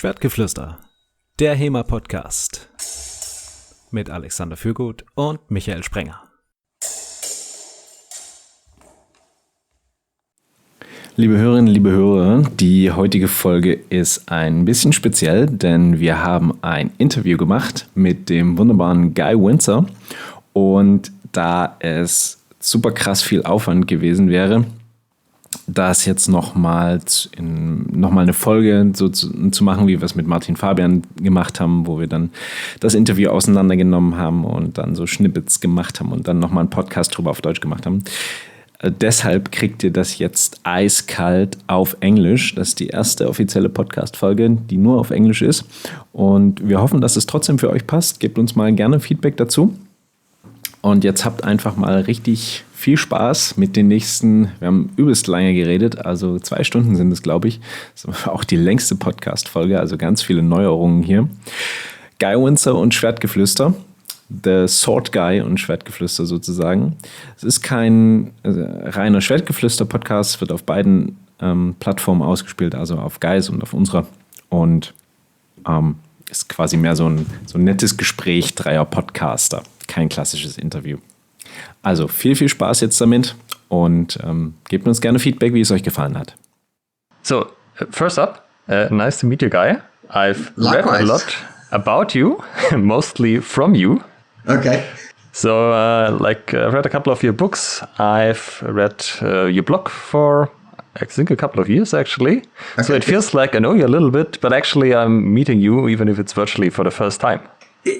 Schwertgeflüster, der HEMA-Podcast mit Alexander Fürgut und Michael Sprenger. Liebe Hörerinnen, liebe Hörer, die heutige Folge ist ein bisschen speziell, denn wir haben ein Interview gemacht mit dem wunderbaren Guy Windsor. Und da es super krass viel Aufwand gewesen wäre, das jetzt nochmal eine Folge so zu machen, wie wir es mit Martin Fabian gemacht haben, wo wir dann das Interview auseinandergenommen haben und dann so Snippets gemacht haben und dann nochmal einen Podcast drüber auf Deutsch gemacht haben. Deshalb kriegt ihr das jetzt eiskalt auf Englisch. Das ist die erste offizielle Podcast-Folge, die nur auf Englisch ist. Und wir hoffen, dass es trotzdem für euch passt. Gebt uns mal gerne Feedback dazu. Und jetzt habt einfach mal richtig viel Spaß mit den nächsten, wir haben übelst lange geredet, also 2 Stunden sind es, glaube ich. Das ist auch die längste Podcast-Folge, also ganz viele Neuerungen hier. Guy Windsor und Schwertgeflüster, The Sword Guy und Schwertgeflüster sozusagen. Es ist kein reiner Schwertgeflüster-Podcast, wird auf beiden Plattformen ausgespielt, also auf Guys und auf unserer. Und ist quasi mehr so ein nettes Gespräch dreier Podcaster. Kein klassisches Interview. Also viel Spaß jetzt damit und gebt uns gerne Feedback, wie es euch gefallen hat. So, first up, nice to meet you, Guy. I've read a lot about you, mostly from you. Okay. So, I've read a couple of your books. I've read your blog for, I think, a couple of years, actually. Okay. So it feels like I know you a little bit, but actually I'm meeting you, even if it's virtually for the first time.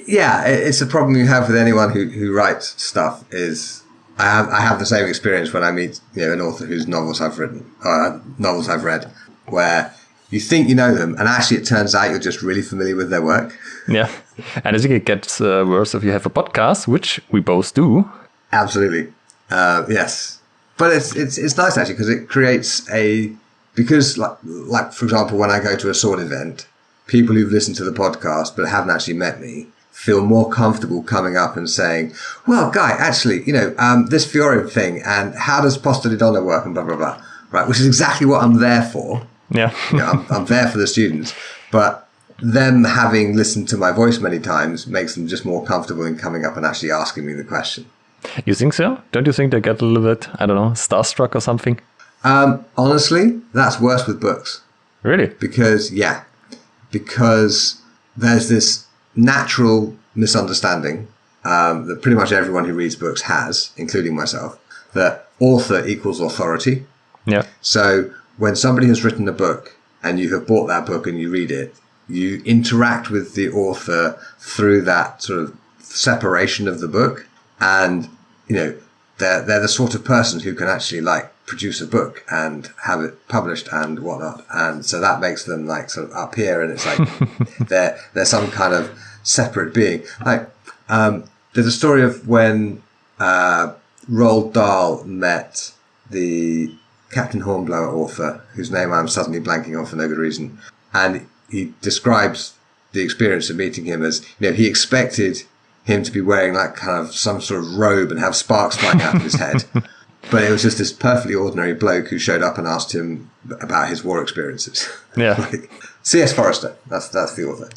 Yeah, it's a problem you have with anyone who writes stuff. Is I have the same experience when I meet an author whose novels I've read, where you think you know them, and actually it turns out you're just really familiar with their work. Yeah, and I think it gets worse if you have a podcast, which we both do. Absolutely, yes. But it's nice actually because it creates because like for example, when I go to a sword event, people who've listened to the podcast but haven't actually met me feel more comfortable coming up and saying, well, Guy, actually, this Fiore thing, and how does Posta di Donna work, and blah, blah, blah, right? Which is exactly what I'm there for. Yeah. I'm there for the students, but them having listened to my voice many times makes them just more comfortable in coming up and actually asking me the question. You think so? Don't you think they get a little bit, I don't know, starstruck or something? Honestly, that's worse with books. Really? Because there's this natural misunderstanding that pretty much everyone who reads books has, including myself, that author equals authority. Yeah. So when somebody has written a book and you have bought that book and you read it, you interact with the author through that sort of separation of the book. And, they're the sort of person who can actually produce a book and have it published and whatnot. And so that makes them sort of up here, and it's like they're some kind of separate being. There's a story of when Roald Dahl met the Captain Hornblower author, whose name I'm suddenly blanking on for no good reason. And he describes the experience of meeting him as, he expected him to be wearing kind of some sort of robe and have sparks flying out of his head. But it was just this perfectly ordinary bloke who showed up and asked him about his war experiences. Yeah. C.S. Forrester, that's the author.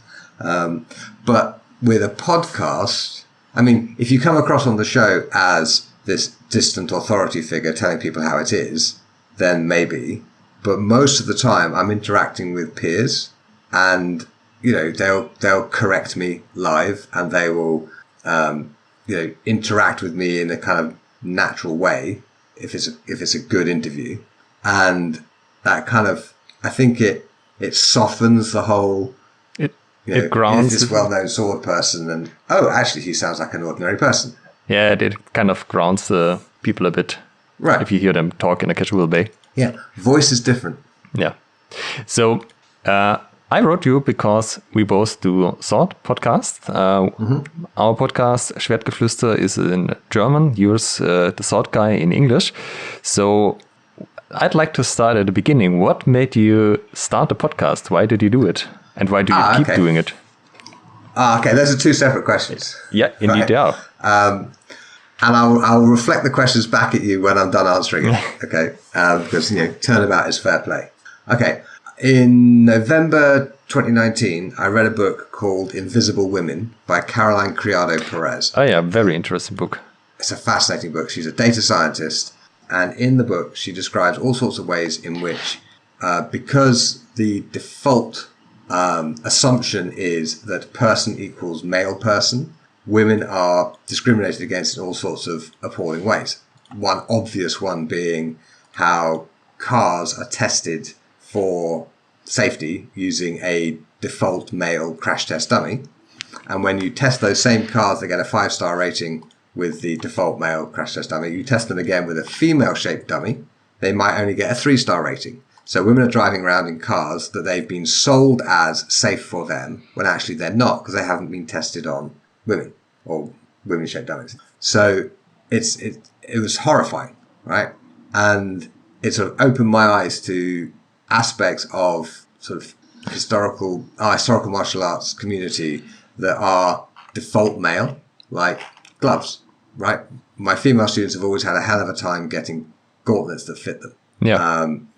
But with a podcast, I mean, if you come across on the show as this distant authority figure telling people how it is, then maybe. But most of the time I'm interacting with peers, and, they'll correct me live, and they will, interact with me in a kind of natural way if it's a good interview. And that kind of, I think it softens the whole, it grounds this well-known sword person, and actually he sounds like an ordinary person. Yeah, it kind of grounds the people a bit. Right. If you hear them talk in a casual way. Yeah. Voice is different. Yeah. So, I wrote you because we both do sword podcast. Our podcast, Schwertgeflüster, is in German. Yours, The Sword Guy, in English. So I'd like to start at the beginning. What made you start the podcast? Why did you do it? And why do you keep doing it? Okay, those are 2 separate questions. Yeah, indeed they are. And I'll reflect the questions back at you when I'm done answering it. Okay, because turnabout is fair play. Okay, In November 2019, I read a book called Invisible Women by Caroline Criado Perez. Oh yeah, very interesting book. It's a fascinating book. She's a data scientist, and in the book, she describes all sorts of ways in which, because the default assumption is that person equals male person, women are discriminated against in all sorts of appalling ways. One obvious one being how cars are tested for safety using a default male crash test dummy. And when you test those same cars that get a 5-star rating with the default male crash test dummy, you test them again with a female-shaped dummy, they might only get a 3-star rating. So women are driving around in cars that they've been sold as safe for them, when actually they're not, because they haven't been tested on women or women-shaped dummies. So it was horrifying, right? And it sort of opened my eyes to aspects of sort of historical martial arts community that are default male, like gloves, right? My female students have always had a hell of a time getting gauntlets that fit them. Yeah. And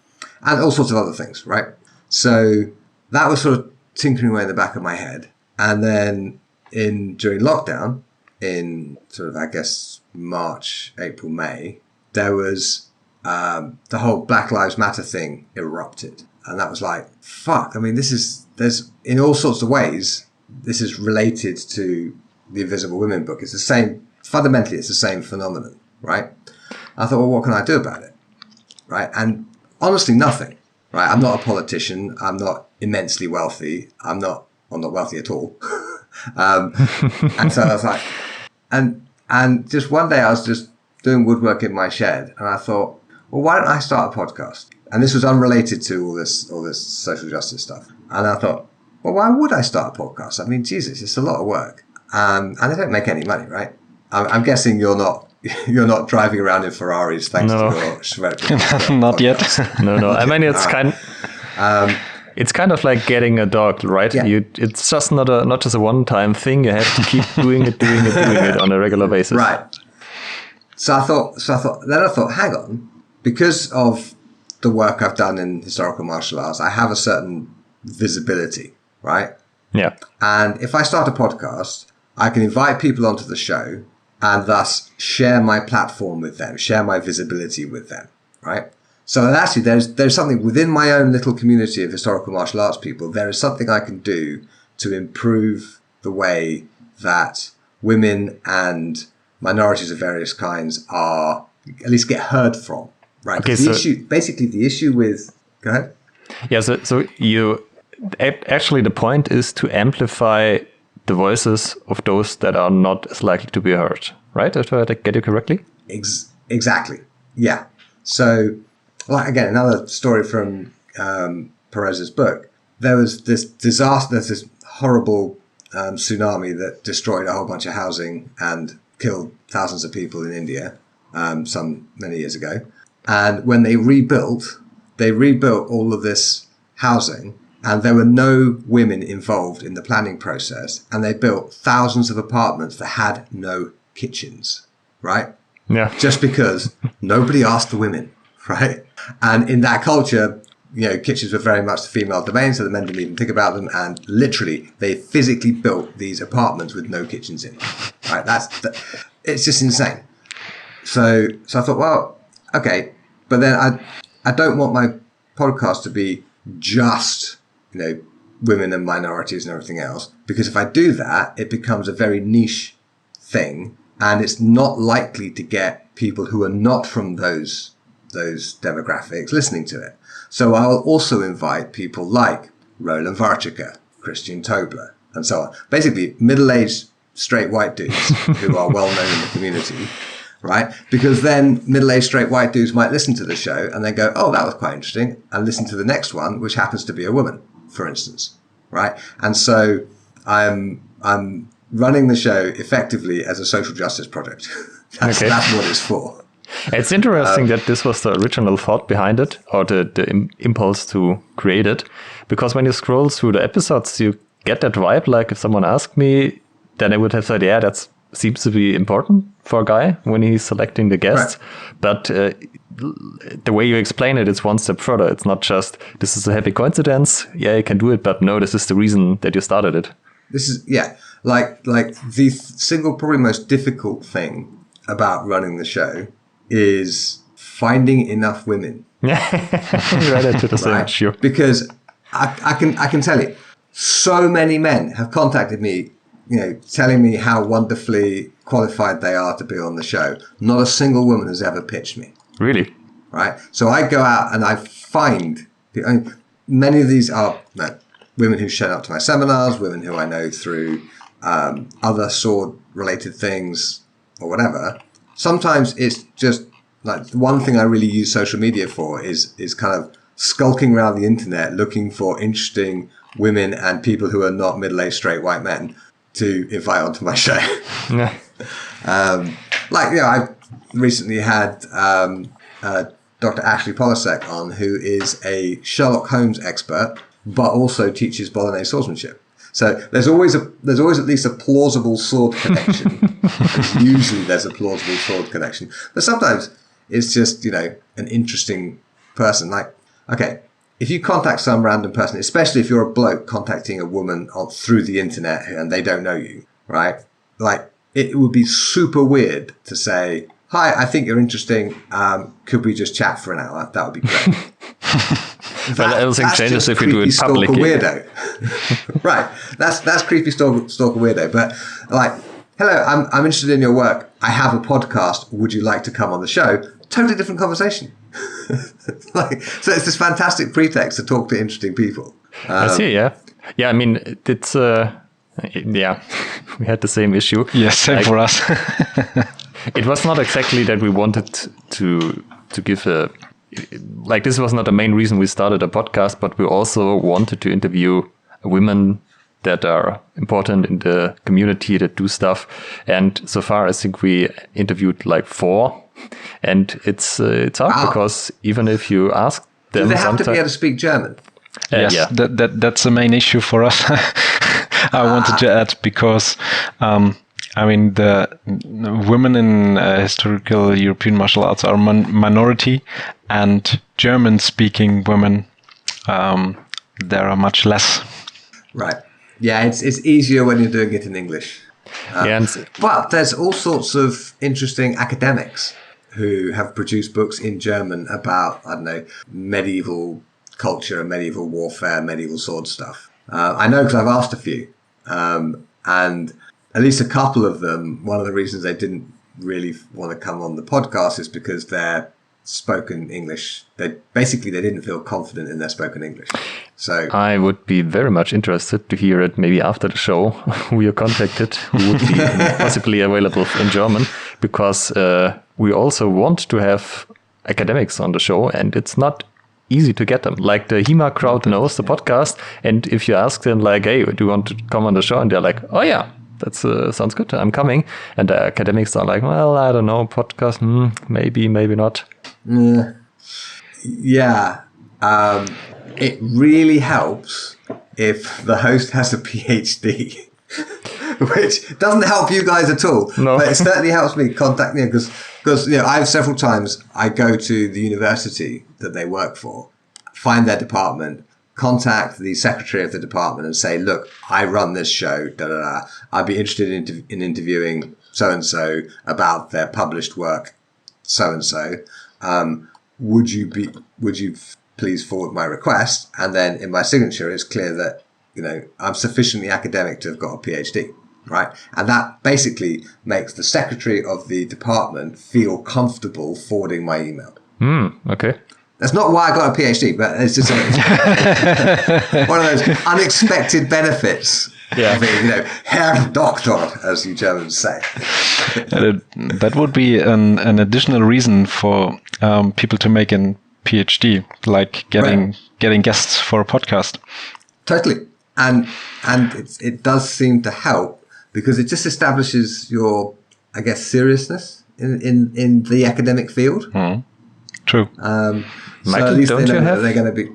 all sorts of other things, right? So that was sort of tinkering away in the back of my head. And then during lockdown, in sort of, I guess, March, April, May, there was the whole Black Lives Matter thing erupted. And that was like, fuck. I mean, there's in all sorts of ways, this is related to the Invisible Women book. It's the same, fundamentally, it's the same phenomenon, right? I thought, well, what can I do about it? Right? And honestly, nothing, right? I'm not a politician. I'm not immensely wealthy. I'm not wealthy at all. And so I was like, and just one day I was just doing woodwork in my shed, and I thought, well, why don't I start a podcast? And this was unrelated to all this social justice stuff. And I thought, well, why would I start a podcast? I mean, Jesus, it's a lot of work, and they don't make any money, right? I'm guessing you're not driving around in Ferraris thanks to your Shred. Not yet. No. I mean, it's it's kind of like getting a dog, right? Yeah. It's just not just a one-time thing. You have to keep doing it on a regular basis. Right. So I thought, hang on, because of the work I've done in historical martial arts, I have a certain visibility, right? Yeah. And if I start a podcast, I can invite people onto the show and thus share my platform with them, share my visibility with them, right? So actually there's something within my own little community of historical martial arts people, there is something I can do to improve the way that women and minorities of various kinds are, at least get heard from, right? Okay, the issue with, go ahead. Yeah, so you, actually the point is to amplify the voices of those that are not as likely to be heard, right? Did I get you correctly? Exactly. Yeah. So, like, again, another story from Perez's book. There was this disaster, there's this horrible tsunami that destroyed a whole bunch of housing and killed thousands of people in India many years ago. And when they rebuilt all of this housing, and there were no women involved in the planning process, and they built thousands of apartments that had no kitchens, right? Yeah. Just because nobody asked the women, right? And in that culture, kitchens were very much the female domain, so the men didn't even think about them. And literally, they physically built these apartments with no kitchens in, right? It's just insane. So I thought, well, okay, but then I don't want my podcast to be just women and minorities and everything else, because if I do that, it becomes a very niche thing, and it's not likely to get people who are not from those demographics listening to it. So I'll also invite people like Roland Varchika, Christian Tobler, and so on. Basically, middle-aged straight white dudes who are well known in the community, right? Because then middle-aged straight white dudes might listen to the show and then go, oh, that was quite interesting, and listen to the next one, which happens to be a woman, for instance, right? And so I'm running the show effectively as a social justice project. That's what it's for. It's interesting that this was the original thought behind it, or the impulse to create it, because when you scroll through the episodes, you get that vibe. Like if someone asked me, then I would have said, yeah, that's seems to be important for a guy when he's selecting the guests. Right. But the way you explain it, it's one step further. It's not just, this is a happy coincidence. Yeah, you can do it. But no, this is the reason that you started it. This is, like the single, probably most difficult thing about running the show is finding enough women. Right to the same, sure. Because I can tell you, so many men have contacted me, telling me how wonderfully qualified they are to be on the show. Not a single woman has ever pitched me. Really? Right. So I go out and I find, many of these are women who've shown up to my seminars, women who I know through other sword-related things or whatever. Sometimes it's just like one thing I really use social media for is kind of skulking around the internet looking for interesting women and people who are not middle-aged straight white men to invite onto my show. Yeah. I recently had Dr. Ashley Polasek on, who is a Sherlock Holmes expert, but also teaches Bolognese swordsmanship. So there's always at least a plausible sword connection. Usually there's a plausible sword connection, but sometimes it's just an interesting person. Like, okay, if you contact some random person, especially if you're a bloke contacting a woman through the internet and they don't know you, right? Like, it would be super weird to say, "Hi, I think you're interesting. Could we just chat for an hour?" That would be great. Well, everything changes if you do it publicly. Weirdo. Right. That's creepy stalker weirdo. But like, hello, I'm interested in your work. I have a podcast. Would you like to come on the show? Totally different conversation. So it's this fantastic pretext to talk to interesting people. I see. Yeah. I mean, it's we had the same issue. Yes, same for us. It was not exactly that we wanted to give a, like, this was not the main reason we started a podcast, but we also wanted to interview women that are important in the community, that do stuff. And so far, I think we interviewed like 4, and it's hard because even if you ask them, do they have to be able to speak German? Yes, yeah. That's the main issue for us. I wanted to add because, the women in historical European martial arts are minority, and German-speaking women, there are much less. Right. Yeah, it's easier when you're doing it in English. But there's all sorts of interesting academics who have produced books in German about, I don't know, medieval culture, medieval warfare, medieval sword stuff. I know because I've asked a few. And at least a couple of them, one of the reasons they didn't really want to come on the podcast is because their spoken English, they didn't feel confident in their spoken English. So I would be very much interested to hear it maybe after the show, who you contacted, who would be possibly available in German, because we also want to have academics on the show, and it's not easy to get them. Like, the HEMA crowd knows the podcast, and if you ask them like, "Hey, do you want to come on the show?" and they're like, "Oh yeah, that sounds good, I'm coming." And the academics are like, "Well, I don't know, podcast, maybe not." Yeah. It really helps if the host has a PhD, which doesn't help you guys at all. No. But it certainly helps me contact me because I have several times I go to the university that they work for, find their department, contact the secretary of the department and say, "Look, I run this show, I'd be interested in interviewing so-and-so about their published work, so-and-so. Would you please forward my request?" And then in my signature, it's clear that, I'm sufficiently academic to have got a PhD, right? And that basically makes the secretary of the department feel comfortable forwarding my email. Okay. That's not why I got a PhD, but it's just one of those unexpected benefits. Yeah. Of being, Herr Doktor, as you Germans say. That would be an additional reason for people to make a PhD, like getting guests for a podcast. Totally. And it does seem to help because it just establishes your, I guess, seriousness in the academic field. True. Michael, so at least don't they know you have? they're going to be.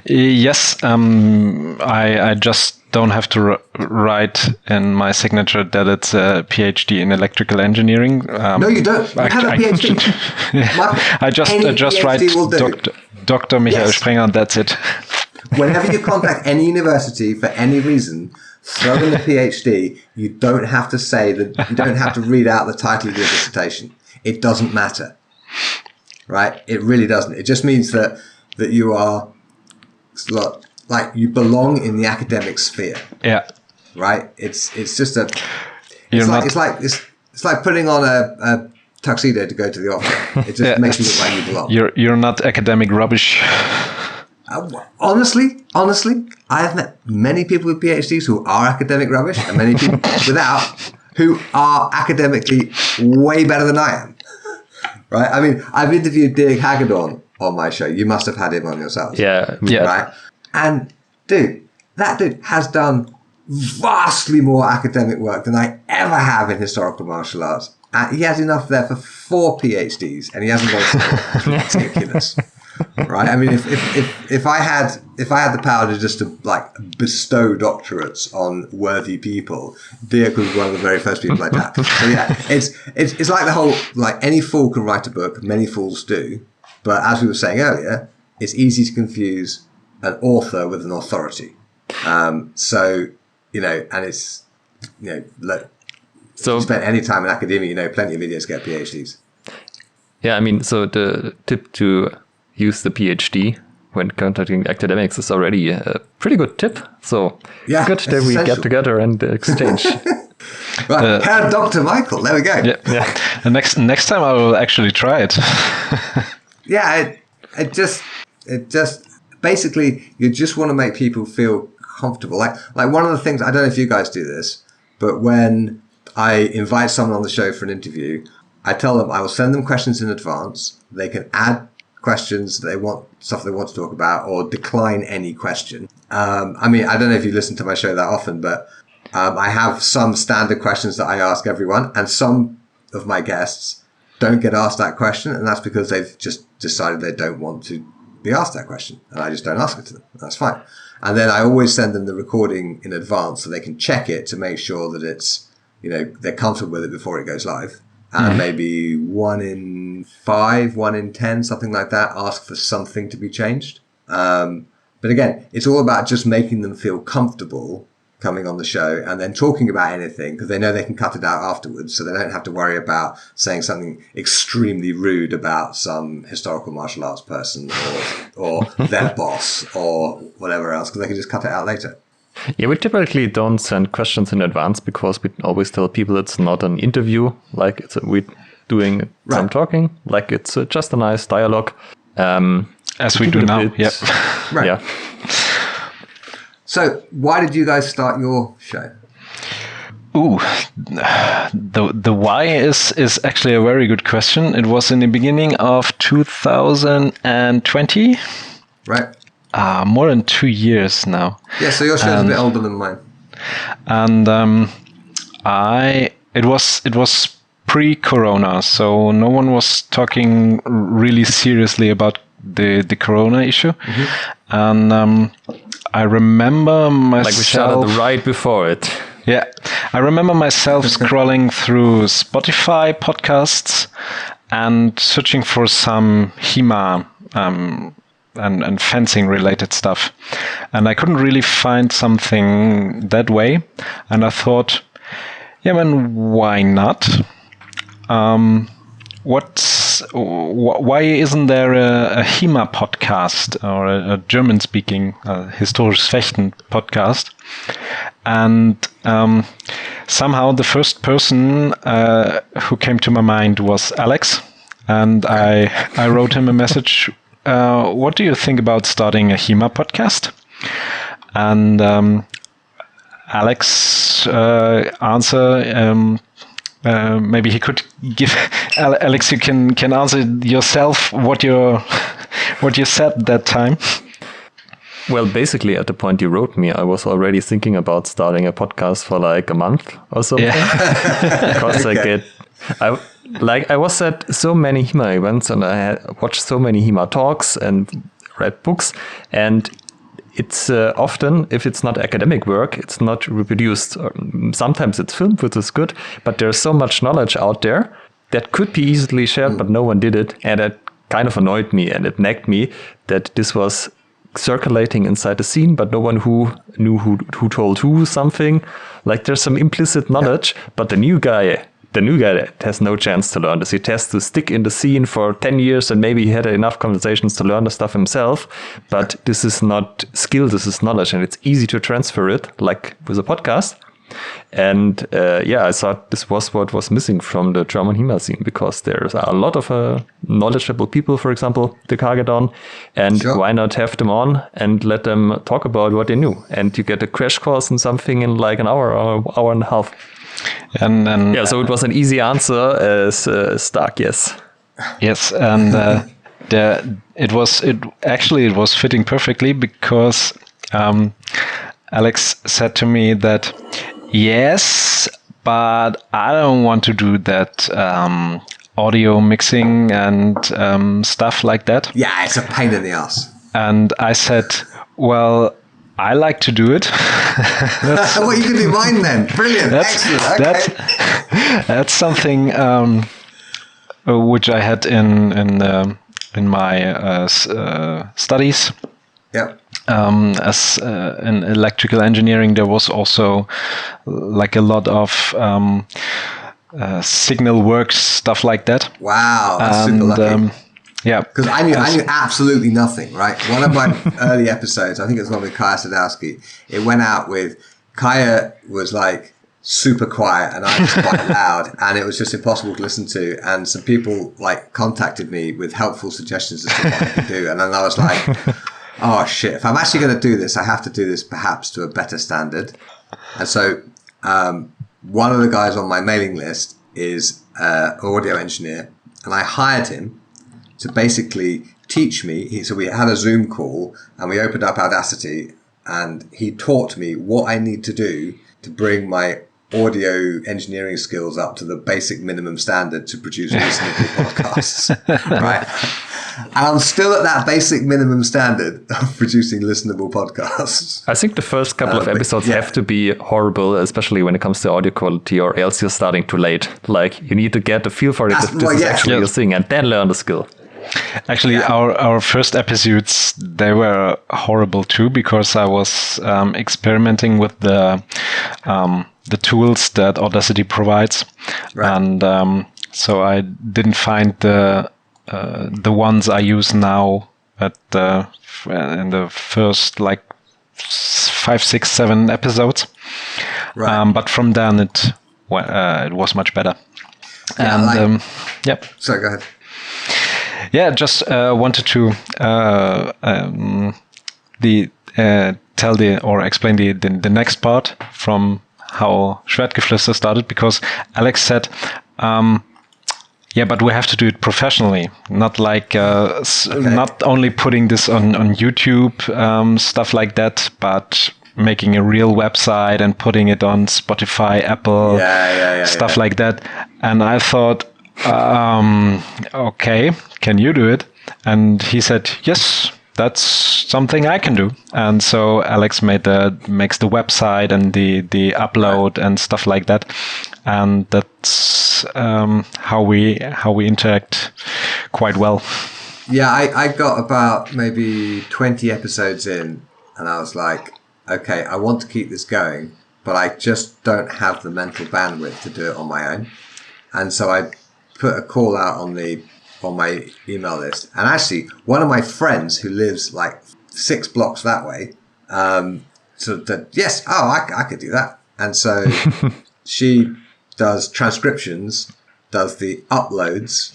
Yes. I just don't have to write in my signature that it's a PhD in electrical engineering. No, you don't. You have a PhD. I just write Dr. Michael Sprenger, and that's it. Whenever you contact any university for any reason, throw in a PhD. You don't have to say that. You don't have to read out the title of your dissertation. It doesn't matter, right? It really doesn't. It just means that you are like you belong in the academic sphere. Yeah. Right. It's just a. It's like putting on a tuxedo to go to the opera. It just makes you look like you belong. You're not academic rubbish. Honestly, I have met many people with PhDs who are academic rubbish, and many people without who are academically way better than I am. Right? I mean, I've interviewed Dirk Hagedorn on my show. You must have had him on yourself. Yeah. Right? And that dude has done vastly more academic work than I ever have in historical martial arts. And he has enough there for 4 PhDs, and he hasn't got ridiculous. Right? I mean, if I had the power to just bestow doctorates on worthy people, Dirk was one of the very first people like that. So yeah, it's like the whole, like, any fool can write a book, many fools do, but as we were saying earlier, it's easy to confuse an author with an authority. So, and it's, look, so if you spend any time in academia, plenty of idiots get PhDs. Yeah, I mean, so the tip to use the PhD when contacting academics is already a pretty good tip. So yeah, good that we get together and exchange. Right, Herr Dr. Michael, there we go. Yeah. And next time I will actually try it. Yeah, it just basically, you just want to make people feel comfortable. Like one of the things, I don't know if you guys do this, but when I invite someone on the show for an interview, I tell them I will send them questions in advance. They can add questions stuff they want to talk about, or decline any question. I mean, I don't know if you listen to my show that often, but I have some standard questions that I ask everyone, and some of my guests don't get asked that question, and that's because they've just decided they don't want to be asked that question, and I just don't ask it to them. That's fine. And then I always send them the recording in advance so they can check it to make sure that it's, they're comfortable with it before it goes live. And maybe 1 in 5, 1 in 10, something like that, ask for something to be changed. But again, it's all about just making them feel comfortable coming on the show and then talking about anything, because they know they can cut it out afterwards, so they don't have to worry about saying something extremely rude about some historical martial arts person or their boss or whatever else, because they can just cut it out later. Yeah, we typically don't send questions in advance because we always tell people it's not an interview, like we're doing some talking, like it's just a nice dialogue. As we do now, yep. Right. Yeah. So, why did you guys start your show? Ooh, the why is actually a very good question. It was in the beginning of 2020. Right. More than 2 years now. Yeah, so your show's a bit older than mine. And it was pre-corona, so no one was talking really seriously about the corona issue. Mm-hmm. And I remember myself... Like we started right before it. Yeah. I remember myself scrolling through Spotify podcasts and searching for some HEMA and fencing related stuff. And I couldn't really find something that way. And I thought, yeah, man, why not? Why isn't there a HEMA podcast or a German-speaking Historisches Fechten podcast? And somehow the first person who came to my mind was Alex. And I wrote him a message. What do you think about starting a HEMA podcast? And Alex answer. Maybe he could give Alex. You can answer yourself what you said that time. Well, basically, at the point you wrote me, I was already thinking about starting a podcast for like a month or something. Yeah. Because I was at so many HEMA events and I had watched so many HEMA talks and read books, and it's often, if it's not academic work, it's not reproduced. Sometimes it's filmed, which is good, but there's so much knowledge out there that could be easily shared, but no one did it. And it kind of annoyed me, and it nagged me that this was circulating inside the scene, but no one who knew who told who something. Like there's some implicit knowledge, but the new guy has no chance to learn this. He has to stick in the scene for 10 years, and maybe he had enough conversations to learn the stuff himself. But this is not skill, this is knowledge, and it's easy to transfer it, like with a podcast. And I thought this was what was missing from the German HEMA scene, because there's a lot of knowledgeable people, for example, the Kagedon, and why not have them on and let them talk about what they knew? And you get a crash course in something in like an hour or hour and a half. And so it was an easy answer as Stark, yes. Yes, and it was fitting perfectly, because Alex said to me that, yes, but I don't want to do that audio mixing and stuff like that. Yeah, it's a pain in the ass. And I said, well, I like to do it. Well, you can do mine then. Brilliant. Excellent. Okay. That's something which I had in my studies. Yeah. As in electrical engineering, there was also like a lot of signal works, stuff like that. Wow, that's super lucky. Yeah, because I knew absolutely nothing. Right, one of my early episodes, I think it was one with Kaya Sadowski. It went out with Kaya was like super quiet and I was quite loud, and it was just impossible to listen to. And some people like contacted me with helpful suggestions as to what I could do, and then I was like, oh shit, if I'm actually going to do this, I have to do this perhaps to a better standard. And so one of the guys on my mailing list is an audio engineer, and I hired him to basically teach me. So we had a Zoom call and we opened up Audacity, and he taught me what I need to do to bring my audio engineering skills up to the basic minimum standard to produce listenable podcasts. Right. And I'm still at that basic minimum standard of producing listenable podcasts. I think the first couple of episodes have to be horrible, especially when it comes to audio quality, or else you're starting too late. Like, you need to get a feel for it. This is actually your thing, and then learn the skill. Actually, our first episodes, they were horrible too, because I was experimenting with the tools that Audacity provides. Right. And so I didn't find the ones I use now in the first like 5, 6, 7 episodes. Right. But from then it was much better. Yeah, and Sorry, go ahead. Yeah, just wanted to explain the next part from how Schwertgeflüster started, because Alex said, but we have to do it professionally, not like not only putting this on YouTube, stuff like that, but making a real website and putting it on Spotify, Apple, stuff like that. And I thought, okay, can you do it? And he said, yes, that's something I can do. And so Alex makes the website and the upload and stuff like that. And that's how we interact quite well. Yeah, I got about maybe 20 episodes in, and I was like, okay, I want to keep this going, but I just don't have the mental bandwidth to do it on my own. And so I put a call out on my email list, and actually one of my friends who lives like 6 blocks that way said, yes, I could do that. And so she does transcriptions, does the uploads,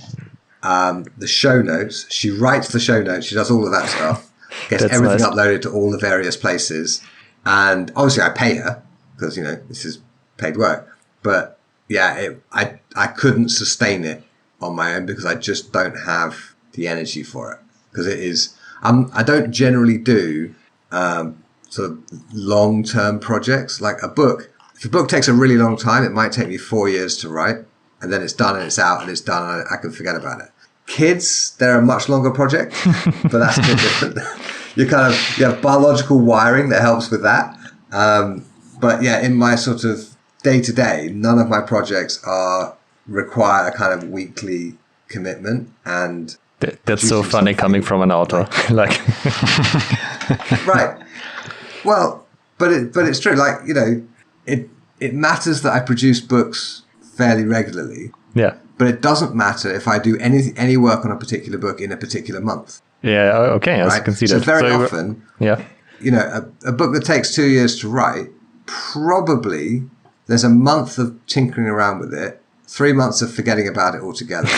the show notes. She writes the show notes. She does all of that stuff, gets everything uploaded to all the various places. And obviously I pay her because, this is paid work. But yeah, I couldn't sustain it on my own because I just don't have the energy for it. Because it is, I don't generally do sort of long-term projects like a book. If a book takes a really long time, it might take me 4 years to write, and then it's done and it's out and it's done and I can forget about it. Kids, they're a much longer project, but that's a bit different. you have biological wiring that helps with that. But yeah, in my sort of day to day, none of my projects require a kind of weekly commitment. And that's so funny coming from an author. Like, right. Well, but it's true. Like, it matters that I produce books fairly regularly. Yeah. But it doesn't matter if I do any work on a particular book in a particular month. Yeah. Okay. Right? I can see so that. Very often, yeah. A book that takes 2 years to write, probably there's a month of tinkering around with it, 3 months of forgetting about it altogether,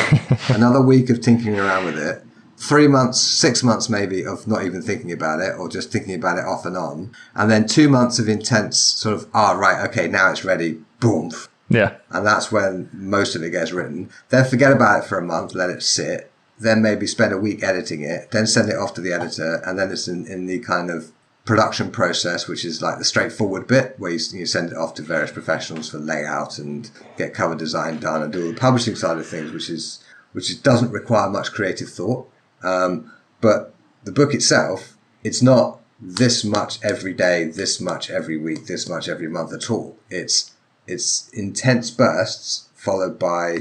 another week of tinkering around with it, 3 months, 6 months maybe of not even thinking about it or just thinking about it off and on. And then 2 months of intense sort of, okay, now it's ready. Boom. Yeah. And that's when most of it gets written. Then forget about it for a month, let it sit. Then maybe spend a week editing it, then send it off to the editor. And then it's in the kind of production process, which is like the straightforward bit where you send it off to various professionals for layout and get cover design done and do all the publishing side of things, which doesn't require much creative thought. But the book itself, it's not this much every day, this much every week, this much every month at all. It's intense bursts followed by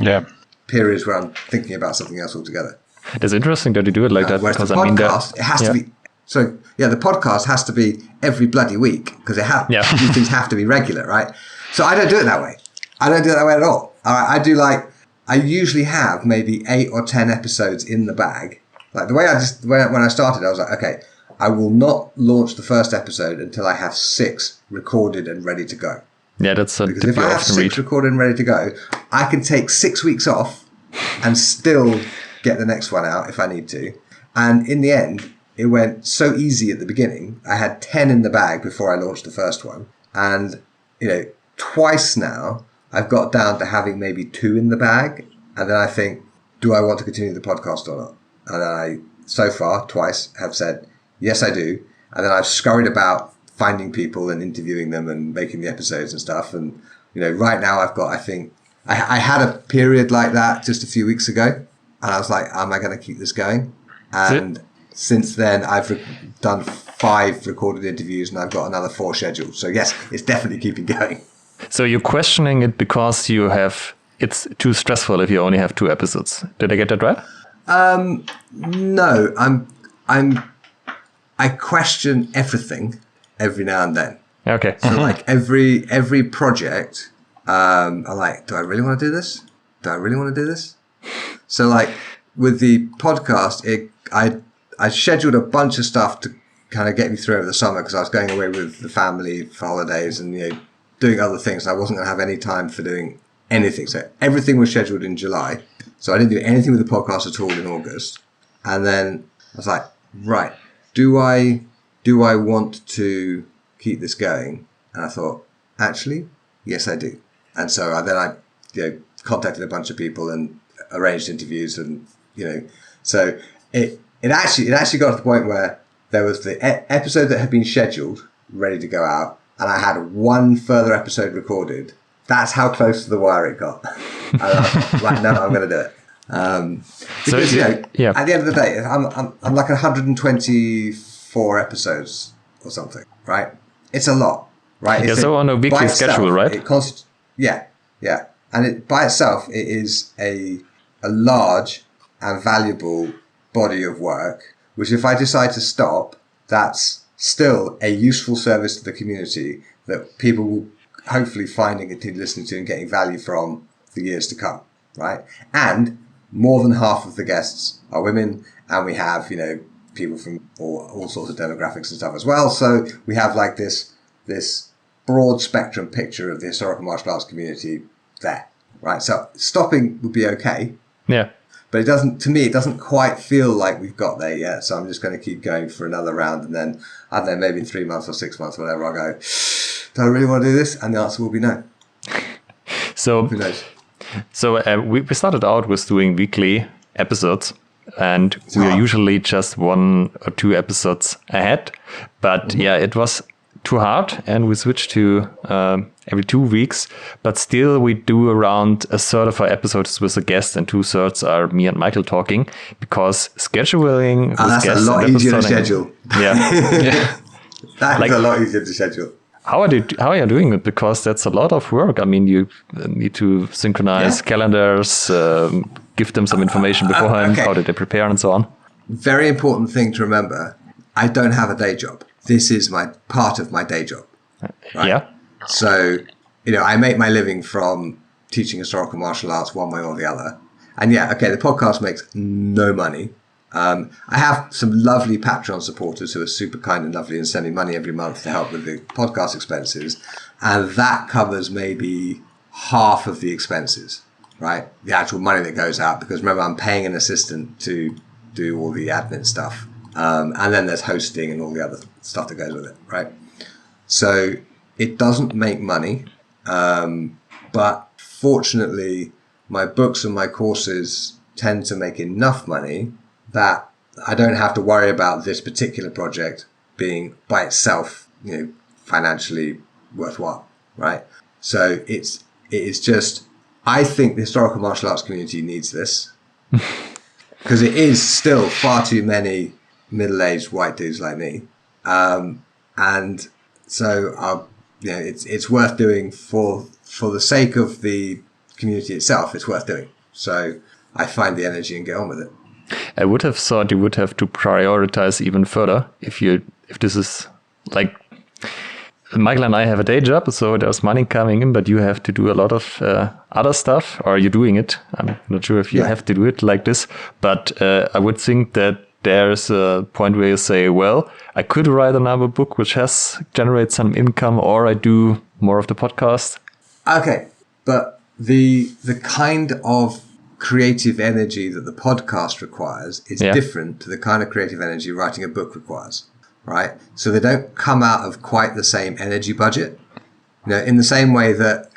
periods where I'm thinking about something else altogether. It's interesting that you do it like that, because the podcast, it has to be. So the podcast has to be every bloody week because these things have to be regular, right? So I don't do it that way. I don't do it that way at all. I do I usually have maybe 8 or 10 episodes in the bag. Like the way when I started, I was like, okay, I will not launch the first episode until I have 6 recorded and ready to go. Yeah, that's because if I have 6 recorded and ready to go, I can take 6 weeks off and still get the next one out if I need to. And in the end, it went so easy at the beginning. I had 10 in the bag before I launched the first one. And, twice now, I've got down to having maybe 2 in the bag. And then I think, do I want to continue the podcast or not? And then I, so far, twice have said, yes, I do. And then I've scurried about finding people and interviewing them and making the episodes and stuff. And, right now I've got, I think, I had a period like that just a few weeks ago. And I was like, am I going to keep this going? And since then, I've done 5 recorded interviews and I've got another 4 scheduled. So yes, it's definitely keeping going. So you're questioning it because it's too stressful if you only have 2 episodes. Did I get that right? No, I question everything every now and then. Okay. So like every project, I'm like, do I really want to do this? Do I really want to do this? So like with the podcast, I scheduled a bunch of stuff to kind of get me through over the summer because I was going away with the family for holidays and doing other things. And I wasn't going to have any time for doing anything. So everything was scheduled in July. So I didn't do anything with the podcast at all in August. And then I was like, right, do I want to keep this going? And I thought, actually, yes, I do. And so I contacted a bunch of people and arranged interviews and, so it actually got to the point where there was the episode that had been scheduled, ready to go out, and I had 1 further episode recorded. That's how close to the wire it got. And I was like, right, no, I'm going to do it. Because, at the end of the day, I'm like 124 episodes or something, right? It's a lot, right? Yeah, so on a weekly schedule, right? Yeah. And it by itself, it is a large and valuable body of work, which if I decide to stop, that's still a useful service to the community that people will hopefully find and continue listening to and getting value from for years to come, right? And more than half of the guests are women, and we have, people from all sorts of demographics and stuff as well. So we have like this broad spectrum picture of the historical martial arts community there, right? So stopping would be okay. Yeah. But it doesn't quite feel like we've got there yet. So I'm just going to keep going for another round. And then, I don't know, maybe in 3 months or 6 months, whatever, I'll go, do I really want to do this? And the answer will be no. So, who knows? So we started out with doing weekly episodes. And we are usually just 1 or 2 episodes ahead. But it was too hard, and we switched to every 2 weeks. But still, we do around a third of our episodes with a guest, and 2/3 are me and Michael talking, because scheduling with that's guests a lot and easier to episoding- schedule. Yeah. That's a lot easier to schedule. How are you doing it? Because that's a lot of work. I mean, you need to synchronize calendars, give them some information beforehand, okay. how did they prepare, and so on. Very important thing to remember. I don't have a day job. This is my part of my day job. Right? Yeah. So, I make my living from teaching historical martial arts one way or the other. And the podcast makes no money. I have some lovely Patreon supporters who are super kind and lovely and send me money every month to help with the podcast expenses. And that covers maybe half of the expenses, right? The actual money that goes out. Because remember, I'm paying an assistant to do all the admin stuff. And then there's hosting and all the other stuff that goes with it, right? So it doesn't make money. But fortunately, my books and my courses tend to make enough money that I don't have to worry about this particular project being by itself, financially worthwhile, right? So it is just, I think the historical martial arts community needs this because it is still far too many middle-aged white dudes like me, and so it's worth doing for the sake of the community itself. It's worth doing. So I find the energy and get on with it. I would have thought you would have to prioritize even further if this is like Michael and I have a day job, so there's money coming in, but you have to do a lot of other stuff, or you're doing it. I'm not sure if you have to do it like this, but I would think that there's a point where you say, well, I could write another book which generates some income, or I do more of the podcast. Okay, but the kind of creative energy that the podcast requires is different to the kind of creative energy writing a book requires, right? So they don't come out of quite the same energy budget. In the same way that,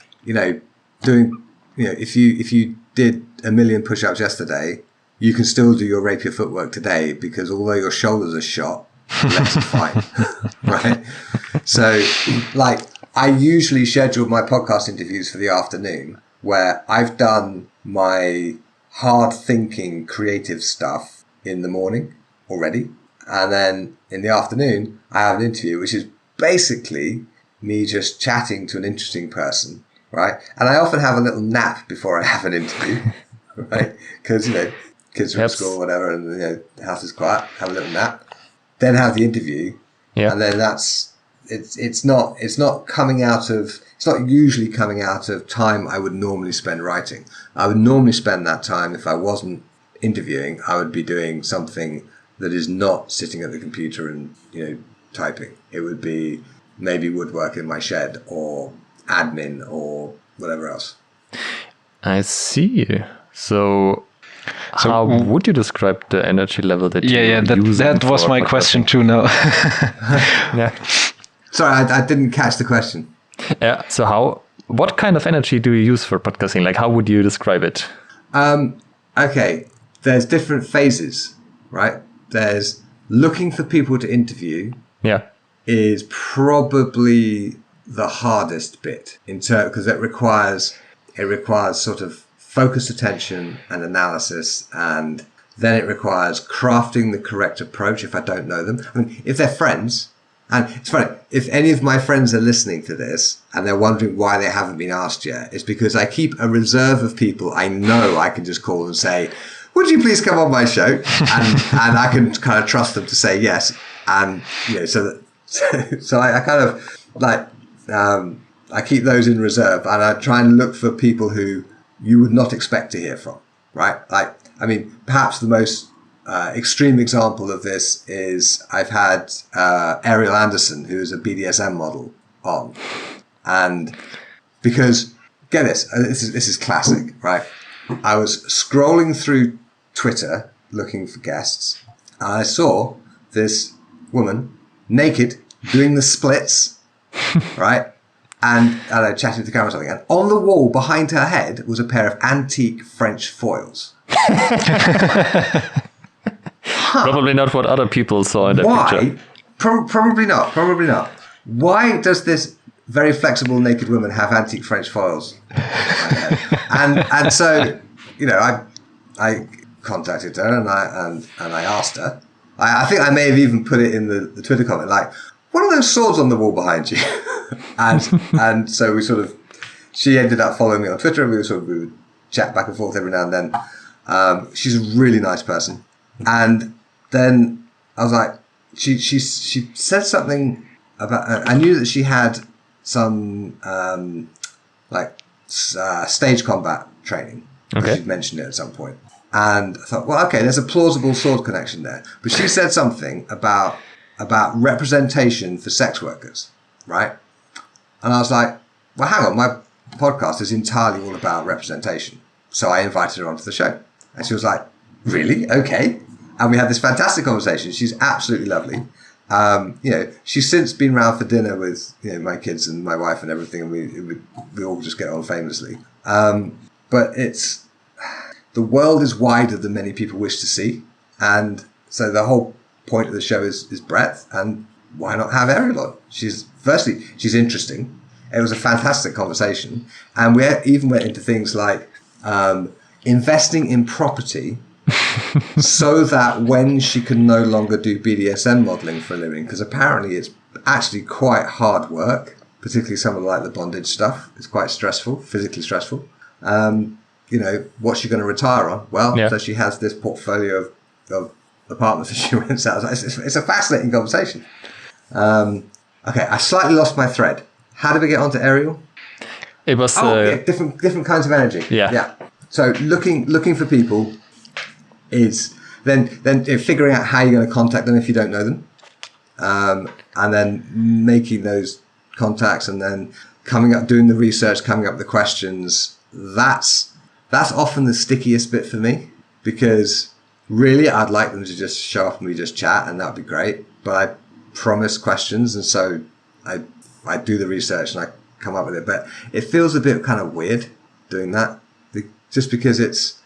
doing, if you did 1 million push-ups yesterday, you can still do your rapier footwork today, because although your shoulders are shot, your legs are fine, right? So, I usually schedule my podcast interviews for the afternoon, where I've done my hard thinking creative stuff in the morning already, and then in the afternoon I have an interview which is basically me just chatting to an interesting person, right? And I often have a little nap before I have an interview, right? Because kids are at school or whatever, and the house is quiet, have a little nap, then have the interview, and then it's not usually coming out of time I would normally spend writing. I would normally spend that time, if I wasn't interviewing, I would be doing something that is not sitting at the computer and, typing. It would be maybe woodwork in my shed, or admin, or whatever else. I see. So how would you describe the energy level that you use? That was my question too now. Sorry, I didn't catch the question. Yeah. So what kind of energy do you use for podcasting? Like, how would you describe it? Okay. There's different phases, right? There's looking for people to interview. Yeah. Is probably the hardest bit because it requires sort of focused attention and analysis, and then it requires crafting the correct approach if I don't know them. I mean, if they're friends. And it's funny, if any of my friends are listening to this and they're wondering why they haven't been asked yet, it's because I keep a reserve of people I know I can just call and say, would you please come on my show? And I can kind of trust them to say yes. And, so I kind of I keep those in reserve, and I try and look for people who you would not expect to hear from, right? Perhaps the most extreme example of this is I've had Ariel Anderson, who is a BDSM model, on, and because get this is classic, right? I was scrolling through Twitter looking for guests, and I saw this woman naked doing the splits, right? And I chatted to the camera or something, and on the wall behind her head was a pair of antique French foils. Probably not what other people saw in that picture. Probably not. why does this very flexible naked woman have antique French foils? and so, I contacted her and I asked her. I think I may have even put it in the Twitter comment, like, what are those swords on the wall behind you? and so she ended up following me on Twitter, and we would chat back and forth every now and then. She's a really nice person. And then I was like, she said something about, I knew that she had some stage combat training. Okay. She'd mentioned it at some point. And I thought, well, okay, there's a plausible sword connection there. But she said something about representation for sex workers, right? And I was like, well, hang on, my podcast is entirely all about representation. So I invited her onto the show. And she was like, really? Okay. And we had this fantastic conversation. She's absolutely lovely. She's since been round for dinner with my kids and my wife and everything, and we all just get on famously. But the world is wider than many people wish to see, and so the whole point of the show is breadth. And why not have Ariel on? She's interesting. It was a fantastic conversation, and we even went into things like investing in property. So that when she can no longer do BDSM modeling for a living, because apparently it's actually quite hard work, particularly some of the bondage stuff. It's quite stressful, physically stressful. What's she going to retire on? Well, so she has this portfolio of apartments that she rents out. It's a fascinating conversation. Okay, I slightly lost my thread. How did we get onto Ariel? It was different kinds of energy. Yeah. So looking for people is then figuring out how you're going to contact them if you don't know them, and then making those contacts, and then doing the research, coming up with the questions. That's often the stickiest bit for me, because really I'd like them to just show up and we just chat, and that'd be great. But I promise questions, and so I do the research and I come up with it. But it feels a bit kind of weird doing that, just because it's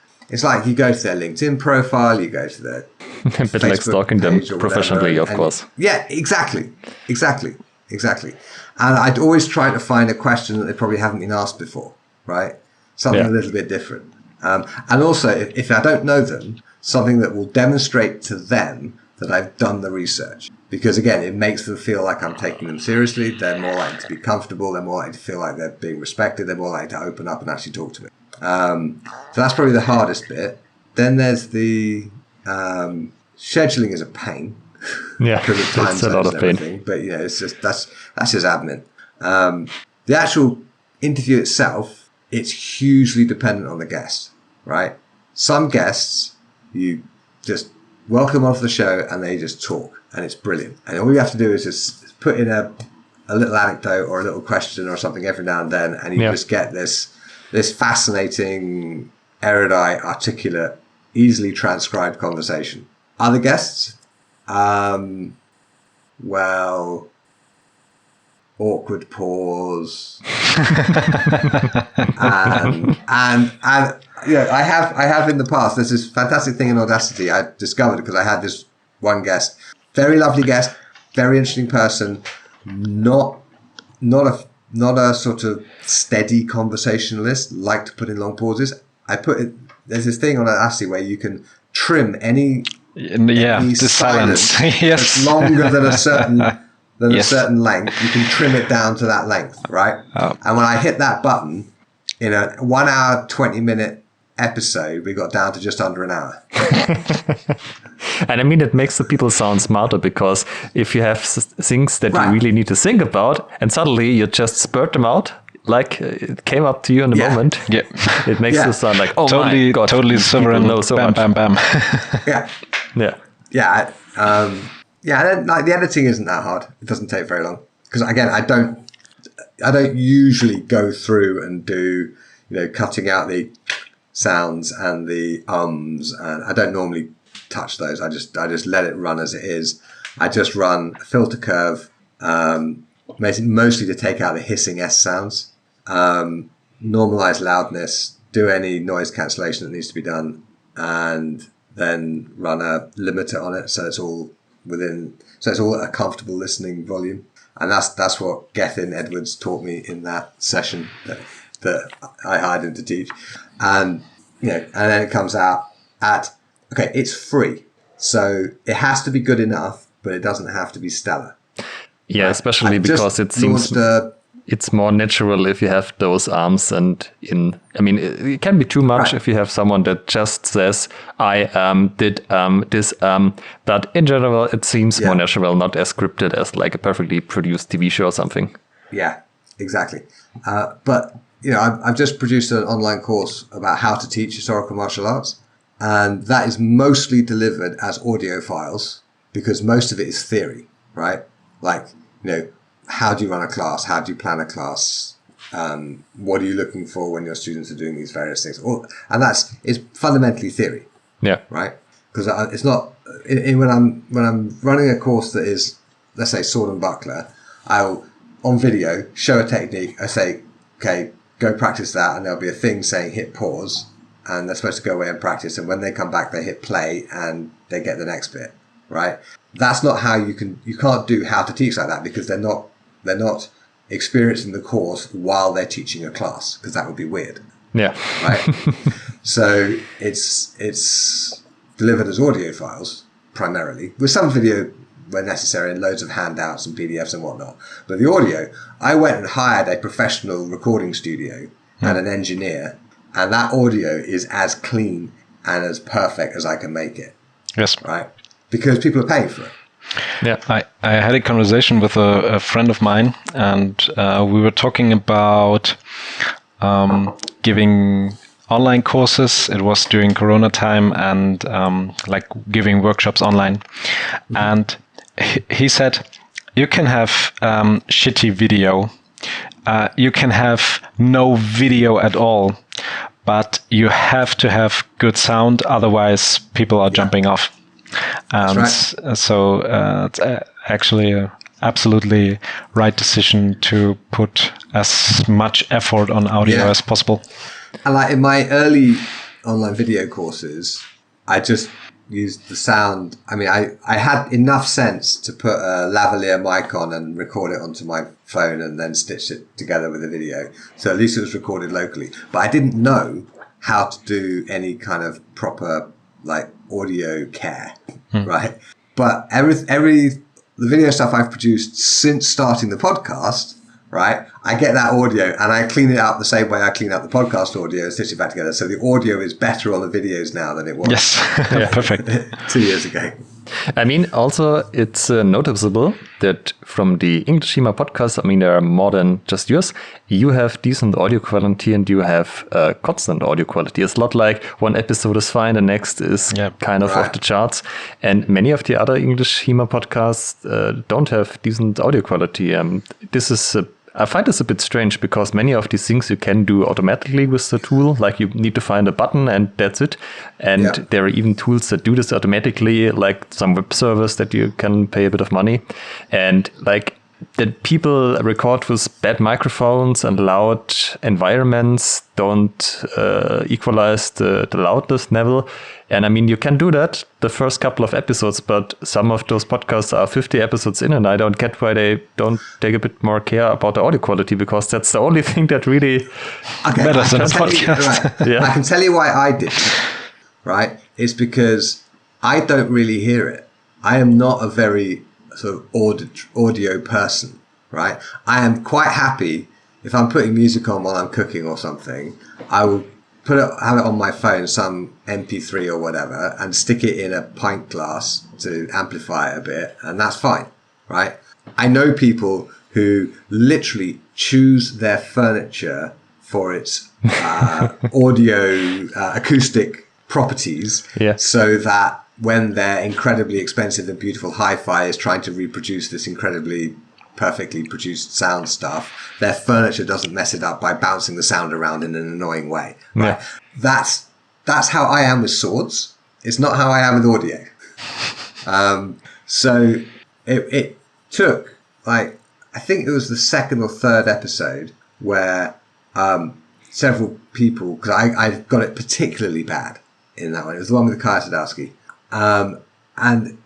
like you go to their LinkedIn profile, you go to their a bit Facebook like stalking them professionally, of course. Yeah, exactly. And I'd always try to find a question that they probably haven't been asked before, right? Something a little bit different. And also, if I don't know them, something that will demonstrate to them that I've done the research. Because again, it makes them feel like I'm taking them seriously. They're more likely to be comfortable. They're more likely to feel like they're being respected. They're more likely to open up and actually talk to me. So that's probably the hardest bit. Then there's the scheduling is a pain. Yeah, it's a lot of pain. But it's just that's just admin. The actual interview itself, it's hugely dependent on the guest, right? Some guests you just welcome onto the show and they just talk, and it's brilliant. And all you have to do is just put in a little anecdote or a little question or something every now and then, and you just get this fascinating, erudite, articulate, easily transcribed conversation. Other guests, awkward pause, and I have in the past. There's this fantastic thing in Audacity I discovered because I had this one guest, very lovely guest, very interesting person, not a sort of steady conversationalist, like to put in long pauses. There's this thing on Audacity where you can trim any silence that's longer than a certain a certain length. You can trim it down to that length, right? Oh. And when I hit that button, in a 1 hour, 20-minute episode, we got down to just under an hour. And I mean, it makes the people sound smarter, because if you have things that you really need to think about, and suddenly you just spurt them out, like it came up to you in the moment, it makes you sound like, oh my God, totally sovereign, know so bam, much. bam, bam. Then, like, the editing isn't that hard. It doesn't take very long, because again, I don't usually go through and do, cutting out the sounds and the ums, and I don't normally touch those. I just let it run as it is. I just run a filter curve, mostly to take out the hissing S sounds, normalize loudness, do any noise cancellation that needs to be done, and then run a limiter on it so it's all a comfortable listening volume. And that's what Gethin Edwards taught me in that session that I hired him to teach. And, and then it comes out okay, it's free. So it has to be good enough, but it doesn't have to be stellar. Yeah, especially because it seems it's more natural if you have those arms, and it can be too much if you have someone that just says, I did this, but in general, it seems more natural, not as scripted as like a perfectly produced TV show or something. Yeah, exactly. But, I've just produced an online course about how to teach historical martial arts, and that is mostly delivered as audio files because most of it is theory, right? Like, how do you run a class? How do you plan a class? What are you looking for when your students are doing these various things? And it's fundamentally theory. Yeah. Right. Because it's not when I'm running a course that is, let's say, sword and buckler, I'll on video show a technique. I say, okay, go practice that, and there'll be a thing saying hit pause, and they're supposed to go away and practice. And when they come back, they hit play and they get the next bit. Right. That's not how you can't do how to teach like that because they're not experiencing the course while they're teaching a class, because that would be weird. Yeah. Right. So it's delivered as audio files primarily, with some video where necessary and loads of handouts and PDFs and whatnot. But the audio, I went and hired a professional recording studio and an engineer, and that audio is as clean and as perfect as I can make it. Yes. Right. Because people are paying for it. Yeah, I had a conversation with a friend of mine, and we were talking about giving online courses. It was during Corona time, and like giving workshops online. Mm-hmm. And he said, you can have shitty video. You can have no video at all, but you have to have good sound. Otherwise, people are jumping off. And so it's actually an absolutely right decision to put as much effort on audio as possible. And like in my early online video courses, I just used the sound. I mean, I had enough sense to put a lavalier mic on and record it onto my phone and then stitch it together with a video. So at least it was recorded locally. But I didn't know how to do any kind of proper like audio care, right? But the video stuff I've produced since starting the podcast, right? I get that audio and I clean it up the same way I clean up the podcast audio and stitch it back together. So the audio is better on the videos now than it was. Yes, yeah, perfect. 2 years ago. I mean, also, it's noticeable that from the English HEMA podcast, I mean, there are more than just yours. You have decent audio quality and you have constant audio quality. It's not like one episode is fine, the next is kind of off the charts. And many of the other English HEMA podcasts don't have decent audio quality. I find this a bit strange because many of these things you can do automatically with the tool. Like you need to find a button and that's it. And there are even tools that do this automatically, like some web servers that you can pay a bit of money. And like that people record with bad microphones and loud environments don't equalize the loudness level. And I mean, you can do that the first couple of episodes, but some of those podcasts are 50 episodes in, and I don't get why they don't take a bit more care about the audio quality, because that's the only thing that really matters in a podcast. I can tell you why I didn't, right? It's because I don't really hear it. I am not a very sort of audio person, right? I am quite happy if I'm putting music on while I'm cooking or something. I will have it on my phone, some MP3 or whatever, and stick it in a pint glass to amplify it a bit, and that's fine, right? I know people who literally choose their furniture for its audio acoustic properties, so that when their incredibly expensive and beautiful hi-fi is trying to reproduce this incredibly perfectly produced sound stuff, their furniture doesn't mess it up by bouncing the sound around in an annoying way. Right? That's how I am with swords. It's not how I am with audio. So it took, like, I think it was the second or third episode where several people, because I got it particularly bad in that one. It was the one with Kaya Sadowski. And,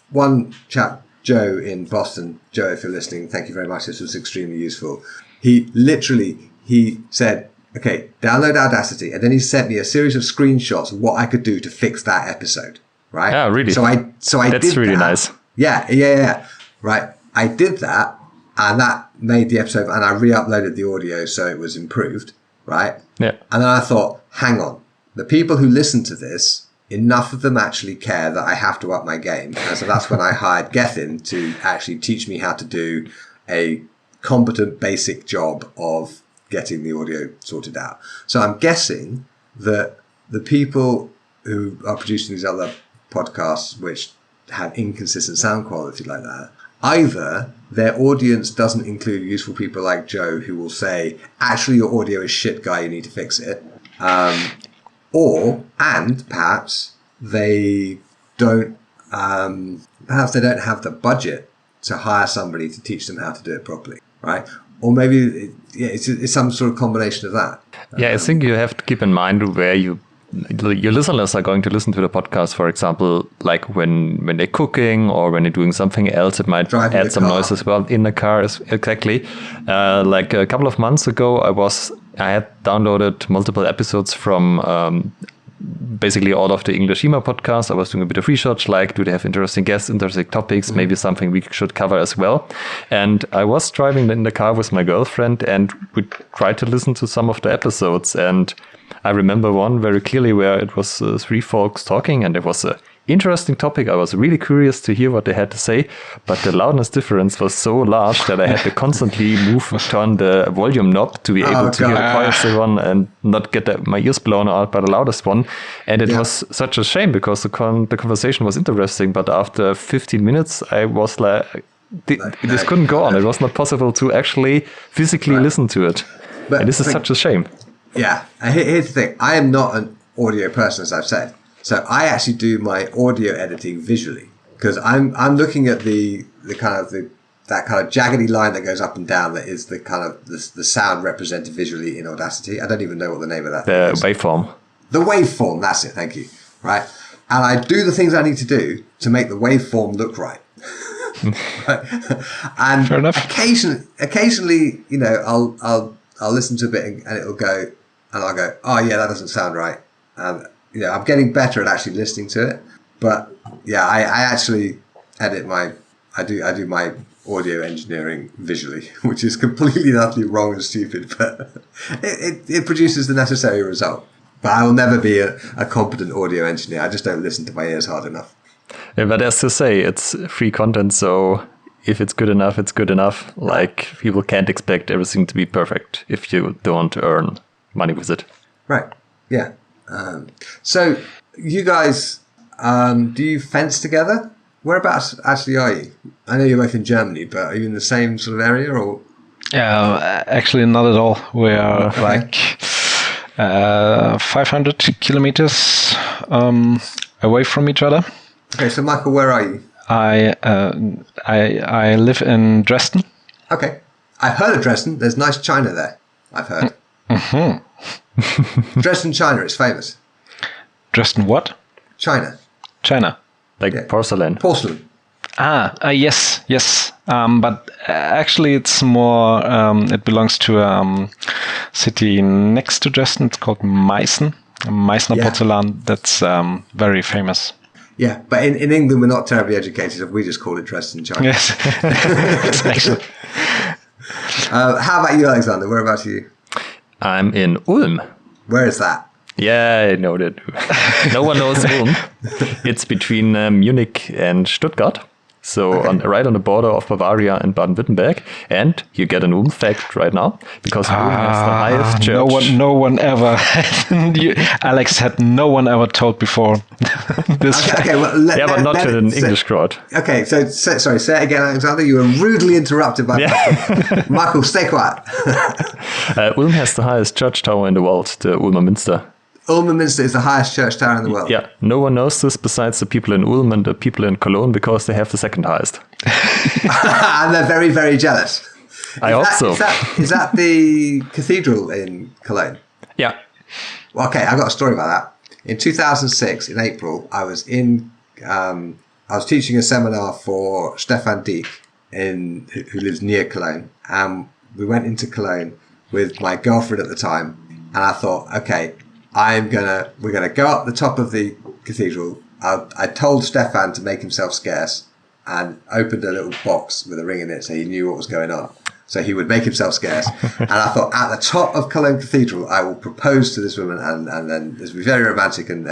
one chap Joe in Boston. Joe, if you're listening, thank you very much. This was extremely useful. He said, okay, download Audacity. And then he sent me a series of screenshots of what I could do to fix that episode. Right? Yeah, really. So I That's did really that. nice. Yeah. Right. I did that, and that made the episode, and I re-uploaded the audio so it was improved. Right? Yeah. And then I thought, hang on, the people who listen to this, enough of them actually care that I have to up my game. And so that's when I hired Gethin to actually teach me how to do a competent basic job of getting the audio sorted out. So I'm guessing that the people who are producing these other podcasts, which have inconsistent sound quality like that, either their audience doesn't include useful people like Joe who will say, actually, your audio is shit, guy, you need to fix it. And perhaps they don't have the budget to hire somebody to teach them how to do it properly, right? Or maybe it's some sort of combination of that. Yeah, I think you have to keep in mind where your listeners are going to listen to the podcast, for example, like when they're cooking or when they're doing something else. It might add some noise as well in the car. Exactly. Like a couple of months ago, I had downloaded multiple episodes from basically all of the English email podcasts. I was doing a bit of research, like, do they have interesting guests, interesting topics, maybe something we should cover as well. And I was driving in the car with my girlfriend, and we tried to listen to some of the episodes. And I remember one very clearly where it was three folks talking, and it was a interesting topic. I was really curious to hear what they had to say, but the loudness difference was so large that I had to constantly turn the volume knob to be able to hear the quietest one and not get my ears blown out by the loudest one. And it was such a shame because the conversation was interesting, but after 15 minutes, I was like, this couldn't go on. It was not possible to actually physically listen to it. And this is such a shame. Yeah. Here's the thing. I am not an audio person, as I've said. So I actually do my audio editing visually because I'm looking at that kind of jaggedy line that goes up and down that is the kind of the sound represented visually in Audacity. I don't even know what the name of that is. The waveform. The waveform, that's it, thank you. Right. And I do the things I need to do to make the waveform look right. And fair enough. Occasionally, you know, I'll listen to a bit and it'll go, and I'll go, oh yeah, that doesn't sound right. And you know, I'm getting better at actually listening to it, but yeah, I actually edit I do my audio engineering visually, which is completely and utterly wrong and stupid, but it produces the necessary result. But I will never be a competent audio engineer. I just don't listen to my ears hard enough. Yeah, but as to say, it's free content, so if it's good enough, it's good enough. Like, people can't expect everything to be perfect if you don't earn money with it. Right. Yeah. So you guys, do you fence together? Whereabouts actually are you? I know you're both in Germany, but are you in the same sort of area or? Actually not at all. We are like 500 kilometers away from each other. Okay, so Michael, where are you? I live in Dresden. Okay. I've heard of Dresden. There's nice china there, I've heard. Mm-hmm. Dresden china, it's famous. Dresden what? China. Like porcelain. Porcelain. Yes. But actually it's more, it belongs to a city next to Dresden. It's called Meißen. Meißner porcelain. That's very famous. Yeah, but in England we're not terribly educated. We just call it Dresden china. Yes. Exactly. How about you, Alexander? Whereabouts are you? I'm in Ulm. Where is that? Yeah, I know that. No one knows Ulm. It's between Munich and Stuttgart. So right on the border of Bavaria and Baden-Württemberg. And you get an Ulm fact right now, because Ulm has the highest church. No one ever, Alex had no one ever told before this. Okay, well, but not to an English crowd. Okay, so sorry, say it again, Alexander. You were rudely interrupted by Michael. Michael, stay quiet. Ulm has the highest church tower in the world, the Ulmer Minster. Ulmer Minster is the highest church tower in the world. Yeah, no one knows this besides the people in Ulm and the people in Cologne, because they have the second highest. And they're very, very jealous. I hope so. Is that the cathedral in Cologne? Yeah. Well, okay, I've got a story about that. In 2006, in April, I was in I was teaching a seminar for Stefan Dieck who lives near Cologne. And we went into Cologne with my girlfriend at the time. And I thought, okay, we're going to go up the top of the cathedral. I told Stefan to make himself scarce and opened a little box with a ring in it so he knew what was going on. So he would make himself scarce. And I thought, at the top of Cologne Cathedral, I will propose to this woman and then this will be very romantic and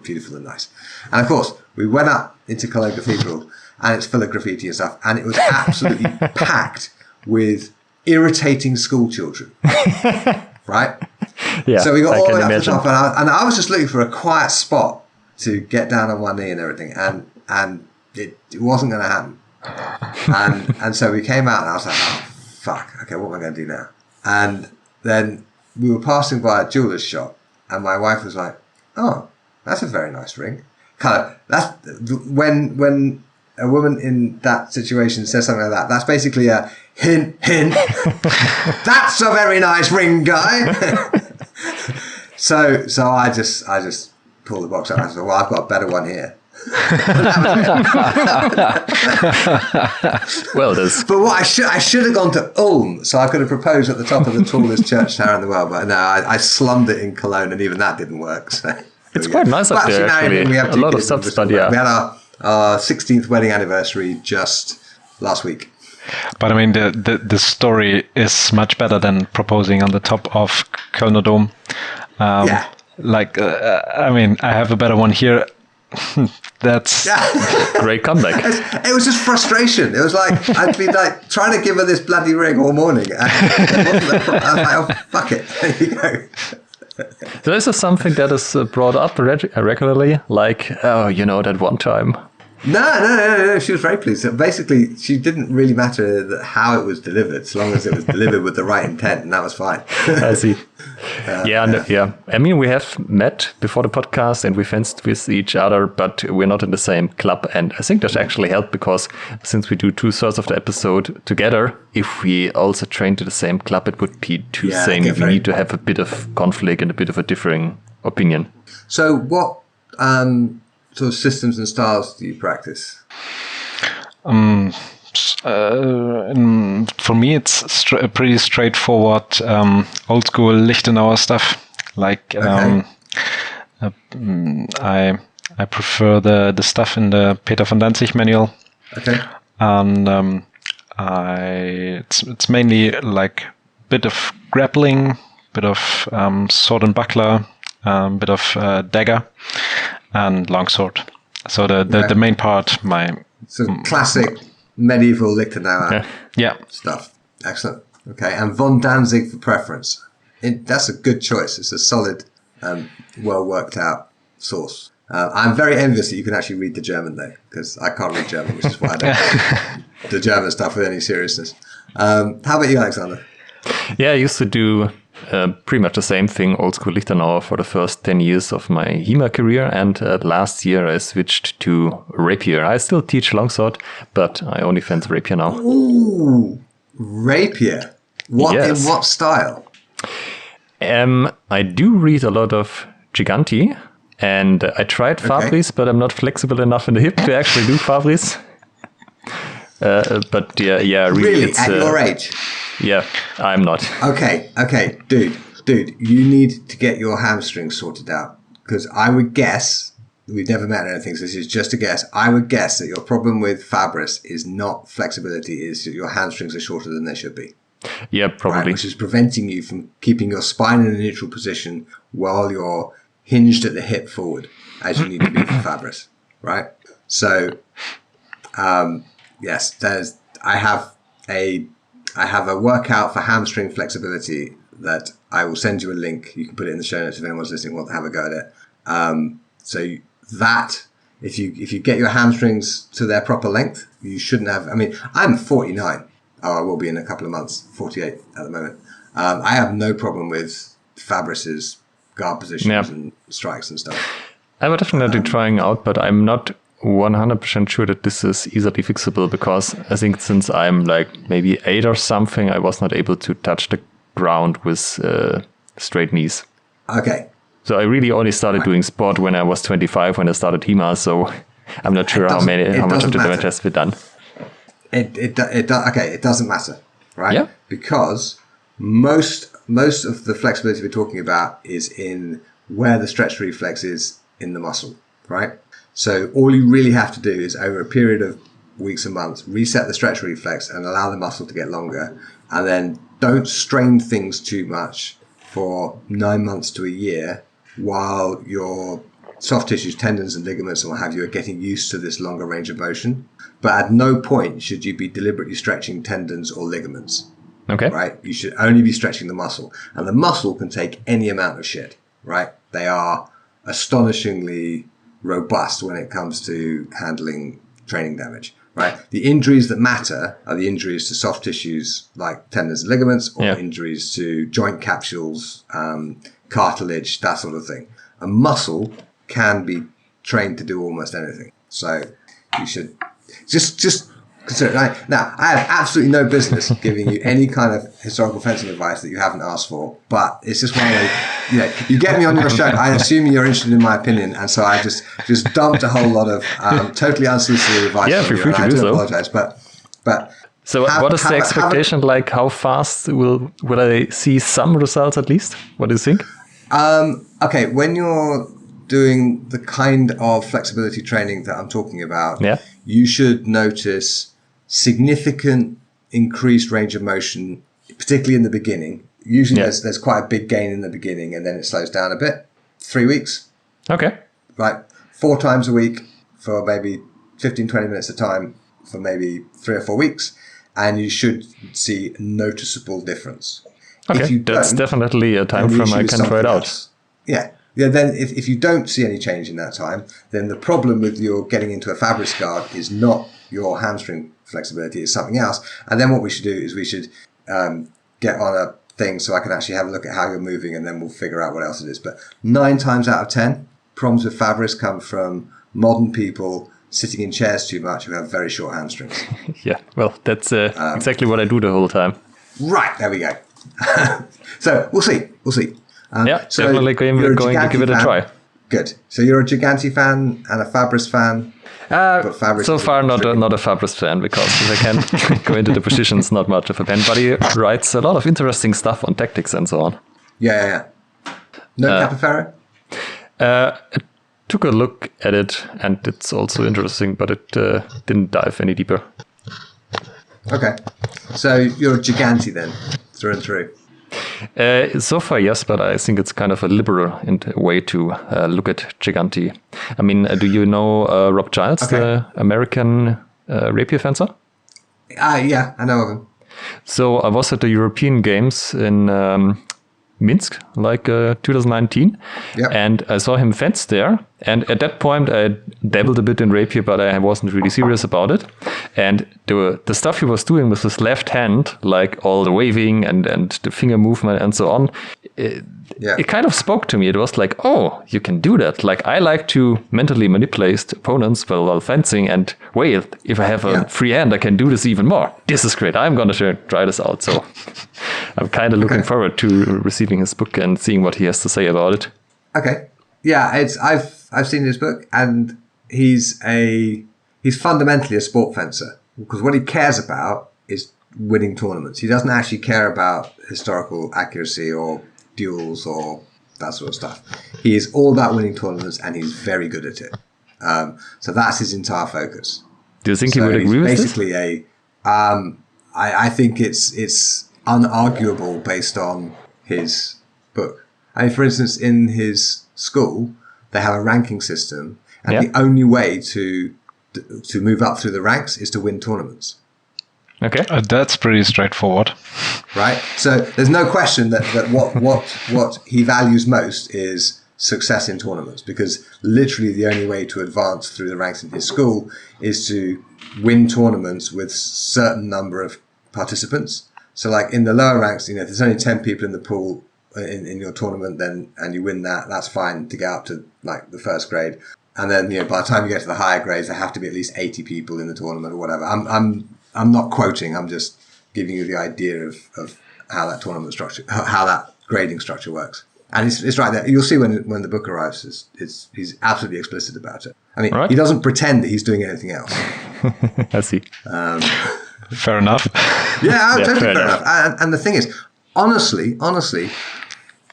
beautiful and nice. And of course, we went up into Cologne Cathedral and it's full of graffiti and stuff. And it was absolutely packed with irritating school children. Right? Yeah, so we got all the way up to the imagine. top and I was just looking for a quiet spot to get down on one knee and everything. And it wasn't going to happen. And so we came out and I was like, oh, fuck. Okay, what am I going to do now? And then we were passing by a jeweler's shop and my wife was like, oh, that's a very nice ring. When a woman in that situation says something like that, that's basically a hint. That's a very nice ring, guy. So I just pulled the box out and I said, well, I've got a better one here. Well, but what I should have gone to Ulm, so I could have proposed at the top of the tallest church tower in the world. But no, I slummed it in Cologne, and even that didn't work. So it's quite nice up there. Actually, we have a lot of stuff, but yeah, we had our 16th wedding anniversary just last week. But I mean, the story is much better than proposing on the top of Kölner Dom. Yeah. Like, I mean, I have a better one here. That's great comeback. It was just frustration. It was like I'd been like trying to give her this bloody ring all morning, and I was like, oh, fuck it, there you go. So this is something that is brought up regularly, like, oh, you know, that one time. No. She was very pleased. So basically, she didn't really matter how it was delivered, so long as it was delivered with the right intent, and that was fine. I see. Yeah. I mean, we have met before the podcast and we fenced with each other, but we're not in the same club. And I think that actually helped because since we do 2/3 of the episode together, if we also train to the same club, it would be too samey. We need to have a bit of conflict and a bit of a differing opinion. So what sort of systems and styles do you practice? For me, it's pretty straightforward, old school Lichtenauer stuff. Like, I prefer the stuff in the Peter von Danzig manual. Okay. And it's mainly like bit of grappling, bit of sword and buckler, bit of dagger, and longsword. So the main part, classic medieval Lichtenauer yeah stuff. Excellent. Okay, and von Danzig for preference. That's a good choice. It's a solid, well worked out source. I'm very envious that you can actually read the German though, because I can't read German, which is why I don't do the German stuff with any seriousness. How about you, Alexander? Yeah, I used to do pretty much the same thing, old school Lichtenauer, for the first 10 years of my HEMA career. And last year I switched to rapier. I still teach longsword, but I only fence rapier now. Ooh, rapier. Yes. In what style? I do read a lot of Giganti, and I tried Fabris, but I'm not flexible enough in the hip to actually do Fabris. But yeah, really, at your age? Yeah, I'm not. Okay, dude, you need to get your hamstrings sorted out, because I would guess, we've never met or anything, so this is just a guess, I would guess that your problem with Fabris is not flexibility, is that your hamstrings are shorter than they should be. Yeah, probably. Right, which is preventing you from keeping your spine in a neutral position while you're hinged at the hip forward, as you need to be for Fabris, right? So, yes, I have a workout for hamstring flexibility that I will send you a link. You can put it in the show notes if anyone's listening wants to have a go at it. So that, if you get your hamstrings to their proper length, you shouldn't have. I mean, I'm 49. Oh, I will be in a couple of months. 48 at the moment. I have no problem with Fabris's guard positions and strikes and stuff. I would definitely trying out, but I'm not 100% sure that this is easily fixable, because I think since I'm like maybe 8 or something, I was not able to touch the ground with straight knees. Okay. So I really only started doing sport when I was 25, when I started HEMA. So I'm not sure how much of the damage has been done. Okay, it doesn't matter, right? Yeah. Because most of the flexibility we're talking about is in where the stretch reflex is in the muscle, right? So all you really have to do is over a period of weeks and months, reset the stretch reflex and allow the muscle to get longer, and then don't strain things too much for 9 months to a year while your soft tissues, tendons and ligaments and what have you are getting used to this longer range of motion. But at no point should you be deliberately stretching tendons or ligaments. Okay. Right? You should only be stretching the muscle. And the muscle can take any amount of shit, right? They are astonishingly robust when it comes to handling training damage, right? The injuries that matter are the injuries to soft tissues like tendons and ligaments, or injuries to joint capsules, cartilage, that sort of thing. A muscle can be trained to do almost anything. So you should just consider it. Right? Now, I have absolutely no business giving you any kind of historical fencing advice that you haven't asked for, but it's just one way, you get me on your show, I assume you're interested in my opinion, and so I just dumped a whole lot of totally unsolicited advice. Yeah, feel free to do so. I do apologize, but so what is the expectation? Like, how fast will I see some results at least? What do you think? Okay, when you're doing the kind of flexibility training that I'm talking about, you should notice significant increased range of motion, particularly in the beginning. Usually there's quite a big gain in the beginning and then it slows down a bit. 3 weeks. Okay. Right. 4 times a week for maybe 15, 20 minutes at a time for maybe 3 or 4 weeks. And you should see a noticeable difference. Okay, that's definitely a time frame I can try it out. Yeah. Then if you don't see any change in that time, then the problem with your getting into a Fabris guard is not your hamstring flexibility, it's something else. And then what we should do is we should get on a thing so I can actually have a look at how you're moving, and then we'll figure out what else it is. But 9 times out of 10, problems with Fabris come from modern people sitting in chairs too much who have very short hamstrings. Yeah, well, that's exactly what I do the whole time. Right, there we go. So we'll see. So definitely going to give it a try. Good. So you're a Giganti fan and a Fabris fan. So far, not a Fabris fan, because if I can go into the positions, not much of a fan. But he writes a lot of interesting stuff on tactics and so on. Yeah. No Capoferro? I took a look at it, and it's also interesting, but it didn't dive any deeper. Okay. So you're a Giganti then, through and through? So far, yes, but I think it's kind of a liberal way to look at Giganti. I mean, do you know Rob Giles, the American rapier fencer? Yeah, I know of him. So I was at the European Games in Minsk, 2019, and I saw him fence there. And at that point, I dabbled a bit in rapier, but I wasn't really serious about it. And the stuff he was doing with his left hand, like all the waving and the finger movement and so on, it kind of spoke to me. It was like, oh, you can do that. Like, I like to mentally manipulate opponents while fencing, and wait, if I have a free hand, I can do this even more. This is great. I'm going to try this out. So I'm kind of looking forward to receiving his book and seeing what he has to say about it. Okay. Yeah, I've seen his book, and he's fundamentally a sport fencer, because what he cares about is winning tournaments. He doesn't actually care about historical accuracy or duels or that sort of stuff. He is all about winning tournaments, and he's very good at it. So that's his entire focus. Do you think he would agree with this? Basically, I think it's unarguable based on his book. I mean, for instance, in his school, they have a ranking system, and the only way to move up through the ranks is to win tournaments. Okay, that's pretty straightforward, right? So there's no question that what he values most is success in tournaments, because literally the only way to advance through the ranks in his school is to win tournaments with certain number of participants. So, like in the lower ranks, if there's only 10 people in the pool in your tournament, then and you win that's fine to get up to like the first grade. And then by the time you get to the higher grades, there have to be at least 80 people in the tournament or whatever. I'm not quoting. I'm just giving you the idea of how that tournament structure, how that grading structure works. And it's right there. You'll see when the book arrives, he's absolutely explicit about it. I mean, Right. He doesn't pretend that he's doing anything else. I see. Fair enough. Yeah, totally fair fair enough. enough. And the thing is, honestly,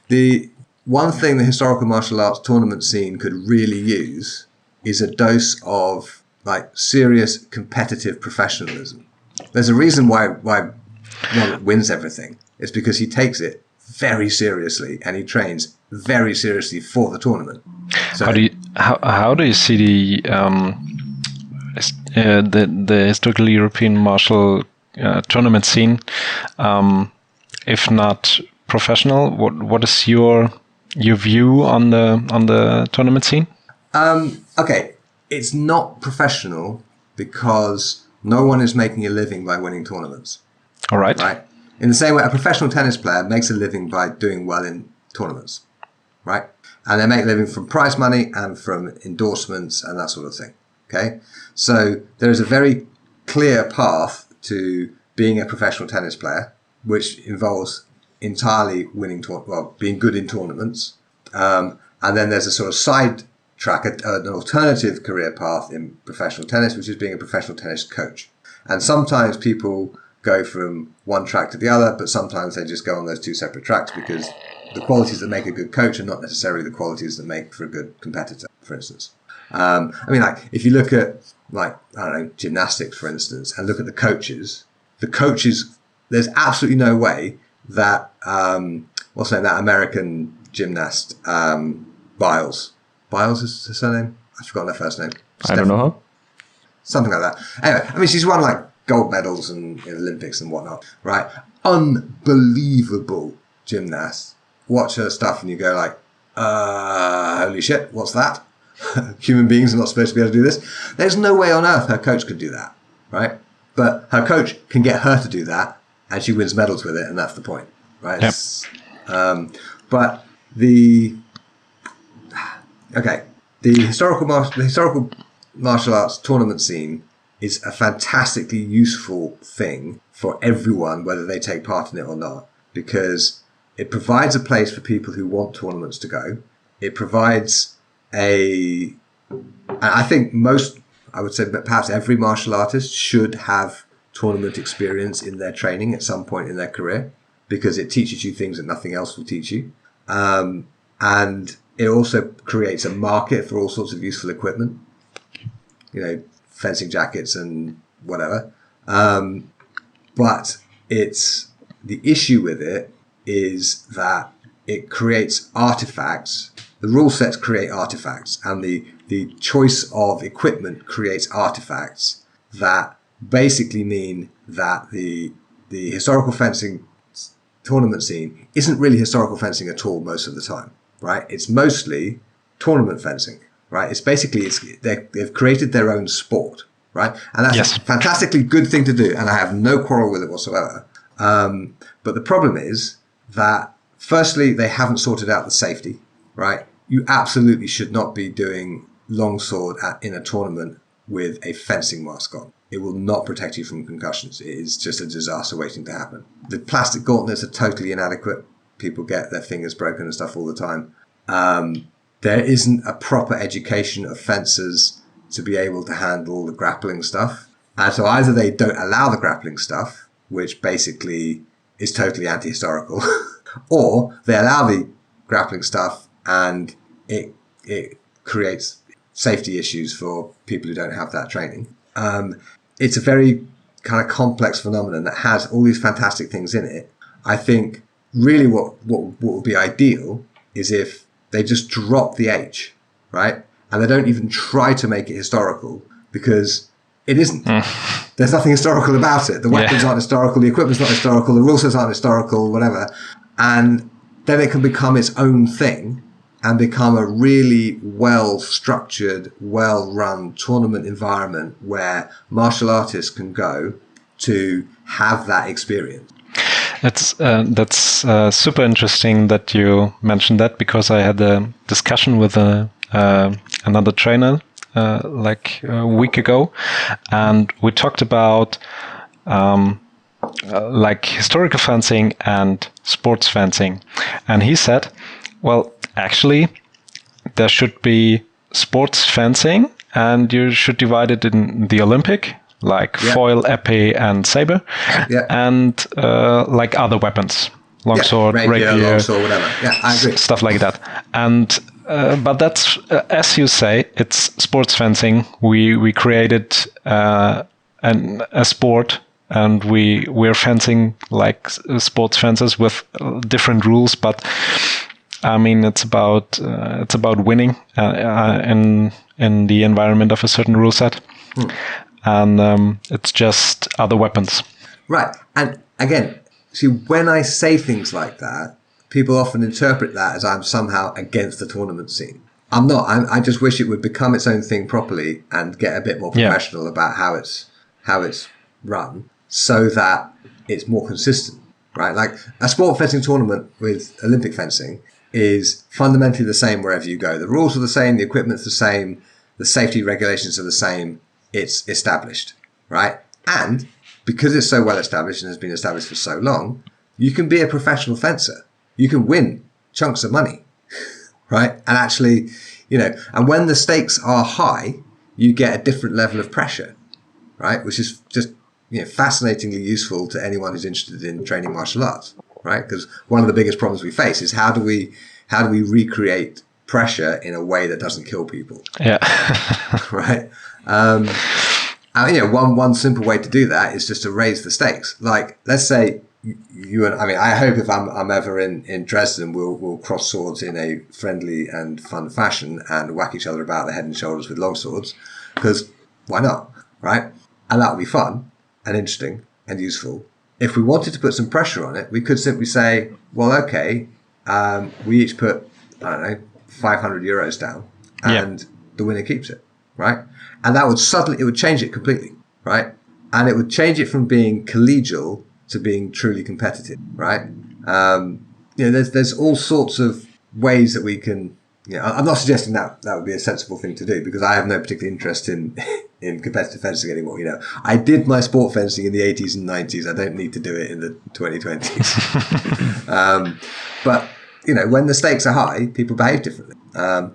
the one thing the historical martial arts tournament scene could really use is a dose of like serious competitive professionalism. There's a reason why Robert wins everything. It's because he takes it very seriously and he trains very seriously for the tournament. So How do you see the historical European martial tournament scene? If not professional, what is your view on the tournament scene? Okay, it's not professional because no one is making a living by winning tournaments. All right. Right? In the same way, a professional tennis player makes a living by doing well in tournaments, right? And they make a living from prize money and from endorsements and that sort of thing, okay? So there is a very clear path to being a professional tennis player, which involves entirely being good in tournaments. And then there's a sort of side track, an alternative career path in professional tennis, which is being a professional tennis coach. And sometimes people go from one track to the other, but sometimes they just go on those two separate tracks because the qualities that make a good coach are not necessarily the qualities that make for a good competitor, for instance. I mean, like, if you look at, like, I don't know, gymnastics, for instance, and look at the coaches, there's absolutely no way that, that American gymnast, Biles is her surname? I've forgotten her first name. I don't know her. Something like that. Anyway, I mean, she's won, like, gold medals in Olympics and whatnot, right? Unbelievable gymnast. Watch her stuff and you go like, holy shit, what's that? Human beings are not supposed to be able to do this. There's no way on earth her coach could do that, right? But her coach can get her to do that and she wins medals with it, and that's the point, right? Yep. But the historical martial arts tournament scene is a fantastically useful thing for everyone, whether they take part in it or not, because it provides a place for people who want tournaments to go. It provides I would say that perhaps every martial artist should have tournament experience in their training at some point in their career, because it teaches you things that nothing else will teach you. And it also creates a market for all sorts of useful equipment, fencing jackets and whatever. But the issue with it is that it creates artifacts. The rule sets create artifacts, and the choice of equipment creates artifacts that basically mean that the historical fencing tournament scene isn't really historical fencing at all most of the time, right? It's mostly tournament fencing, right? It's basically, they've created their own sport, right? And that's a fantastically good thing to do, and I have no quarrel with it whatsoever. But the problem is that, firstly, they haven't sorted out the safety, right? You absolutely should not be doing longsword in a tournament with a fencing mask on. It will not protect you from concussions. It is just a disaster waiting to happen. The plastic gauntlets are totally inadequate. People get their fingers broken and stuff all the time. There isn't a proper education of fencers to be able to handle the grappling stuff. And so either they don't allow the grappling stuff, which basically is totally anti-historical, or they allow the grappling stuff and it creates safety issues for people who don't have that training. It's a very kind of complex phenomenon that has all these fantastic things in it. I think really what would be ideal is if they just drop the H, right? And they don't even try to make it historical, because it isn't. There's nothing historical about it. The weapons aren't historical, the equipment's not historical, the rule sets aren't historical, whatever. And then it can become its own thing and become a really well-structured, well-run tournament environment where martial artists can go to have that experience. That's super interesting that you mentioned that, because I had a discussion with another trainer like a week ago, and we talked about like historical fencing and sports fencing, and he said Well, actually, there should be sports fencing, and you should divide it in the Olympic, like foil, épée, and saber, and like other weapons, longsword, rapier, longsword, whatever. Yeah, I agree. Stuff like that. And but that's as you say, it's sports fencing. We created a sport, and we're fencing like sports fences with different rules, but. I mean, it's about winning in the environment of a certain rule set, and it's just other weapons. Right, and again, see, when I say things like that, people often interpret that as I'm somehow against the tournament scene. I'm not. I just wish it would become its own thing properly and get a bit more professional about how it's run, so that it's more consistent. Right, like a sport fencing tournament with Olympic fencing is fundamentally the same wherever you go. The rules are the same, the equipment's the same, the safety regulations are the same. It's established, right? And because it's so well established and has been established for so long, you can be a professional fencer. You can win chunks of money, right? And actually, and when the stakes are high, you get a different level of pressure, right? Which is just, fascinatingly useful to anyone who's interested in training martial arts. Right, because one of the biggest problems we face is how do we recreate pressure in a way that doesn't kill people? Yeah, right. And, one simple way to do that is just to raise the stakes. Like, let's say you and I hope if I'm ever in Dresden, we'll cross swords in a friendly and fun fashion and whack each other about the head and shoulders with long swords, because why not, right? And that would be fun and interesting and useful. If we wanted to put some pressure on it, we could simply say, well, okay, we each put, 500 euros down, and the winner keeps it, right? And that would change it completely, right? And it would change it from being collegial to being truly competitive, right? There's all sorts of ways that we can, I'm not suggesting that would be a sensible thing to do, because I have no particular interest in competitive fencing anymore. I did my sport fencing in the 80s and 90s. I don't need to do it in the 2020s. But when the stakes are high, people behave differently. I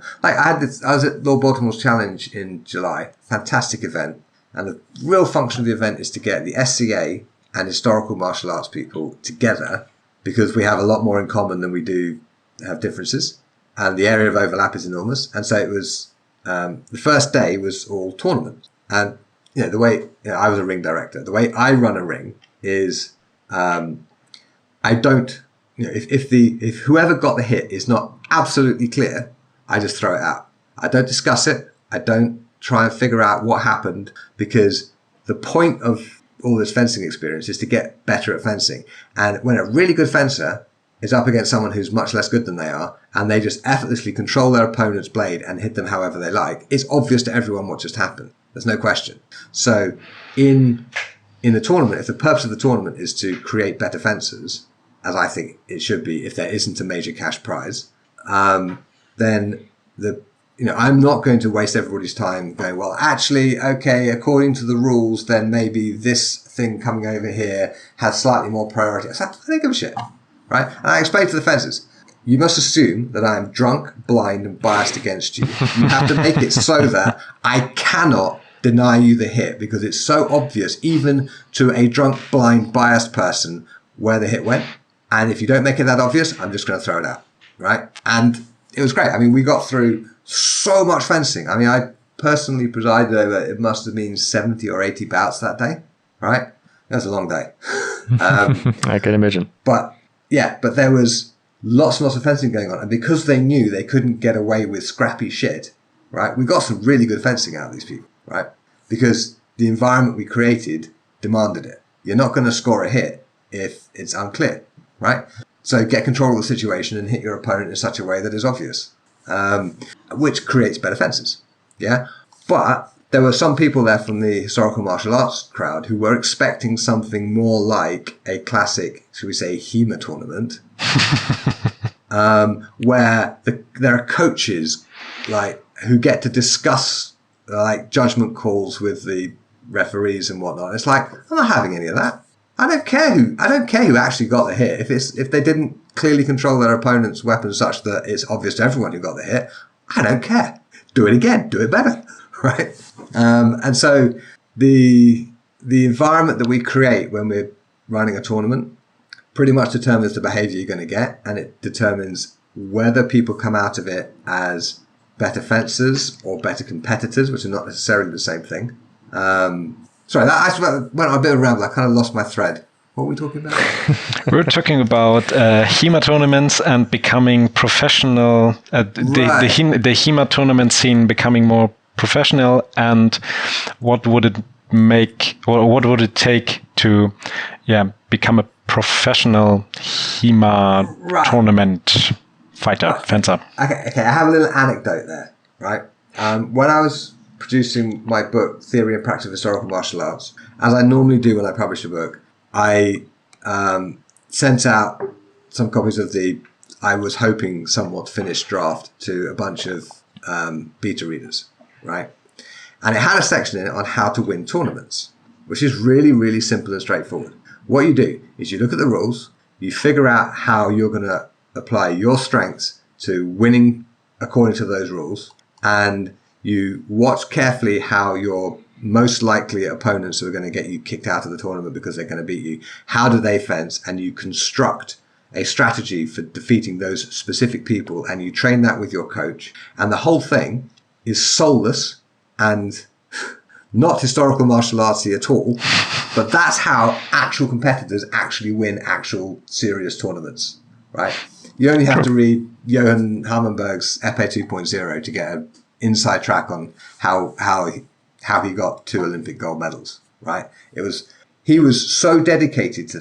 was at Lord Baltimore's Challenge in July, fantastic event, and the real function of the event is to get the SCA and historical martial arts people together, because we have a lot more in common than we do have differences, and the area of overlap is enormous. And so it was the first day was all tournament. And the way I was a ring director, the way I run a ring is I don't if whoever got the hit is not absolutely clear, I just throw it out. I don't discuss it. I don't try and figure out what happened, because the point of all this fencing experience is to get better at fencing. And when a really good fencer is up against someone who's much less good than they are, and they just effortlessly control their opponent's blade and hit them however they like, it's obvious to everyone what just happened. There's no question. So in the tournament, if the purpose of the tournament is to create better fencers, as I think it should be if there isn't a major cash prize, then I'm not going to waste everybody's time going, well, actually, okay, according to the rules, then maybe this thing coming over here has slightly more priority. I don't give a shit, right? And I explained to the fencers, you must assume that I am drunk, blind, and biased against you. You have to make it so that I cannot deny you the hit, because it's so obvious, even to a drunk, blind, biased person, where the hit went. And if you don't make it that obvious, I'm just going to throw it out, right? And it was great. I mean, we got through so much fencing. I mean, I personally presided over, it must have been 70 or 80 bouts that day, right? That was a long day. I can imagine. But there was lots and lots of fencing going on. And because they knew they couldn't get away with scrappy shit, right? We got some really good fencing out of these people, right? Because the environment we created demanded it. You're not going to score a hit if it's unclear, right? So get control of the situation and hit your opponent in such a way that is obvious, which creates better fences. Yeah. But there were some people there from the historical martial arts crowd who were expecting something more like a classic, should we say, HEMA tournament, where there are coaches who get to discuss judgment calls with the referees and whatnot. It's like, I'm not having any of that. I don't care who actually got the hit. If they didn't clearly control their opponent's weapons such that it's obvious to everyone who got the hit, I don't care. Do it again. Do it better. Right? And so the environment that we create when we're running a tournament pretty much determines the behavior you're going to get, and it determines whether people come out of it as better fencers or better competitors, which are not necessarily the same thing. Sorry, I went on a bit of a ramble. I kind of lost my thread. What were we talking about? We're talking about HEMA tournaments and becoming professional. The HEMA tournament scene becoming more professional, and what would it make, or what would it take to, become a professional HEMA tournament fencer? Okay. I have a little anecdote there, right? When I was producing my book, Theory and Practice of Historical Martial Arts, as I normally do when I publish a book, I sent out some copies of I was hoping somewhat finished draft to a bunch of beta readers, right? And it had a section in it on how to win tournaments, which is really, really simple and straightforward. What you do is you look at the rules, you figure out how you're going to apply your strengths to winning according to those rules, and you watch carefully how your most likely opponents who are going to get you kicked out of the tournament because they're going to beat you, how do they fence, and you construct a strategy for defeating those specific people, and you train that with your coach. And the whole thing is soulless and not historical martial artsy at all, but that's how actual competitors actually win actual serious tournaments, right? You only have to read Johan Harmenberg's Epee 2.0 to get an inside track on how he got 2 Olympic gold medals, right? He was so dedicated to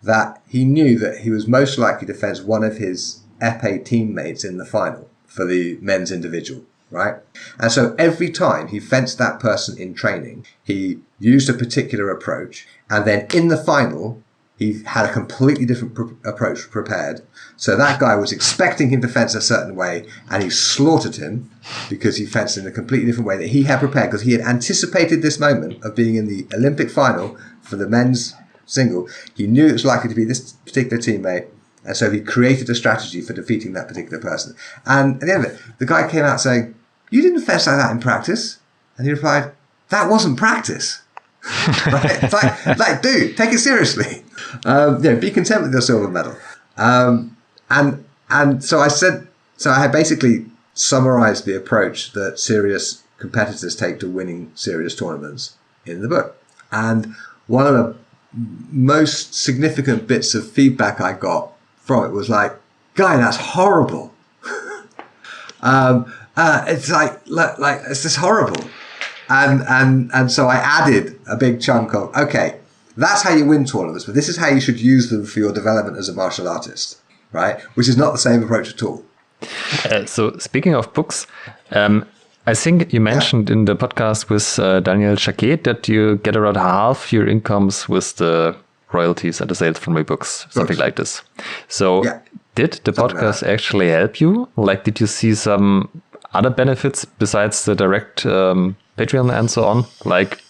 that he knew that he was most likely to fence one of his Epee teammates in the final for the men's individual, right? And so every time he fenced that person in training, he used a particular approach, and then in the final, he had a completely different approach prepared. So that guy was expecting him to fence a certain way, and he slaughtered him because he fenced in a completely different way that he had prepared, because he had anticipated this moment of being in the Olympic final for the men's single. He knew it was likely to be this particular teammate, and so he created a strategy for defeating that particular person. And at the end of it, the guy came out saying, "You didn't fence like that in practice." And he replied, "That wasn't practice." Right? It's like, dude, take it seriously. Be content with your silver medal. And so I had basically summarized the approach that serious competitors take to winning serious tournaments in the book. And one of the most significant bits of feedback I got from it was like, "Guy, that's horrible." It's like it's just horrible. And so I added a big chunk of, okay, that's how you win tournaments, but this is how you should use them for your development as a martial artist, right? Which is not the same approach at all. So speaking of books, I think you mentioned in the podcast with Daniel Jacquet that you get around half your incomes with the royalties and the sales from my books, something like this. So did the podcast actually help you? Like, did you see some other benefits besides the direct Patreon and so on, like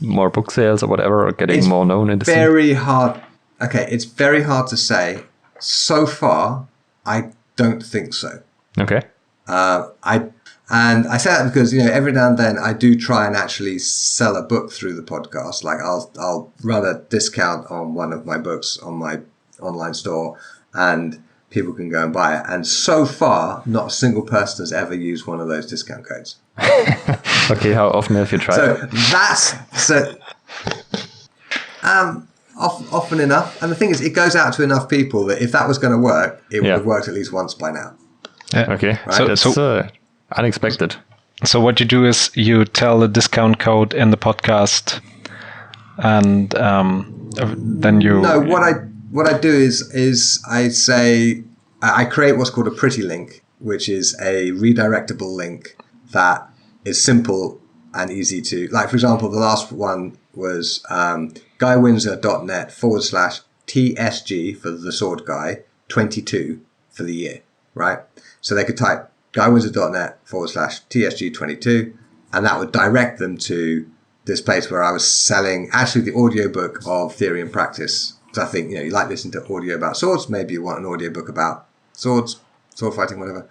more book sales or whatever, or getting more known in the scene? Very hard. Okay, it's very hard to say. So far, I don't think so. Okay. I say that because, every now and then I do try and actually sell a book through the podcast. Like I'll run a discount on one of my books on my online store, and people can go and buy it. And so far, not a single person has ever used one of those discount codes. Okay, how often have you tried? Often enough. And the thing is, it goes out to enough people that if that was going to work, it would have worked at least once by now. Okay, right? That's unexpected. So what you do is you tell the discount code in the podcast, and then you... No, what I do is I say, I create what's called a pretty link, which is a redirectable link that is simple and easy to, like, for example, the last one was guywindsor.net/TSG for the sword guy, 22 for the year, right? So they could type guywindsor.net/TSG22, and that would direct them to this place where I was selling actually the audiobook of Theory and Practice So I think, you like listening to audio about swords. Maybe you want an audio book about swords, sword fighting, whatever.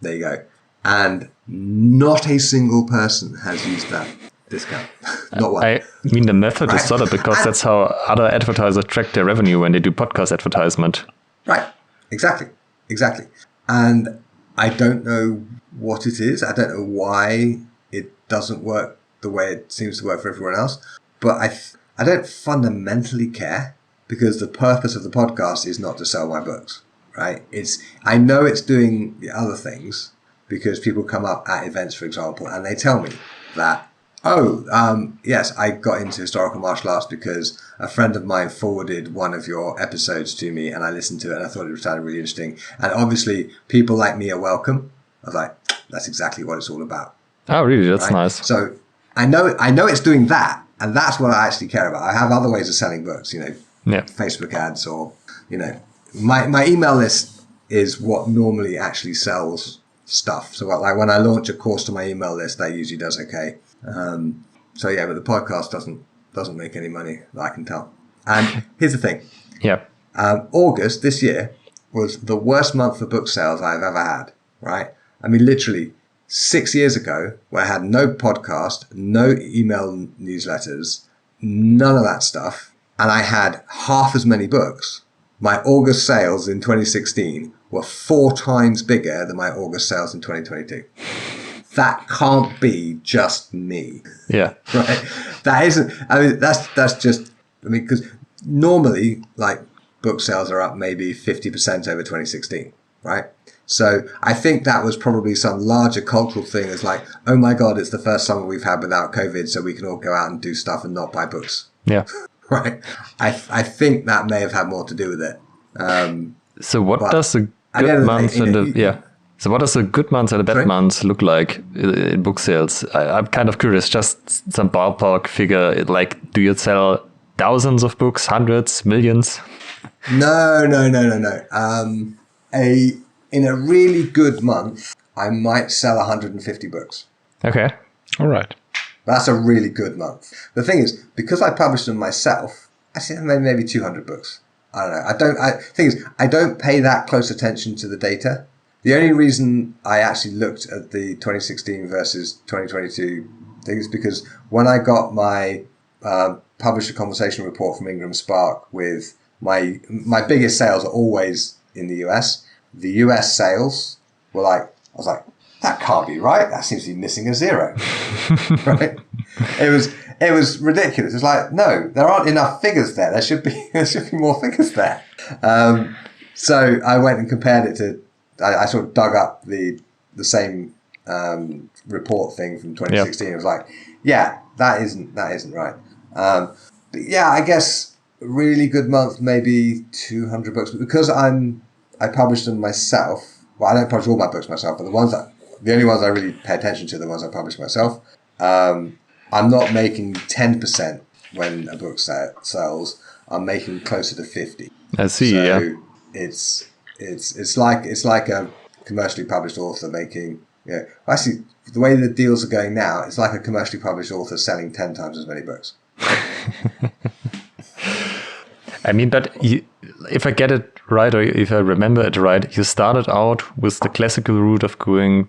There you go. And not a single person has used that discount. Not one. I mean, the method Right. is solid because that's how other advertisers track their revenue when they do podcast advertisement. Right. Exactly. And I don't know what it is. I don't know why it doesn't work the way it seems to work for everyone else. But I don't fundamentally care, because the purpose of the podcast is not to sell my books, right? I know it's doing the other things, because people come up at events, for example, and they tell me that, yes, I got into historical martial arts because a friend of mine forwarded one of your episodes to me and I listened to it and I thought it sounded really interesting. And obviously people like me are welcome. I was like, that's exactly what it's all about. Oh, really? That's Right? nice. So I know it's doing that, and that's what I actually care about. I have other ways of selling books, Facebook ads, or my email list is what normally actually sells stuff. So like when I launch a course to my email list, that usually does okay. But the podcast doesn't make any money that I can tell. And here's the thing. Yeah. August this year was the worst month for book sales I've ever had, right? I mean, literally 6 years ago, where I had no podcast, no email newsletters, none of that stuff, and I had half as many books, my August sales in 2016 were 4 times bigger than my August sales in 2022. That can't be just me. Yeah. Right? That isn't, I mean, that's just, because normally, like, book sales are up maybe 50% over 2016, right? So I think that was probably some larger cultural thing. It's like, oh my God, it's the first summer we've had without COVID, so we can all go out and do stuff and not buy books. Yeah. Right? I think that may have had more to do with it. So what does a at the good end of the month day, and So what does a good month and a bad Sorry? month look like in book sales? I'm kind of curious, just some ballpark figure. Like, do you sell thousands of books, hundreds, millions? No. In a really good month, I might sell 150 books. Okay. All right. That's a really good month. The thing is, because I publish them myself, I see maybe 200 books. I don't know. I don't pay that close attention to the data. The only reason I actually looked at the 2016 versus 2022 thing is because when I got my publisher conversation report from Ingram Spark with my biggest sales are always in the US. The US sales were I was like, that can't be right. That seems to be missing a zero. Right? It was ridiculous. It's like, no, there aren't enough figures there. There should be more figures there. So I went and compared it to. I sort of dug up the same report thing from 2016. Yep. It was like, yeah, that isn't right. But yeah, I guess a really good month, maybe 200 books. But because I publish them myself. Well, I don't publish all my books myself, but the only ones I really pay attention to are the ones I publish myself. I'm not making 10% when a book sells. I'm making closer to 50. I see. So yeah. It's like a commercially published author making. Actually, the way the deals are going now, it's like a commercially published author selling 10 times as many books. I mean, but if I get it right, or if I remember it right, you started out with the classical route of going,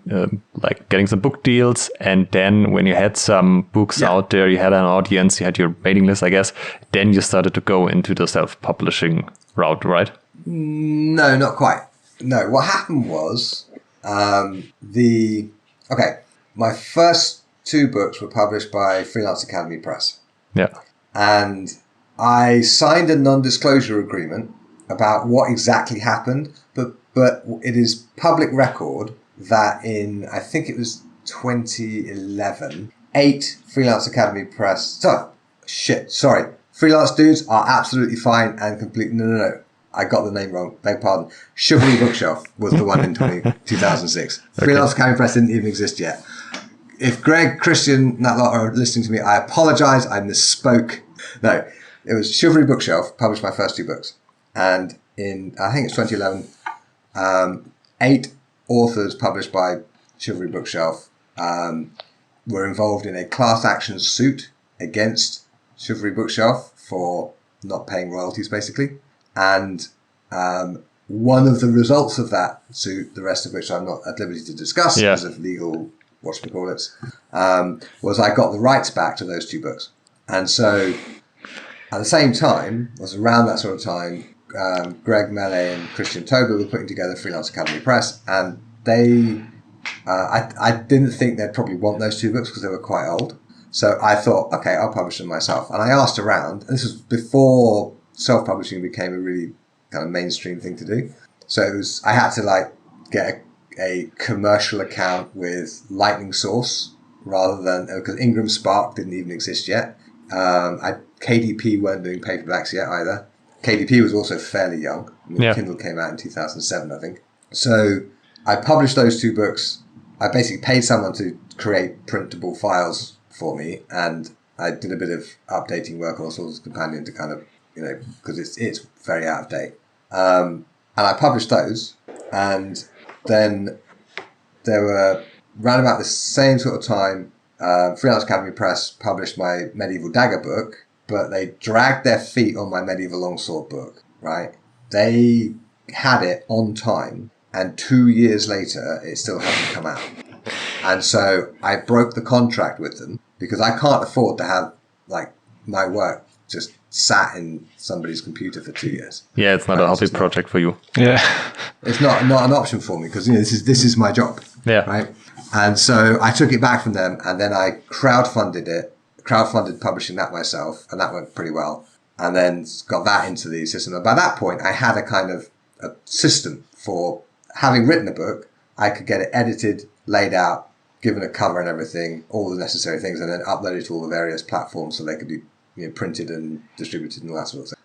like getting some book deals. And then when you had some books out there, you had an audience, you had your mailing list, I guess. Then you started to go into the self-publishing route, right? No, not quite. No, what happened was my first 2 books were published by Freelance Academy Press. Yeah. And I signed a non-disclosure agreement about what exactly happened, but it is public record that in, I think it was 2011, 8 Freelance Academy Press. Freelance Dudes are absolutely fine and complete. No. I got the name wrong. Beg pardon. Chivalry Bookshelf was the one in 2006. Okay. Freelance Academy Press didn't even exist yet. If Greg, Christian, that lot are listening to me, I apologize. I misspoke. No, it was Chivalry Bookshelf, published my first 2 books. And in, I think it's 2011, 8 authors published by Chivalry Bookshelf were involved in a class action suit against Chivalry Bookshelf for not paying royalties, basically. And one of the results of that suit, the rest of which I'm not at liberty to discuss because of legal whatchamacallits, was I got the rights back to those 2 books. And so at the same time, it was around that sort of time, Greg Melee and Christian Tober were putting together Freelance Academy Press, and they, I didn't think they'd probably want those 2 books because they were quite old. So I thought, okay, I'll publish them myself. And I asked around, and this was before self-publishing became a really kind of mainstream thing to do. So I had to get a commercial account with Lightning Source rather than, because Ingram Spark didn't even exist yet. KDP weren't doing paperbacks yet either. KDP was also fairly young. Kindle came out in 2007, I think. So I published those 2 books. I basically paid someone to create printable files for me, and I did a bit of updating work on Source's Companion to kind of, because it's very out of date. And I published those, and then there were, round about the same sort of time, Freelance Academy Press published my Medieval Dagger book, but they dragged their feet on my Medieval Longsword book, right? They had it on time, and 2 years later, it still hadn't come out. And so I broke the contract with them because I can't afford to have my work just sat in somebody's computer for 2 years. Yeah, it's not a hobby project for you. Yeah, it's not an option for me because this is my job. Yeah, right. And so I took it back from them, and then I crowdfunded publishing that myself, and that went pretty well. And then got that into the system. And by that point, I had a kind of a system for having written a book. I could get it edited, laid out, given a cover and everything, all the necessary things, and then upload it to all the various platforms so they could be printed and distributed and all that sort of thing.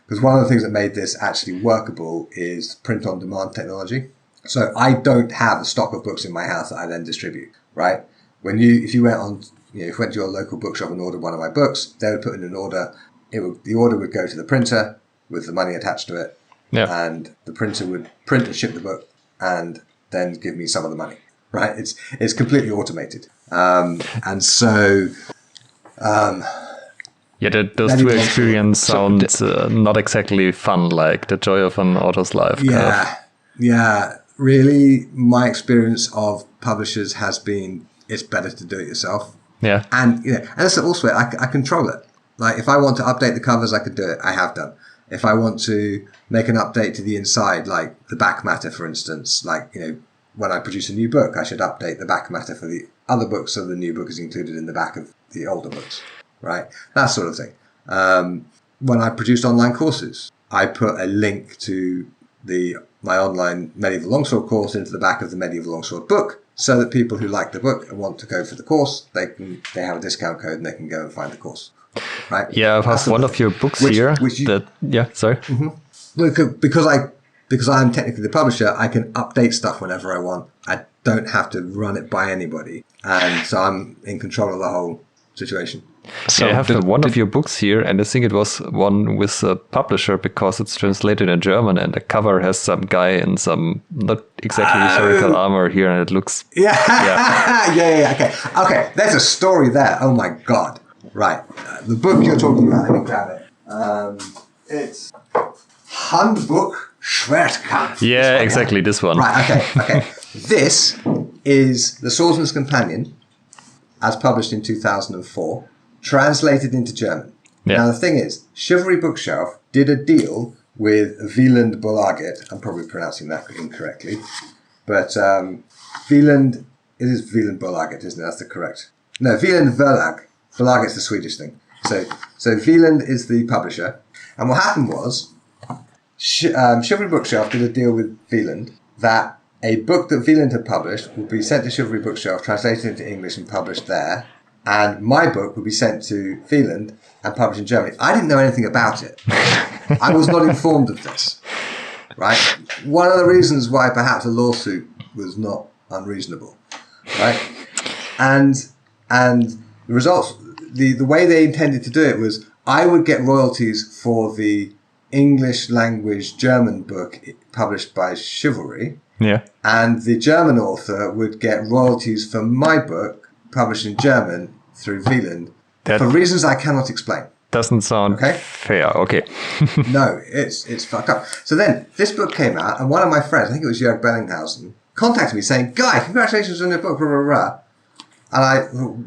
Because one of the things that made this actually workable is print-on-demand technology. So I don't have a stock of books in my house that I then distribute, right? If you went to your local bookshop and ordered one of my books, they would put in an order. The order would go to the printer with the money attached to it, and the printer would print and ship the book, and then give me some of the money, right? It's completely automated, and so. Those 2 experiences sound not exactly fun, like the joy of an author's life. Yeah. Really, my experience of publishers has been it's better to do it yourself. Yeah. And and that's also I control it. Like if I want to update the covers, I could do it. I have done. If I want to make an update to the inside, like the back matter, for instance, when I produce a new book, I should update the back matter for the other books so the new book is included in the back of the older books, right? That sort of thing. When I produced online courses, I put a link to my online Medieval Longsword course into the back of the Medieval Longsword book so that people who like the book and want to go for the course, they have a discount code and they can go and find the course, right? Yeah, I have one of your books here. Sorry. Mm-hmm. Because I'm technically the publisher, I can update stuff whenever I want. I don't have to run it by anybody. And so I'm in control of the whole situation. So I have one of your books here, and I think it was one with a publisher because it's translated in German, and the cover has some guy in some not exactly historical armor here, and it looks... Yeah. Okay, there's a story there. Oh my God. Right. The book you're talking about, let me grab it. It's Handbuch Schwertkampf. Yeah, exactly, this one. Right, okay. This is The Swordsman's Companion, as published in 2004. Translated into German. Yeah. Now, the thing is, Chivalry Bookshelf did a deal with Wieland Verlaget. I'm probably pronouncing that incorrectly. But Wieland, it is Wieland Verlaget, isn't it? That's the correct. No, Wieland Verlag. Verlag is the Swedish thing. So Wieland is the publisher. And what happened was, Chivalry Bookshelf did a deal with Wieland that a book that Wieland had published would be sent to Chivalry Bookshelf, translated into English and published there. And my book would be sent to Wieland and published in Germany. I didn't know anything about it. I was not informed of this, right? One of the reasons why perhaps a lawsuit was not unreasonable, right? And the results, the way they intended to do it was I would get royalties for the English language German book published by Chivalry. Yeah. And the German author would get royalties for my book published in German through Wieland for reasons I cannot explain. doesn't sound fair. Okay. No, it's fucked up. So then this book came out, and one of my friends, I think it was Jörg Bellinghausen, contacted me saying, "Guy, congratulations on your book, blah, blah, blah." And I,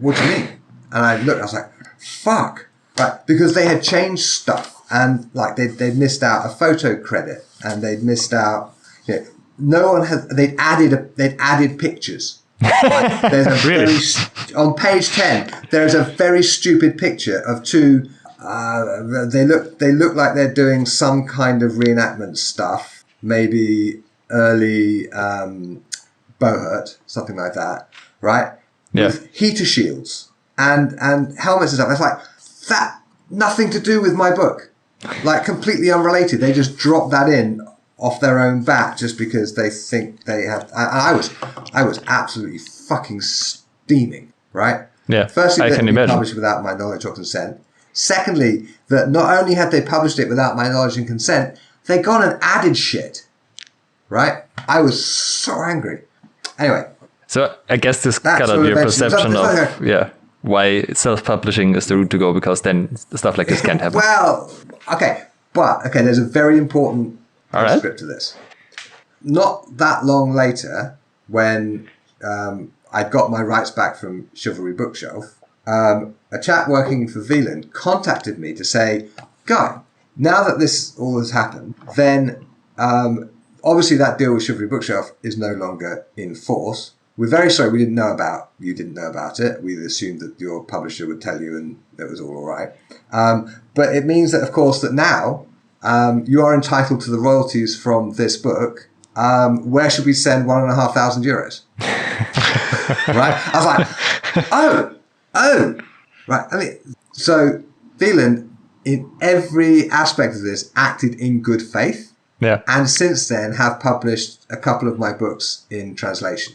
what do you mean? And I looked, I was like, fuck. Right, because they had changed stuff, and like they'd missed out a photo credit, and they'd missed out, no one had, they'd added pictures. Like, there's a Really? On page 10, there's a very stupid picture of two, they look like they're doing some kind of reenactment stuff, maybe early Bohurt, something like that, right? Yeah. With heater shields and helmets and stuff. It's like, that, nothing to do with my book. Like, completely unrelated. They just dropped that in off their own bat just because they think they have. I was absolutely fucking steaming, right? Yeah, Firstly, I that can we imagine. published without my knowledge or consent. Secondly, that not only had they published it without my knowledge and consent, they gone and added shit, right? I was so angry. Anyway. So I guess this That's gotta sort be a of perception eventually- of why self-publishing is the route to go, because then stuff like this can't happen. Well, okay, there's a very important All right. postscript to this. Not that long later, when I got my rights back from Chivalry Bookshelf, a chap working for Veland contacted me to say, Guy, now that this all has happened, then obviously that deal with Chivalry Bookshelf is no longer in force. We're very sorry you didn't know about it. We assumed that your publisher would tell you and it was all right. But it means that, of course, that now you are entitled to the royalties from this book. Where should we send €1,500? Right? I was like, oh, right. I mean, so Veland, in every aspect of this, acted in good faith. Yeah. And since then have published a couple of my books in translation.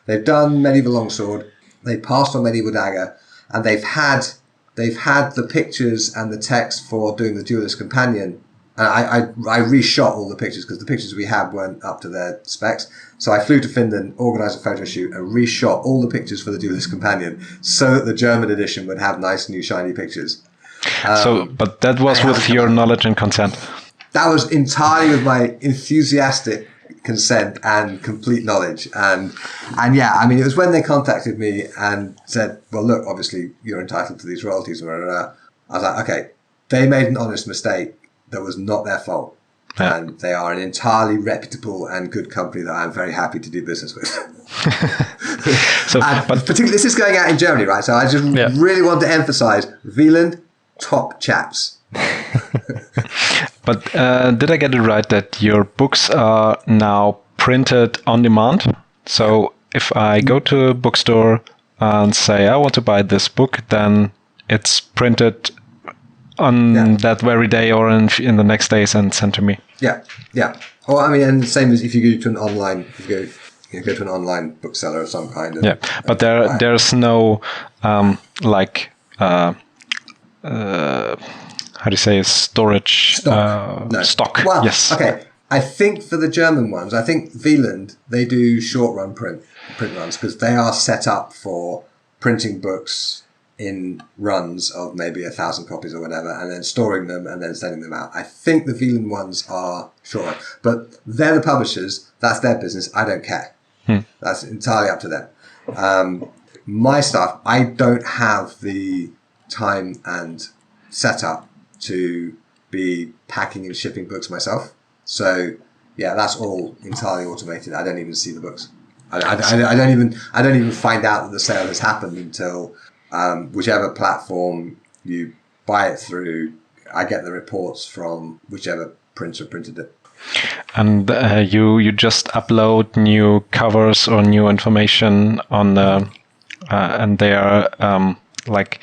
They've done Medieval Longsword, they passed on Medieval Dagger, and they've had the pictures and the text for doing the Duelist Companion. And I reshot all the pictures because the pictures we had weren't up to their specs. So I flew to Finland, organised a photo shoot, and reshot all the pictures for the Duelist Companion so that the German edition would have nice new shiny pictures. But that was with your knowledge and consent. That was entirely with my enthusiastic consent and complete knowledge. And yeah, I mean, it was when they contacted me and said, well, look, obviously you're entitled to these royalties. Blah, blah, blah. I was like, okay, they made an honest mistake that was not their fault. Yeah. And they are an entirely reputable and good company that I'm very happy to do business with. But particularly, this is going out in Germany, right? So I just really want to emphasize Veland, top chaps. But did I get it right that your books are now printed on demand? So if I go to a bookstore and say I want to buy this book, then it's printed on that very day or in the next days and sent to me. Yeah. Well, I mean, and the same as if you go to an online, go to an online bookseller of some kind. But there's no how do you say, storage stock? Well, yes. Okay. I think for the German ones, I think Veland, they do short run print runs because they are set up for printing books in runs of maybe 1,000 copies or whatever, and then storing them and then sending them out. I think the Veland ones are short run, but they're the publishers. That's their business. I don't care. That's entirely up to them. My stuff, I don't have the time and setup to be packing and shipping books myself. So yeah, that's all entirely automated. I don't even see the books. I don't even find out that the sale has happened until whichever platform you buy it through. I get the reports from whichever printer printed it. And you just upload new covers or new information on the and they are like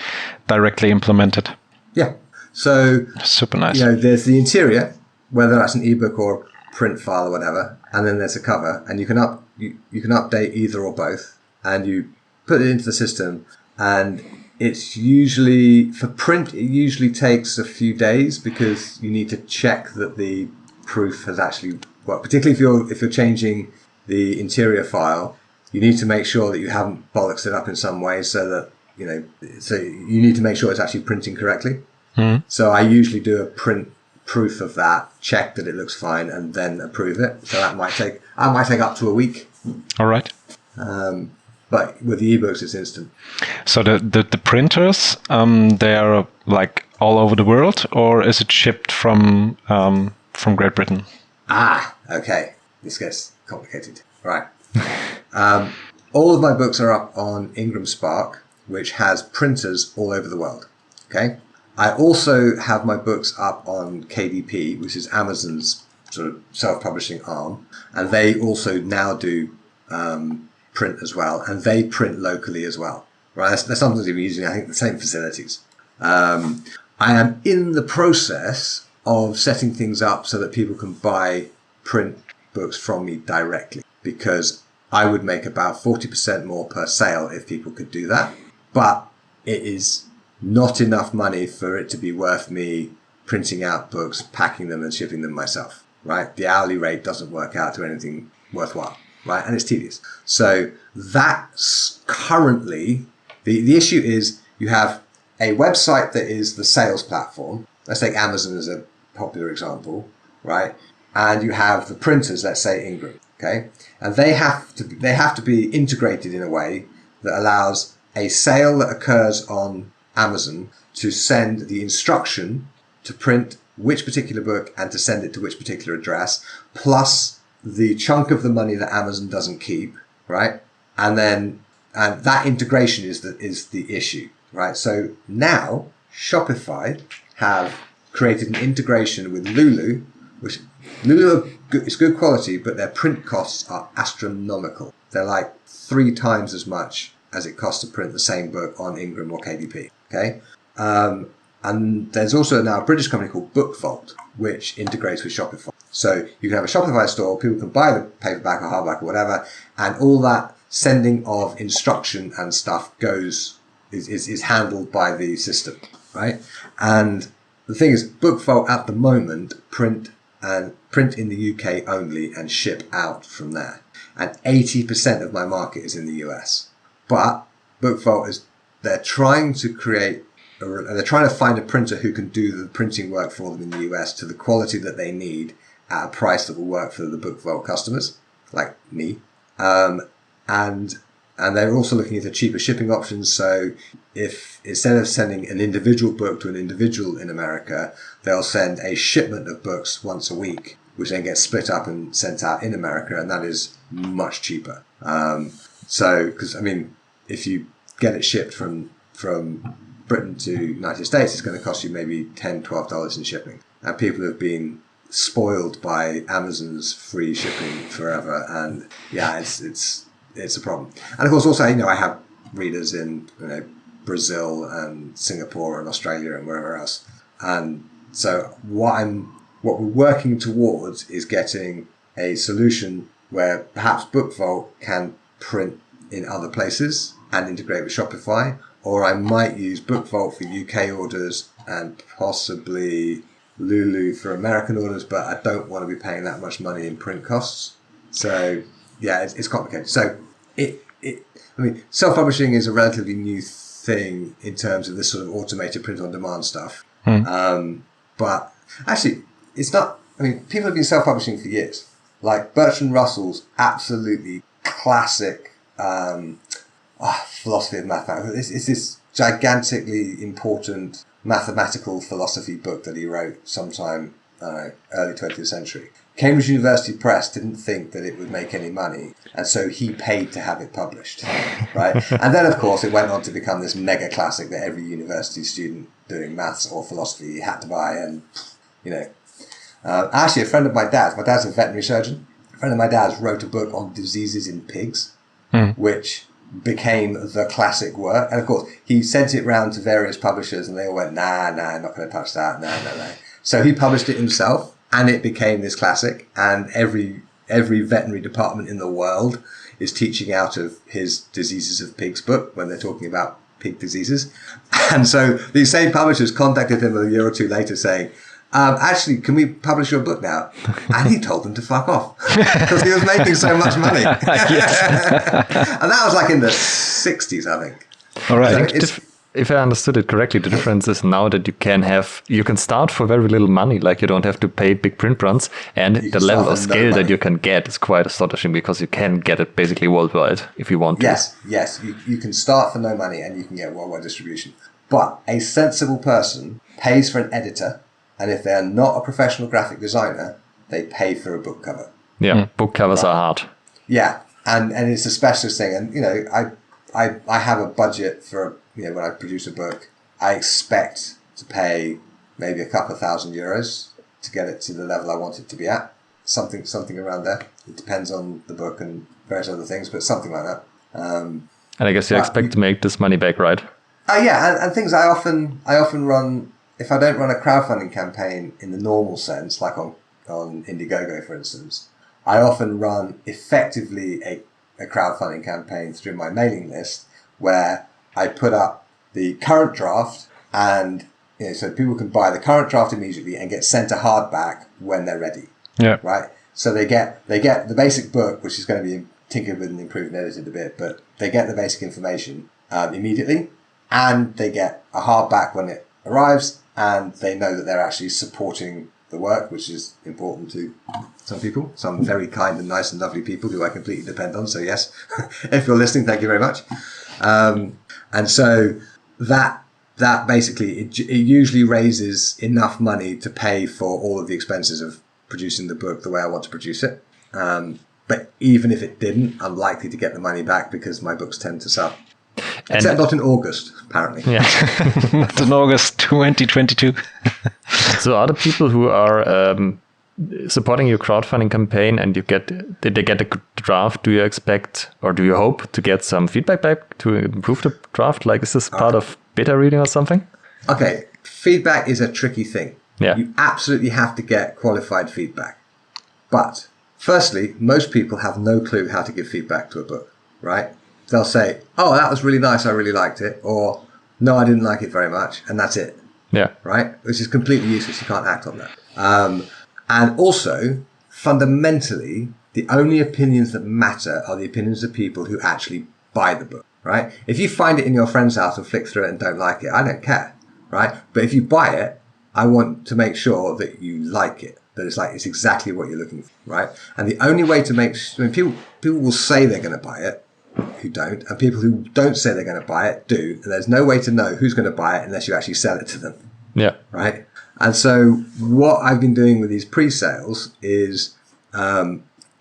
directly implemented. Yeah. So super nice. There's the interior, whether that's an ebook or print file or whatever, and then there's a cover, and you can update either or both, and you put it into the system, and it's usually for print. It usually takes a few days because you need to check that the proof has actually worked. Particularly if you're changing the interior file, you need to make sure that you haven't bollocksed it up in some way, so that so you need to make sure it's actually printing correctly. So I usually do a print proof of that, check that it looks fine, and then approve it. So that might take up to a week. All right. But with the ebooks, it's instant. So the printers, they are like all over the world, or is it shipped from Great Britain? Okay. This gets complicated. Right. All of my books are up on Ingram Spark, which has printers all over the world. Okay. I also have my books up on KDP, which is Amazon's sort of self-publishing arm, and they also now do print as well, and they print locally as well. Right, they're sometimes even using, I think, the same facilities. I am in the process of setting things up so that people can buy print books from me directly, because I would make about 40% more per sale if people could do that, but it is not enough money for it to be worth me printing out books, packing them and shipping them myself, right? The hourly rate doesn't work out to anything worthwhile, right? And it's tedious. So that's currently, the issue is you have a website that is the sales platform. Let's take Amazon as a popular example, right? And you have the printers, let's say Ingram, okay? And they have to be integrated in a way that allows a sale that occurs on Amazon to send the instruction to print which particular book and to send it to which particular address, plus the chunk of the money that Amazon doesn't keep, right? And that integration is the issue, right? So now Shopify have created an integration with Lulu, which Lulu is good quality, but their print costs are astronomical. They're like 3 times as much as it costs to print the same book on Ingram or KDP. Okay. And there's also now a British company called Book Vault, which integrates with Shopify. So you can have a Shopify store, people can buy the paperback or hardback or whatever, and all that sending of instruction and stuff is handled by the system, right? And the thing is, Book Vault at the moment print in the UK only and ship out from there. And 80% of my market is in the US. But Book Vault they're trying to find a printer who can do the printing work for them in the US to the quality that they need at a price that will work for the Book Vault customers, like me. And they're also looking into cheaper shipping options. So if instead of sending an individual book to an individual in America, they'll send a shipment of books once a week, which then gets split up and sent out in America, and that is much cheaper. Because, I mean, if you get it shipped from Britain to United States, it's going to cost you maybe $10, $12 in shipping. And people have been spoiled by Amazon's free shipping forever, and yeah, it's a problem. And of course, also, I have readers in Brazil and Singapore and Australia and wherever else. And so what we're working towards is getting a solution where perhaps Book Vault can print in other places and integrate with Shopify, or I might use Book Vault for UK orders and possibly Lulu for American orders, but I don't want to be paying that much money in print costs. So yeah, it's complicated. So self-publishing is a relatively new thing in terms of this sort of automated print-on-demand stuff. But actually, it's not. I mean, people have been self-publishing for years. Like Bertrand Russell's absolutely classic philosophy of mathematics. It's this gigantically important mathematical philosophy book that he wrote sometime early 20th century. Cambridge University Press didn't think that it would make any money, and so he paid to have it published, right? And then, of course, it went on to become this mega classic that every university student doing maths or philosophy had to buy. And actually, a friend of my dad's a veterinary surgeon. A friend of my dad's wrote a book on diseases in pigs, which became the classic work. And of course, he sent it round to various publishers, and they all went, nah, I'm not going to touch that, no. So he published it himself, and it became this classic. And every veterinary department in the world is teaching out of his Diseases of Pigs book when they're talking about pig diseases. And so these same publishers contacted him a year or two later saying, actually, can we publish your book now? And he told them to fuck off because he was making so much money. And that was like in the 60s, I think. All right. if I understood it correctly, the difference is now that you can start for very little money, like you don't have to pay big print runs, and the level of scale that you can get is quite astonishing because you can get it basically worldwide if you want to. Yes. You can start for no money and you can get worldwide distribution. But a sensible person pays for an editor, and if they're not a professional graphic designer, they pay for a book cover. Yeah, book covers are hard. Yeah, and it's a specialist thing. And, I have a budget for, when I produce a book, I expect to pay maybe a couple of €1,000 to get it to the level I want it to be at. Something around there. It depends on the book and various other things, but something like that. And I guess you expect to make this money back, right? And things I often run, if I don't run a crowdfunding campaign in the normal sense, like on Indiegogo, for instance, I often run effectively a crowdfunding campaign through my mailing list where I put up the current draft and so people can buy the current draft immediately and get sent a hardback when they're ready. Yeah. Right. So they get the basic book, which is going to be tinkered with and improved and edited a bit, but they get the basic information immediately, and they get a hardback when it arrives, and they know that they're actually supporting the work, which is important to some people, some very kind and nice and lovely people who I completely depend on. So yes, if you're listening, thank you very much. And so that basically, it usually raises enough money to pay for all of the expenses of producing the book the way I want to produce it. But even if it didn't, I'm likely to get the money back because my books tend to sell. Except not in August, apparently. Yeah. Not in August 2022. So are the people who are supporting your crowdfunding campaign and they get a draft, do you expect or do you hope to get some feedback back to improve the draft? Like, is this part of beta reading or something? Okay, feedback is a tricky thing. Yeah. You absolutely have to get qualified feedback. But firstly, most people have no clue how to give feedback to a book, right? They'll say, oh, that was really nice, I really liked it, or no, I didn't like it very much, and that's it. Yeah. Right? Which is completely useless. You can't act on that. And also, fundamentally, the only opinions that matter are the opinions of people who actually buy the book, right? If you find it in your friend's house and flick through it and don't like it, I don't care, right? But if you buy it, I want to make sure that you like it, that it's exactly what you're looking for, right? And the only way to make sure, people will say they're going to buy it, who don't, and people who don't say they're going to buy it do, and there's no way to know who's going to buy it unless you actually sell it to them. Yeah. Right? And so what I've been doing with these pre-sales is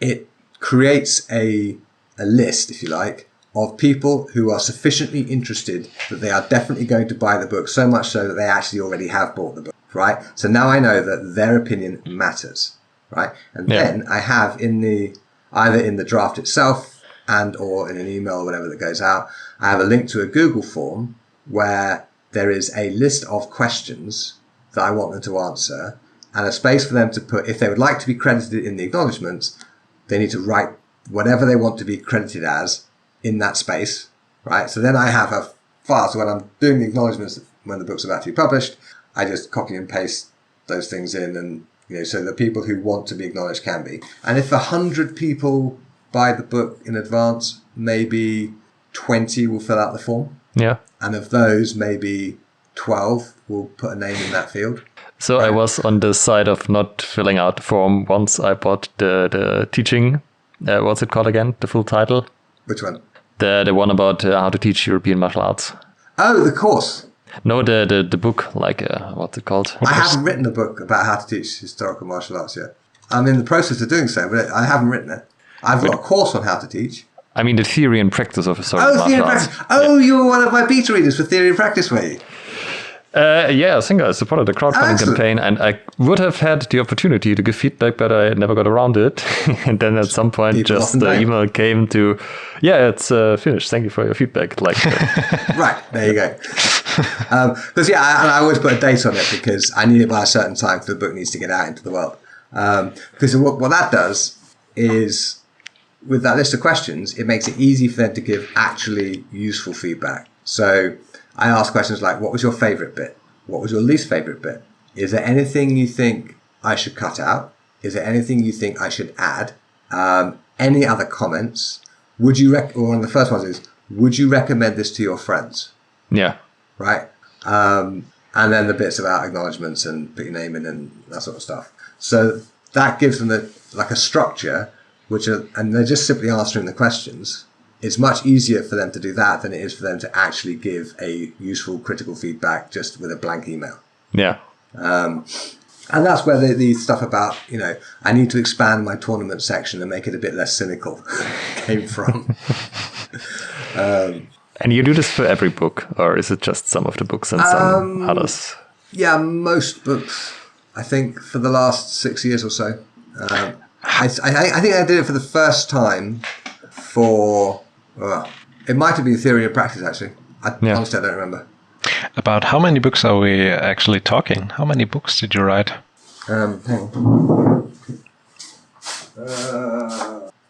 it creates a list, if you like, of people who are sufficiently interested that they are definitely going to buy the book, so much so that they actually already have bought the book, right? So now I know that their opinion matters, right? And then I have either in the draft itself and or in an email or whatever that goes out, I have a link to a Google form where there is a list of questions that I want them to answer and a space for them to put, if they would like to be credited in the acknowledgements, they need to write whatever they want to be credited as in that space, right? So then I have a file. So when I'm doing the acknowledgements, when the book's about to be published, I just copy and paste those things in, and so the people who want to be acknowledged can be. And if 100 people buy the book in advance, maybe 20 will fill out the form. Yeah. And of those, maybe 12 will put a name in that field. So I was on the side of not filling out the form once I bought the teaching. What's it called again? The full title? Which one? The one about how to teach European martial arts. Oh, the course. No, the book, like, what's it called? I haven't written a book about how to teach historical martial arts yet. I'm in the process of doing so, but I haven't written it. I've got a course on how to teach. I mean, the theory and practice of historical martial arts. Oh, you were one of my beta readers for theory and practice, were you? Yeah, I think I supported the crowdfunding campaign, and I would have had the opportunity to give feedback, but I never got around to it. And then at some point, just the email came to, it's finished. Thank you for your feedback. Like, right, there you go. Because I always put a date on it because I need it by a certain time for the book needs to get out into the world. Because what that does is, with that list of questions, it makes it easy for them to give actually useful feedback. So I ask questions like, what was your favorite bit? What was your least favorite bit? Is there anything you think I should cut out? Is there anything you think I should add? Any other comments? Would you or one of the first ones is, would you recommend this to your friends? Yeah. right? And then the bits about acknowledgements and put your name in and that sort of stuff. So that gives them a structure, and they're just simply answering the questions. It's much easier for them to do that than it is for them to actually give a useful critical feedback just with a blank email. Yeah. And that's where the stuff about, I need to expand my tournament section and make it a bit less cynical came from. And you do this for every book, or is it just some of the books and some others? Yeah, most books, I think, for the last 6 years or so. I think I did it for the first time for, it might have been Theory of Practice, actually. Honestly, I don't remember. About how many books are we actually talking? How many books did you write? Hang on.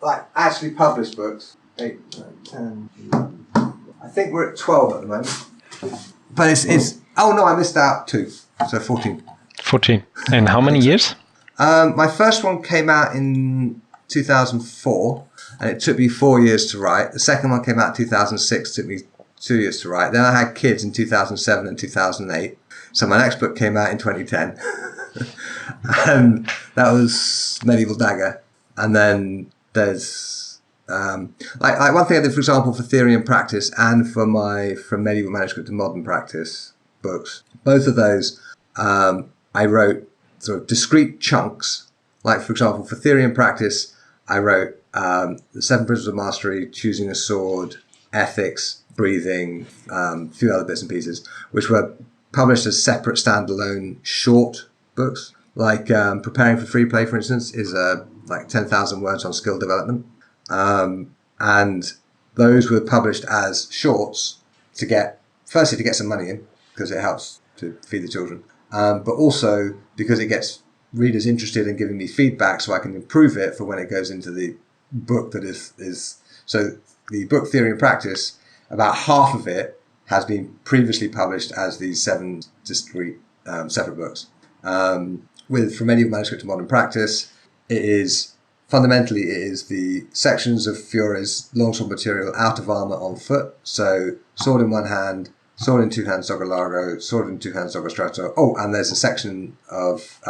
Like, actually published books. 8, 9, 10, 11. I think we're at 12 at the moment. But it's oh no, I missed out 2. So 14. 14. In how many years? My first one came out in 2004, and it took me 4 years to write. The second one came out in 2006, took me 2 years to write. Then I had kids in 2007 and 2008. So my next book came out in 2010. And that was Medieval Dagger. And then there's like one thing I did, for example, for Theory and Practice and for my From Medieval Manuscript to Modern Practice books. Both of those I wrote sort of discrete chunks. Like, for example, for Theory and Practice, I wrote the 7 Principles of Mastery, Choosing a Sword, Ethics, Breathing, a few other bits and pieces, which were published as separate standalone short books. Like Preparing for Free Play, for instance, is like 10,000 words on skill development. And those were published as shorts to get some money in, because it helps to feed the children. But also because it gets readers interested in giving me feedback so I can improve it for when it goes into the book that is. So the book Theory and Practice, about half of it has been previously published as these 7 discrete separate books. With From Medieval Manuscript to Modern Practice, it is the sections of Fiore's longsword material out of armor on foot. So sword in one hand, sword in 2 hands, Dogger Largo, sword in 2 hands, Dogger Strato. Oh, and there's a section of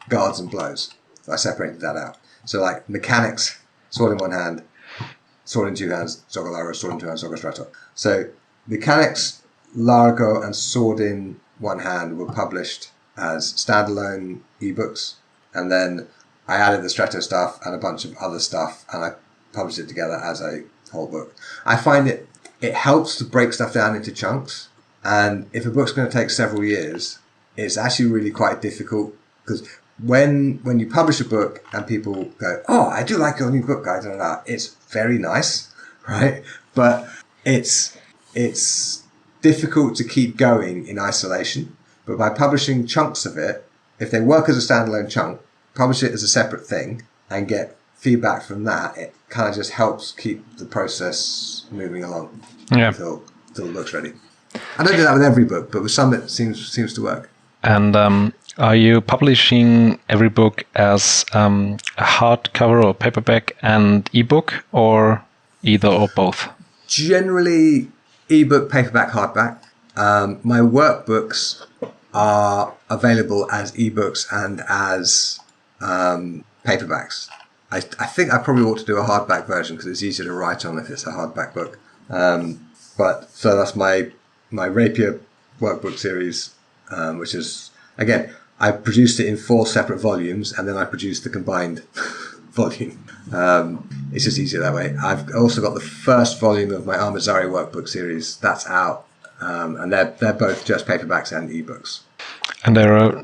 guards and blows. I separated that out. So like mechanics, sword in one hand, sword in 2 hands, Dogger Largo, sword in 2 hands, Dogger Strato. So mechanics, Largo, and sword in one hand were published as standalone ebooks, and then I added the Strato stuff and a bunch of other stuff, and I published it together as a whole book. I find it helps to break stuff down into chunks, and if a book's going to take several years, it's actually really quite difficult, because when you publish a book and people go, "Oh, I do like your new book, guys," it's very nice, right? But it's difficult to keep going in isolation. But by publishing chunks of it, if they work as a standalone chunk, publish it as a separate thing and get feedback from that, it kind of just helps keep the process moving along until the book's ready. I don't do that with every book, but with some it seems to work. And are you publishing every book as a hardcover or paperback and ebook, or either or both? Generally, ebook, paperback, hardback. My workbooks are available as ebooks and as paperbacks. I think I probably ought to do a hardback version because it's easier to write on if it's a hardback book. But so that's my Rapier workbook series, which is, again, I produced it in 4 separate volumes, and then I produced the combined volume. It's just easier that way. I've also got the first volume of my Armazari workbook series. That's out. And they're both just paperbacks and ebooks. And there are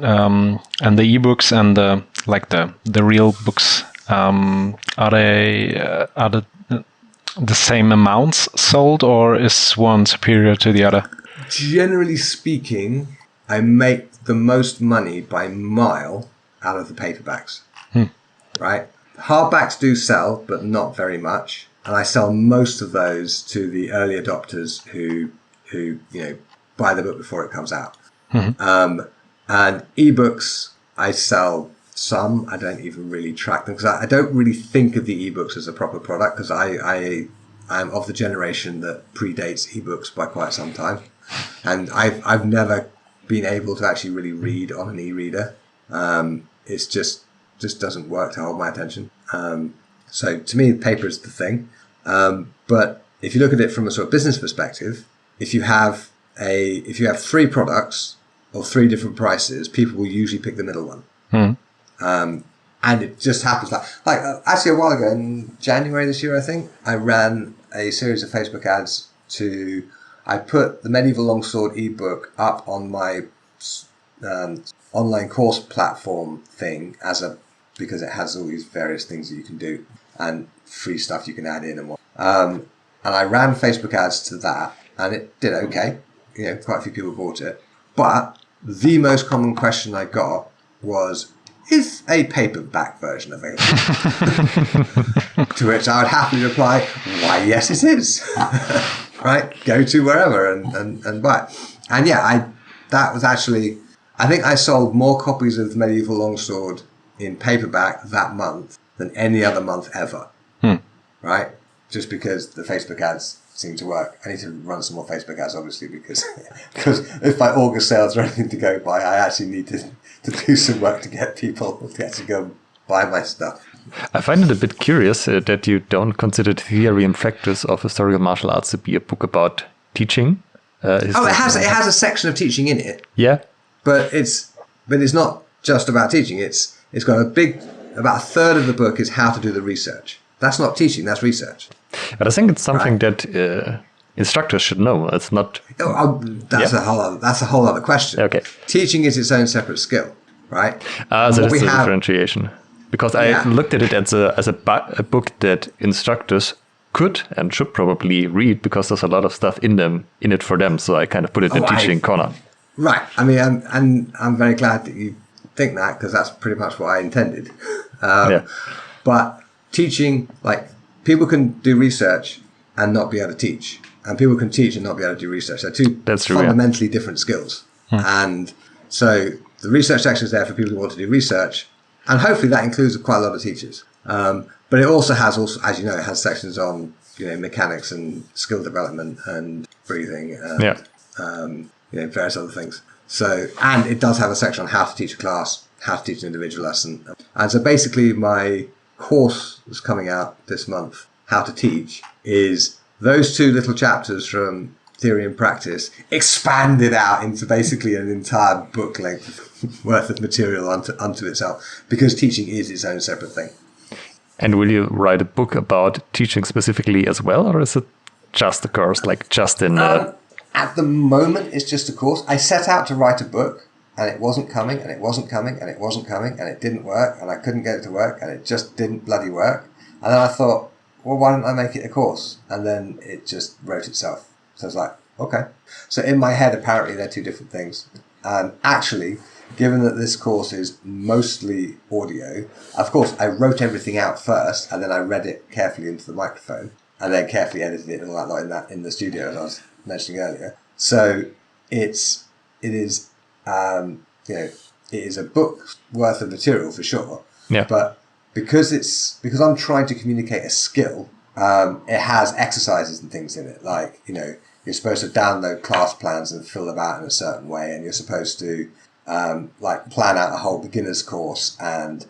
and the ebooks and the real books, are they the same amounts sold, or is one superior to the other? Generally speaking, I make the most money by mile out of the paperbacks. Right? Hardbacks do sell, but not very much, and I sell most of those to the early adopters who buy the book before it comes out. And ebooks, I sell some. I don't even really track them because I don't really think of the ebooks as a proper product, because I'm of the generation that predates ebooks by quite some time. And I've never been able to actually really read on an e-reader. It's just doesn't work to hold my attention. So to me, paper is the thing. But if you look at it from a sort of business perspective, if you have 3 products or 3 different prices, people will usually pick the middle one. And it just happens like actually a while ago in January this year, I think I ran a series of Facebook ads I put the Medieval Longsword ebook up on my online course platform thing because it has all these various things that you can do and free stuff you can add in and what. And I ran Facebook ads to that, and it did okay. Quite a few people bought it. But the most common question I got was, is a paperback version available? To which I would happily reply, why, yes, it is. Right? Go to wherever and buy it. And yeah, that was actually, I think I sold more copies of Medieval Longsword in paperback that month than any other month ever. Right? Just because the Facebook ads seem to work. I need to run some more Facebook ads, obviously, because if my August sales are anything to go by, I actually need to do some work to get people to actually go buy my stuff. I find it a bit curious that you don't consider the theory and practice of historical martial arts to be a book about teaching. It has a section of teaching in it. Yeah, but it's not just about teaching. It's got about a third of the book is how to do the research. That's not teaching. That's research. But I think it's something that instructors should know. It's not. That's a whole other question. Okay. Teaching is its own separate skill, right? So that's the differentiation. Because I looked at it as a book that instructors could and should probably read, because there's a lot of stuff in it for them. So I kind of put it in the teaching corner. Right. I mean, I'm very glad that you think that, because that's pretty much what I intended. But teaching, like, people can do research and not be able to teach, and people can teach and not be able to do research. They're two fundamentally different skills. And so the research section is there for people who want to do research, and hopefully that includes quite a lot of teachers. But it also has, as you know, it has sections on mechanics and skill development and breathing and various other things. So, and it does have a section on how to teach a class, how to teach an individual lesson. And so basically my course that's coming out this month, How to Teach, is those 2 little chapters from Theory and Practice expanded out into basically an entire book length worth of material unto itself, because teaching is its own separate thing. And will you write a book about teaching specifically as well, or is it just a course, like just in... At the moment, it's just a course. I set out to write a book, and it wasn't coming, and it wasn't coming, and it wasn't coming, and it didn't work, and I couldn't get it to work, and it just didn't bloody work. And then I thought, well, why don't I make it a course? And then it just wrote itself. So I was like, okay. So in my head, apparently they're 2 different things. And actually, given that this course is mostly audio, of course, I wrote everything out first, and then I read it carefully into the microphone, and then carefully edited it and all that in the studio, as I was mentioning earlier. So it is a book's worth of material for sure. Yeah. But because I'm trying to communicate a skill, it has exercises and things in it. Like, you're supposed to download class plans and fill them out in a certain way, and you're supposed to plan out a whole beginner's course and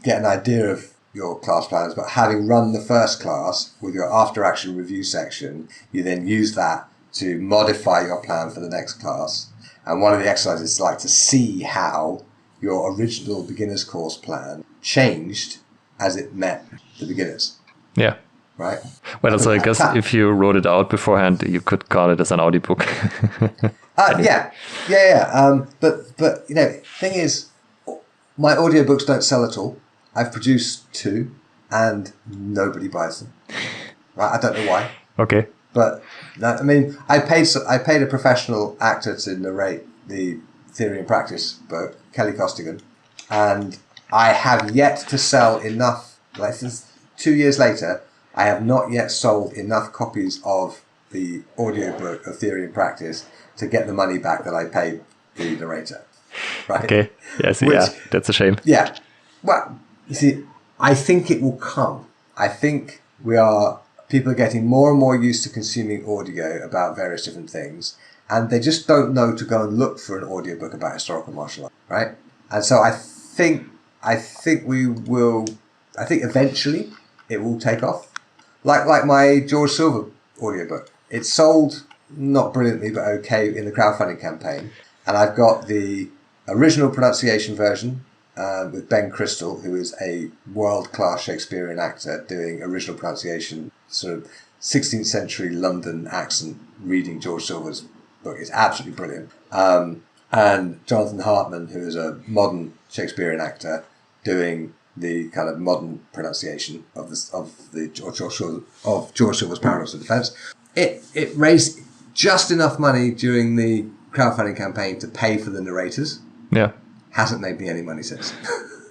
get an idea of your class plans. But having run the first class with your after action review section, you then use that to modify your plan for the next class. And one of the exercises is to see how your original beginner's course plan changed as it met the beginners. Yeah. Right? Well, so I guess if you wrote it out beforehand, you could call it as an audiobook. Yeah. But thing is, my audiobooks don't sell at all. I've produced 2 and nobody buys them. Right? I don't know why. Okay. But I mean, I paid a professional actor to narrate the Theory and Practice book, Kelly Costigan, and I have yet to sell enough. Since 2 years later, I have not yet sold enough copies of the audiobook of Theory and Practice to get the money back that I paid the narrator. Right? Okay. Yes. That's a shame. Yeah. Well, you see, I think it will come. I think people are getting more and more used to consuming audio about various different things. and they just don't know to go and look for an audiobook about historical martial art, right? And so I think eventually it will take off. Like my George Silver audiobook. It sold not brilliantly but okay in the crowdfunding campaign. And I've got the original pronunciation version with Ben Crystal, who is a world-class Shakespearean actor doing original pronunciation, sort of 16th century London accent, reading George Silver's book. It's absolutely brilliant. And Jonathan Hartman, who is a modern Shakespearean actor, doing the kind of modern pronunciation of George Silver's Paradox of Defense. It raised just enough money during the crowdfunding campaign to pay for the narrators. Yeah. Hasn't made me any money since.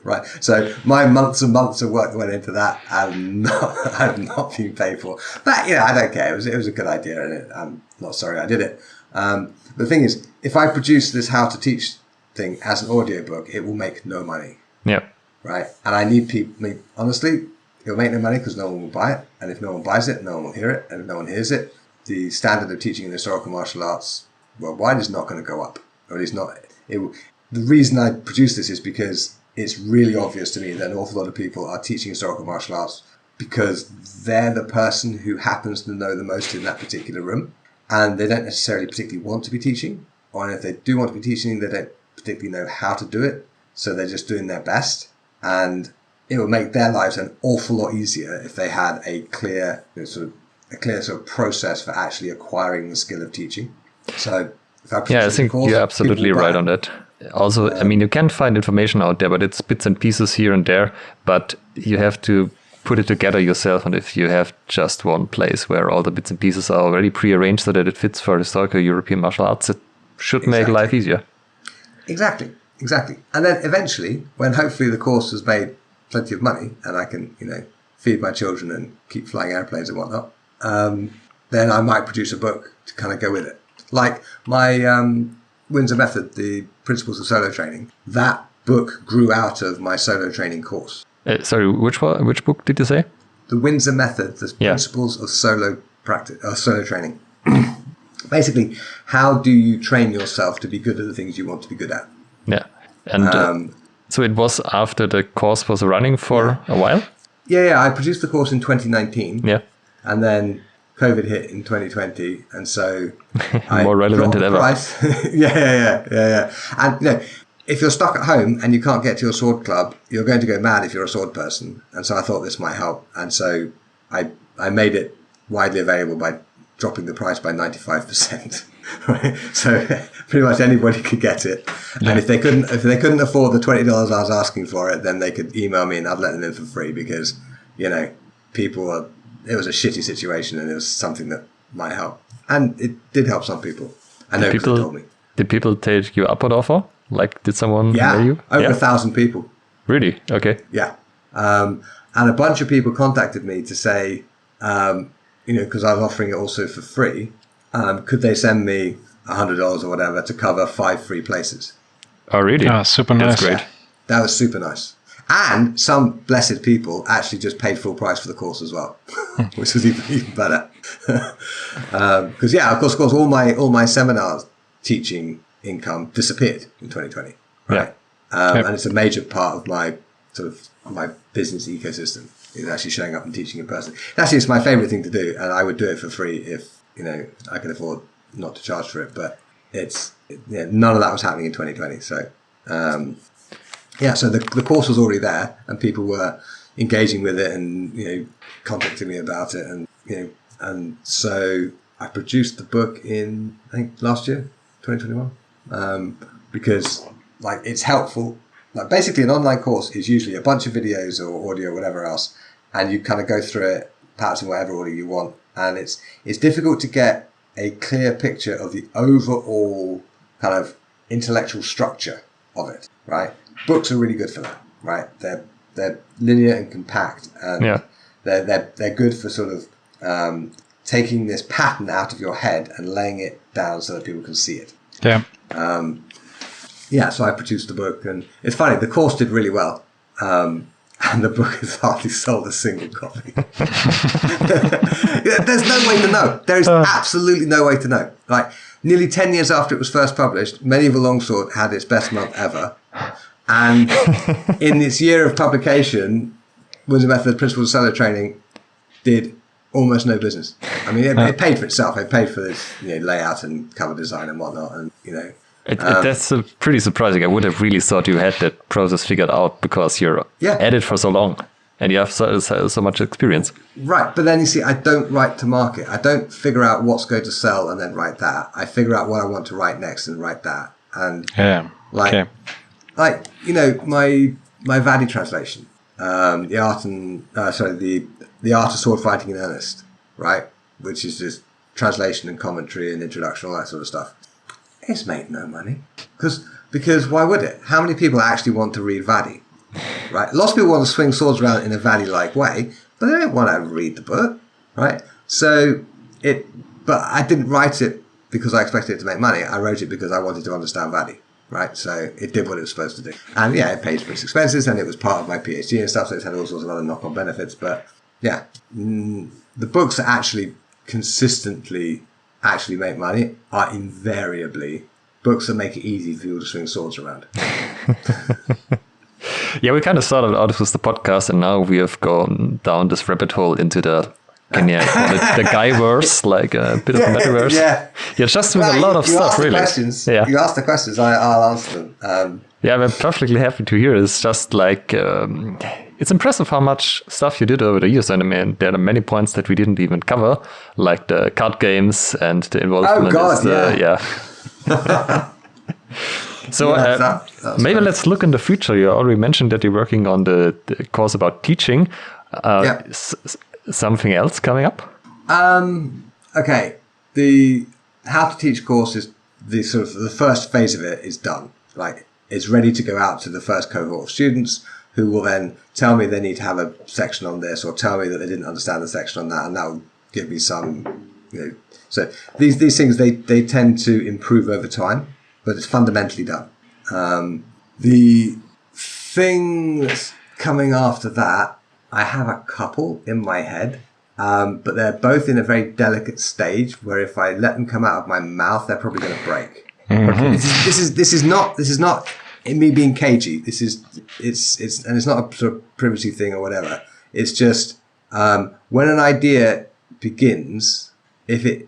Right. So my months and months of work went into that and have not been paid for. But, I don't care. It was a good idea, and I'm not sorry I did it. The thing is, if I produce this how to teach thing as an audiobook, it will make no money. Yeah. Right. And I need people, honestly, it'll make no money because no one will buy it. And if no one buys it, no one will hear it. And if no one hears it, the standard of teaching in historical martial arts worldwide is not going to go up. Or at least not. The reason I produce this is because it's really obvious to me that an awful lot of people are teaching historical martial arts because they're the person who happens to know the most in that particular room. And they don't necessarily particularly want to be teaching. Or if they do want to be teaching, they don't particularly know how to do it. So they're just doing their best. And it would make their lives an awful lot easier if they had a clear sort of process for actually acquiring the skill of teaching. So if I think you're absolutely right on that. Also, you can find information out there, but it's bits and pieces here and there. But you have to put it together yourself. And if you have just one place where all the bits and pieces are already prearranged so that it fits for historical European martial arts, it should make life easier. Exactly. And then eventually, when hopefully the course has made plenty of money and I can, feed my children and keep flying airplanes and whatnot, then I might produce a book to kind of go with it. Like my Windsor Method, the Principles of Solo Training, that book grew out of my solo training course. Sorry, which book did you say? The Windsor Method, the Principles of Solo Training. Basically, how do you train yourself to be good at the things you want to be good at? Yeah. And so it was after the course was running for a while? Yeah. I produced the course in 2019. Yeah. And then COVID hit in 2020. And so I more relevant than ever. Yeah. And, if you're stuck at home and you can't get to your sword club, you're going to go mad if you're a sword person. And so I thought this might help. And so I made it widely available by dropping the price by 95%. Right? So pretty much anybody could get it. Yeah. And if they couldn't afford the $20 I was asking for it, then they could email me and I'd let them in for free because, it was a shitty situation and it was something that might help. And it did help some people. I know people told me. Did people take you up on offer? Like, did someone mail you? Over 1,000 people. Really? Okay. Yeah. And a bunch of people contacted me to say, because I was offering it also for free, could they send me $100 or whatever to cover 5 free places? Oh, really? Oh, super nice. That's great. That was super nice. And some blessed people actually just paid full price for the course as well, which was even better. Because of course, all my seminars teaching income disappeared in 2020. Right. Yeah. And it's a major part of my my business ecosystem is actually showing up and teaching in person. Actually, it's my favorite thing to do, and I would do it for free if I could afford not to charge for it. But none of that was happening in 2020. So so the course was already there, and people were engaging with it and contacting me about it, and so I produced the book in I think last year, 2021. Because it's helpful. Like basically an online course is usually a bunch of videos or audio or whatever else, and you kind of go through it perhaps in whatever order you want, and it's difficult to get a clear picture of the overall kind of intellectual structure of it, right? Books are really good for that, right? They're linear and compact, and they're good for sort of taking this pattern out of your head and laying it down so that people can see it. Yeah. So I produced the book, and it's funny, the course did really well, and the book has hardly sold a single copy. There's no way to know. There is absolutely no way to know. Like, nearly 10 years after it was first published, Medieval Longsword had its best month ever. And in its year of publication, Windsor Method Principles of Seller Training did almost no business. I mean, it paid for itself. It paid for its layout and cover design and whatnot. And, that's pretty surprising. I would have really thought you had that process figured out because you're at it for so long and you have so much experience. Right. But then you see, I don't write to market. I don't figure out what's going to sell and then write that. I figure out what I want to write next and write that. And my Vadi translation, the art of sword fighting in earnest, right? Which is just translation and commentary and introduction, all that sort of stuff. It's made no money. Because why would it? How many people actually want to read Vadi? Right? Lots of people want to swing swords around in a Vadi-like way, but they don't want to read the book, right? But I didn't write it because I expected it to make money. I wrote it because I wanted to understand Vadi, right? So it did what it was supposed to do. And it paid for its expenses and it was part of my PhD and stuff, so it's had all sorts of other knock-on benefits. But the books that actually consistently make money are invariably books that make it easy for people to swing swords around. Yeah, we kind of started out with the podcast, and now we have gone down this rabbit hole into the call it the Guyverse, like a bit of a metaverse. You're just doing a lot of stuff, really. You ask the questions, I'll answer them. I'm perfectly happy to hear. It's just like it's impressive how much stuff you did over the years. And I mean, there are many points that we didn't even cover, like the card games and the involvement. Oh God, So maybe let's look in the future. You already mentioned that you're working on the course about teaching. Something else coming up? Okay. The How to Teach course is the first phase of it is done. Like, it's ready to go out to the first cohort of students who will then tell me they need to have a section on this or tell me that they didn't understand the section on that, and that will give me some, So these things, they tend to improve over time, but it's fundamentally done. The things coming after that, I have a couple in my head, but they're both in a very delicate stage where if I let them come out of my mouth, they're probably going to break. Mm-hmm. This is not me being cagey. It's not a sort of privacy thing or whatever. It's just when an idea begins, if it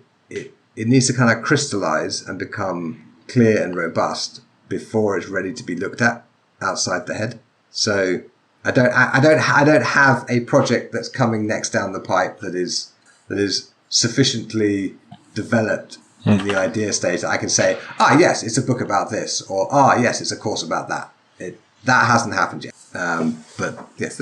needs to kind of crystallize and become clear and robust before it's ready to be looked at outside the head. So I don't have a project that's coming next down the pipe that is sufficiently developed in the idea stage that I can say, yes, it's a book about this, or yes, it's a course about that. That hasn't happened yet. But yes,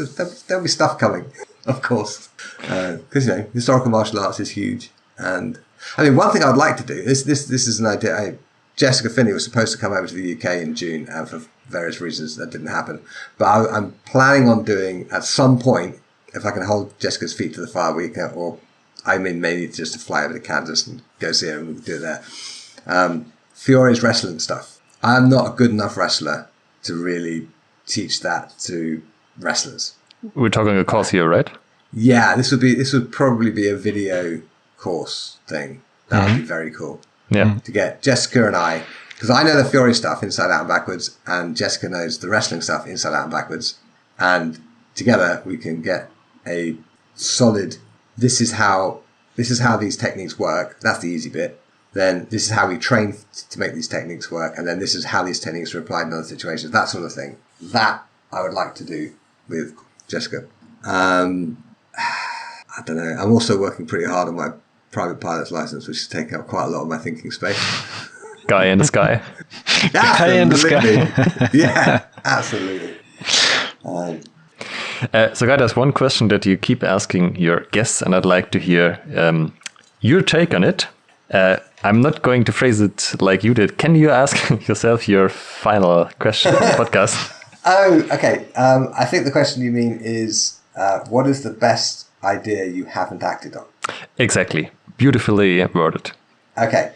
there'll be stuff coming, of course, because historical martial arts is huge. And I mean, one thing I'd like to do this is an idea. Jessica Finney was supposed to come over to the UK in June, and for various reasons that didn't happen. But I'm planning on doing at some point, if I can hold Jessica's feet to the fire, maybe just to fly over to Kansas and go see her and we can do it there. Fiore's wrestling stuff. I'm not a good enough wrestler to really teach that to wrestlers. We're talking a course here, right? Yeah, this would probably be a video course thing. That would be very cool. Yeah. To get Jessica and I, because I know the Fiore stuff inside out and backwards, and Jessica knows the wrestling stuff inside out and backwards, and together we can get a solid. This is how these techniques work. That's the easy bit. Then this is how we train to make these techniques work, and then this is how these techniques are applied in other situations. That sort of thing. That I would like to do with Jessica. I don't know. I'm also working pretty hard on my private pilot's license, which is taking up quite a lot of my thinking space. Guy in the sky. Guy in the sky. Yeah, absolutely. So, Guy, there's one question that you keep asking your guests, and I'd like to hear your take on it. I'm not going to phrase it like you did. Can you ask yourself your final question on the podcast? Oh, okay. I think the question you mean is, what is the best idea you haven't acted on? Exactly. Beautifully worded. Okay.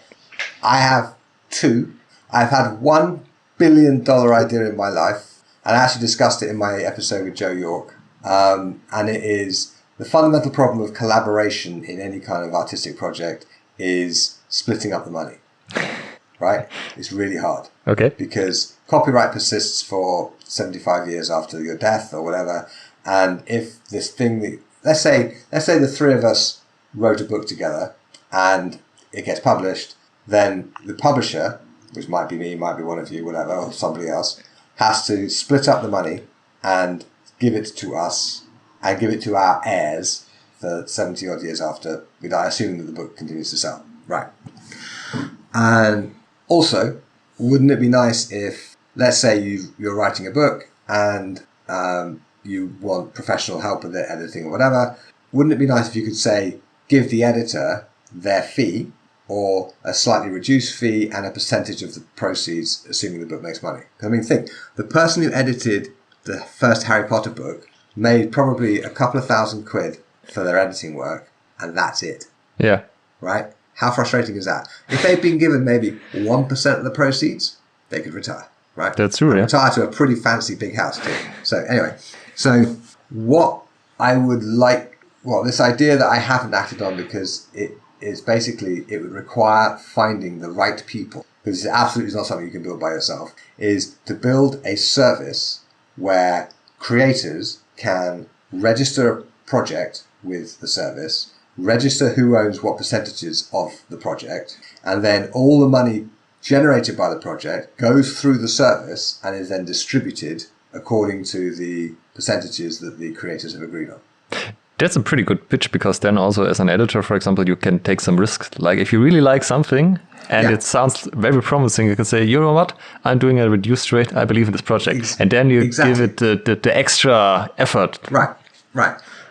I have two. I've had $1 billion idea in my life, and I actually discussed it in my episode with Joe York. And it is the fundamental problem of collaboration in any kind of artistic project is splitting up the money. right? It's really hard. Okay. Because copyright persists for 75 years after your death or whatever. And if this thing that, let's say the three of us wrote a book together and it gets published, then the publisher, which might be me, might be one of you, whatever, or somebody else, has to split up the money and give it to us and give it to our heirs for 70 odd years after we die, assuming that the book continues to sell. Right. And also, wouldn't it be nice if, let's say you're writing a book and you want professional help with it, editing or whatever, wouldn't it be nice if you could say, give the editor their fee or a slightly reduced fee and a percentage of the proceeds, assuming the book makes money? I mean, think, the person who edited the first Harry Potter book made probably a couple of £1,000 for their editing work, and that's it. Yeah. Right? How frustrating is that? If they'd been given maybe 1% of the proceeds, they could retire, right? That's true, yeah. Retire to a pretty fancy big house too. So anyway, so what I would like, well, this idea that I haven't acted on because it is basically, it would require finding the right people, because it's absolutely not something you can build by yourself, is to build a service where creators can register a project with the service, register who owns what percentages of the project, and then all the money generated by the project goes through the service and is then distributed according to the percentages that the creators have agreed on. That's a pretty good pitch, because then also as an editor, for example, you can take some risks. Like if you really like something and it sounds very promising, you can say, you know what, I'm doing a reduced rate, I believe in this project. And then you give it the extra effort. Right.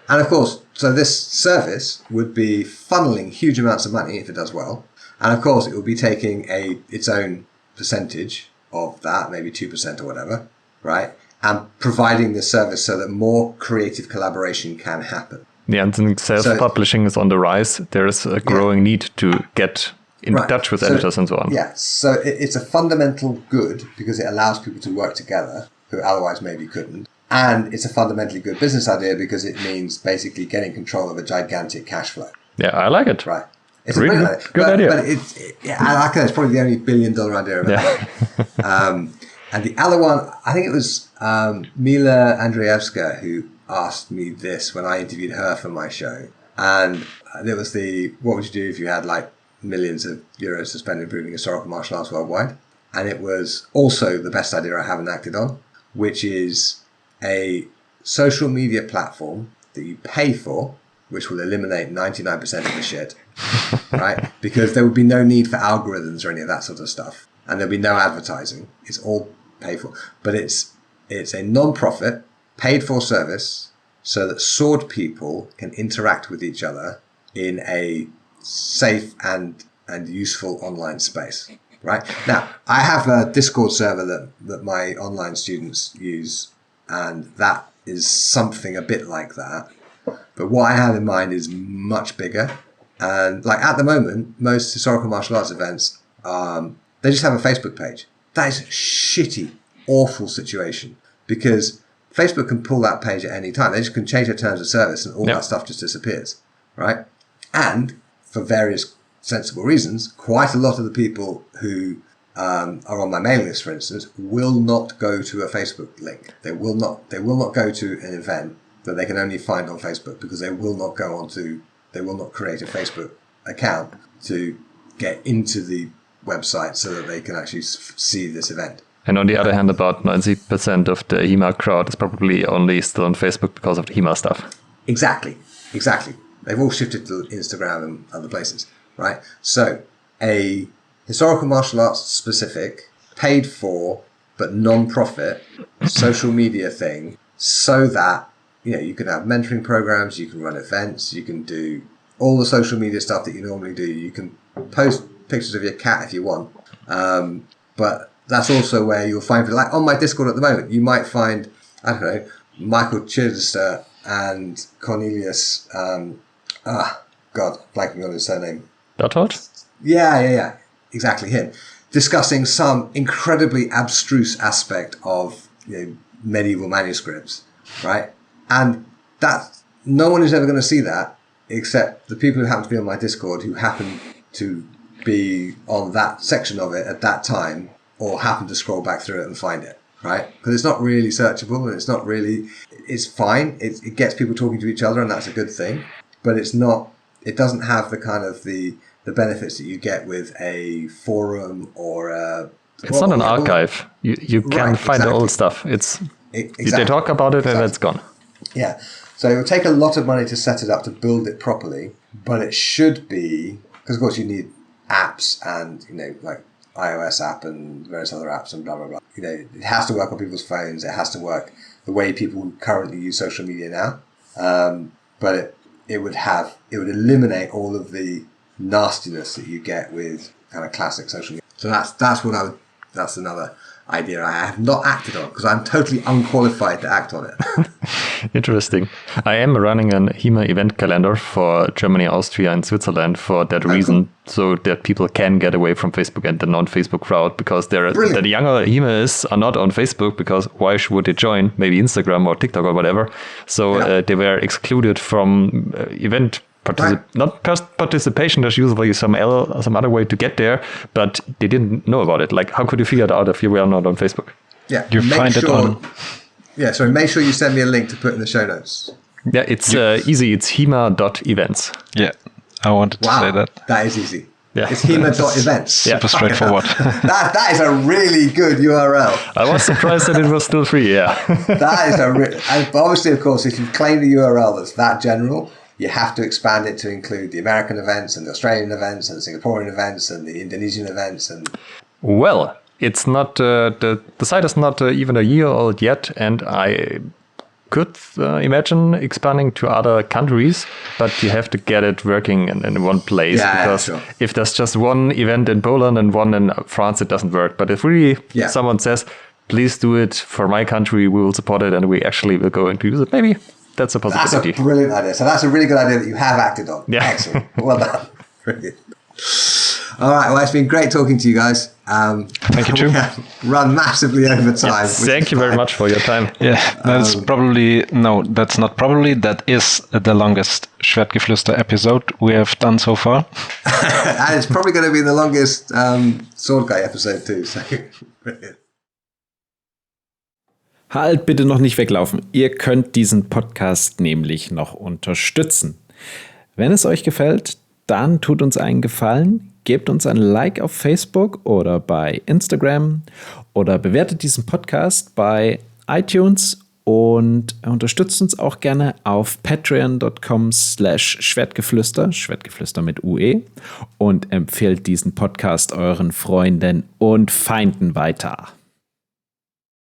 And of course, so this service would be funneling huge amounts of money if it does well. And of course, it will be taking its own percentage of that, maybe 2% or whatever, right? And providing the service so that more creative collaboration can happen. Yeah, and since self-publishing is on the rise, there is a growing need to get in touch with editors and so on. Yeah, so it's a fundamental good because it allows people to work together who otherwise maybe couldn't. And it's a fundamentally good business idea because it means basically getting control of a gigantic cash flow. Yeah, I like it. Right. It's really a good idea. But I like it. It's probably the only $1 billion idea of it. And the other one, I think it was Mila Andreevska who asked me this when I interviewed her for my show. And there was what would you do if you had like millions of euros to spend improving historical martial arts worldwide? And it was also the best idea I haven't acted on, which is a social media platform that you pay for, which will eliminate 99% of the shit, right? Because there would be no need for algorithms or any of that sort of stuff. And there'll be no advertising. It's all paid for. But it's a non-profit, paid-for service so that sword people can interact with each other in a safe and useful online space, right? Now, I have a Discord server that my online students use, and that is something a bit like that. But what I have in mind is much bigger. And like at the moment, most historical martial arts events, they just have a Facebook page. That is a shitty, awful situation because Facebook can pull that page at any time. They just can change their terms of service and all that stuff just disappears, right? And for various sensible reasons, quite a lot of the people who are on my mailing list, for instance, will not go to a Facebook link. They will not go to an event that they can only find on Facebook because they will not create a Facebook account to get into the website so that they can actually see this event. And on the other hand, about 90% of the HEMA crowd is probably only still on Facebook because of the HEMA stuff. Exactly. They've all shifted to Instagram and other places, right? So a historical martial arts specific, paid for, but non-profit social media thing so that, you can have mentoring programs, you can run events, you can do all the social media stuff that you normally do. You can post pictures of your cat if you want. But that's also where you'll find, like on my Discord at the moment, you might find, I don't know, Michael Chidester and Cornelius, blanking on his surname. Berthold? Yeah, exactly him. Discussing some incredibly abstruse aspect of medieval manuscripts, right? And that no one is ever going to see that except the people who happen to be on my Discord who happen to be on that section of it at that time, or happen to scroll back through it and find it, right? Because it's not really searchable, and it's fine. It gets people talking to each other, and that's a good thing. But it doesn't have the kind of the benefits that you get with a forum or it's not an archive. You can find the old stuff. They talk about it and it's gone. Yeah. So it will take a lot of money to set it up, to build it properly, but it should be, because of course you need apps and, like iOS app and various other apps and blah, blah, blah. It has to work on people's phones. It has to work the way people currently use social media now. But it would eliminate all of the nastiness that you get with kind of classic social media. So that's another idea I have not acted on, because I'm totally unqualified to act on it. Interesting. I am running an HEMA event calendar for Germany, Austria, and Switzerland for that reason, so that people can get away from Facebook and the non-Facebook crowd, because the younger HEMAs are not on Facebook, because why would they join? Maybe Instagram or TikTok or whatever. So they were excluded from event not participation. There's usually some other way to get there, but they didn't know about it. Like, how could you figure it out if you were not on Facebook? Yeah, you find it on. Yeah, sorry. Make sure you send me a link to put in the show notes. Yeah, it's easy. It's HEMA.events. Yeah, I wanted to say that. That is easy. Yeah. It's HEMA.events. Super straightforward. that is a really good URL. I was surprised that it was still free. Yeah. That is and obviously, of course, if you claim the URL that's that general, you have to expand it to include the American events and the Australian events and the Singaporean events and the Indonesian events. Well, it's not the site is not even a year old yet, and I could imagine expanding to other countries, but you have to get it working in one place, because if there's just one event in Poland and one in France, it doesn't work. But if really someone says, please do it for my country, we will support it, and we actually will go into use it, maybe that's a possibility. That's a brilliant idea. So that's a really good idea that you have acted on. Yeah. Excellent. Well done. Brilliant. All right. Well, it's been great talking to you guys. Thank you, too. Run massively over time. Thank you very much for your time. Yeah, that's that is the longest Schwertgeflüster episode we have done so far. And it's probably going to be the longest Sword Guy episode too. So brilliant. Halt bitte noch nicht weglaufen. Ihr könnt diesen Podcast nämlich noch unterstützen. Wenn es euch gefällt, dann tut uns einen Gefallen, gebt uns ein Like auf Facebook oder bei Instagram oder bewertet diesen Podcast bei iTunes und unterstützt uns auch gerne auf patreon.com/Schwertgeflüster, Schwertgeflüster mit UE, und empfehlt diesen Podcast euren Freunden und Feinden weiter.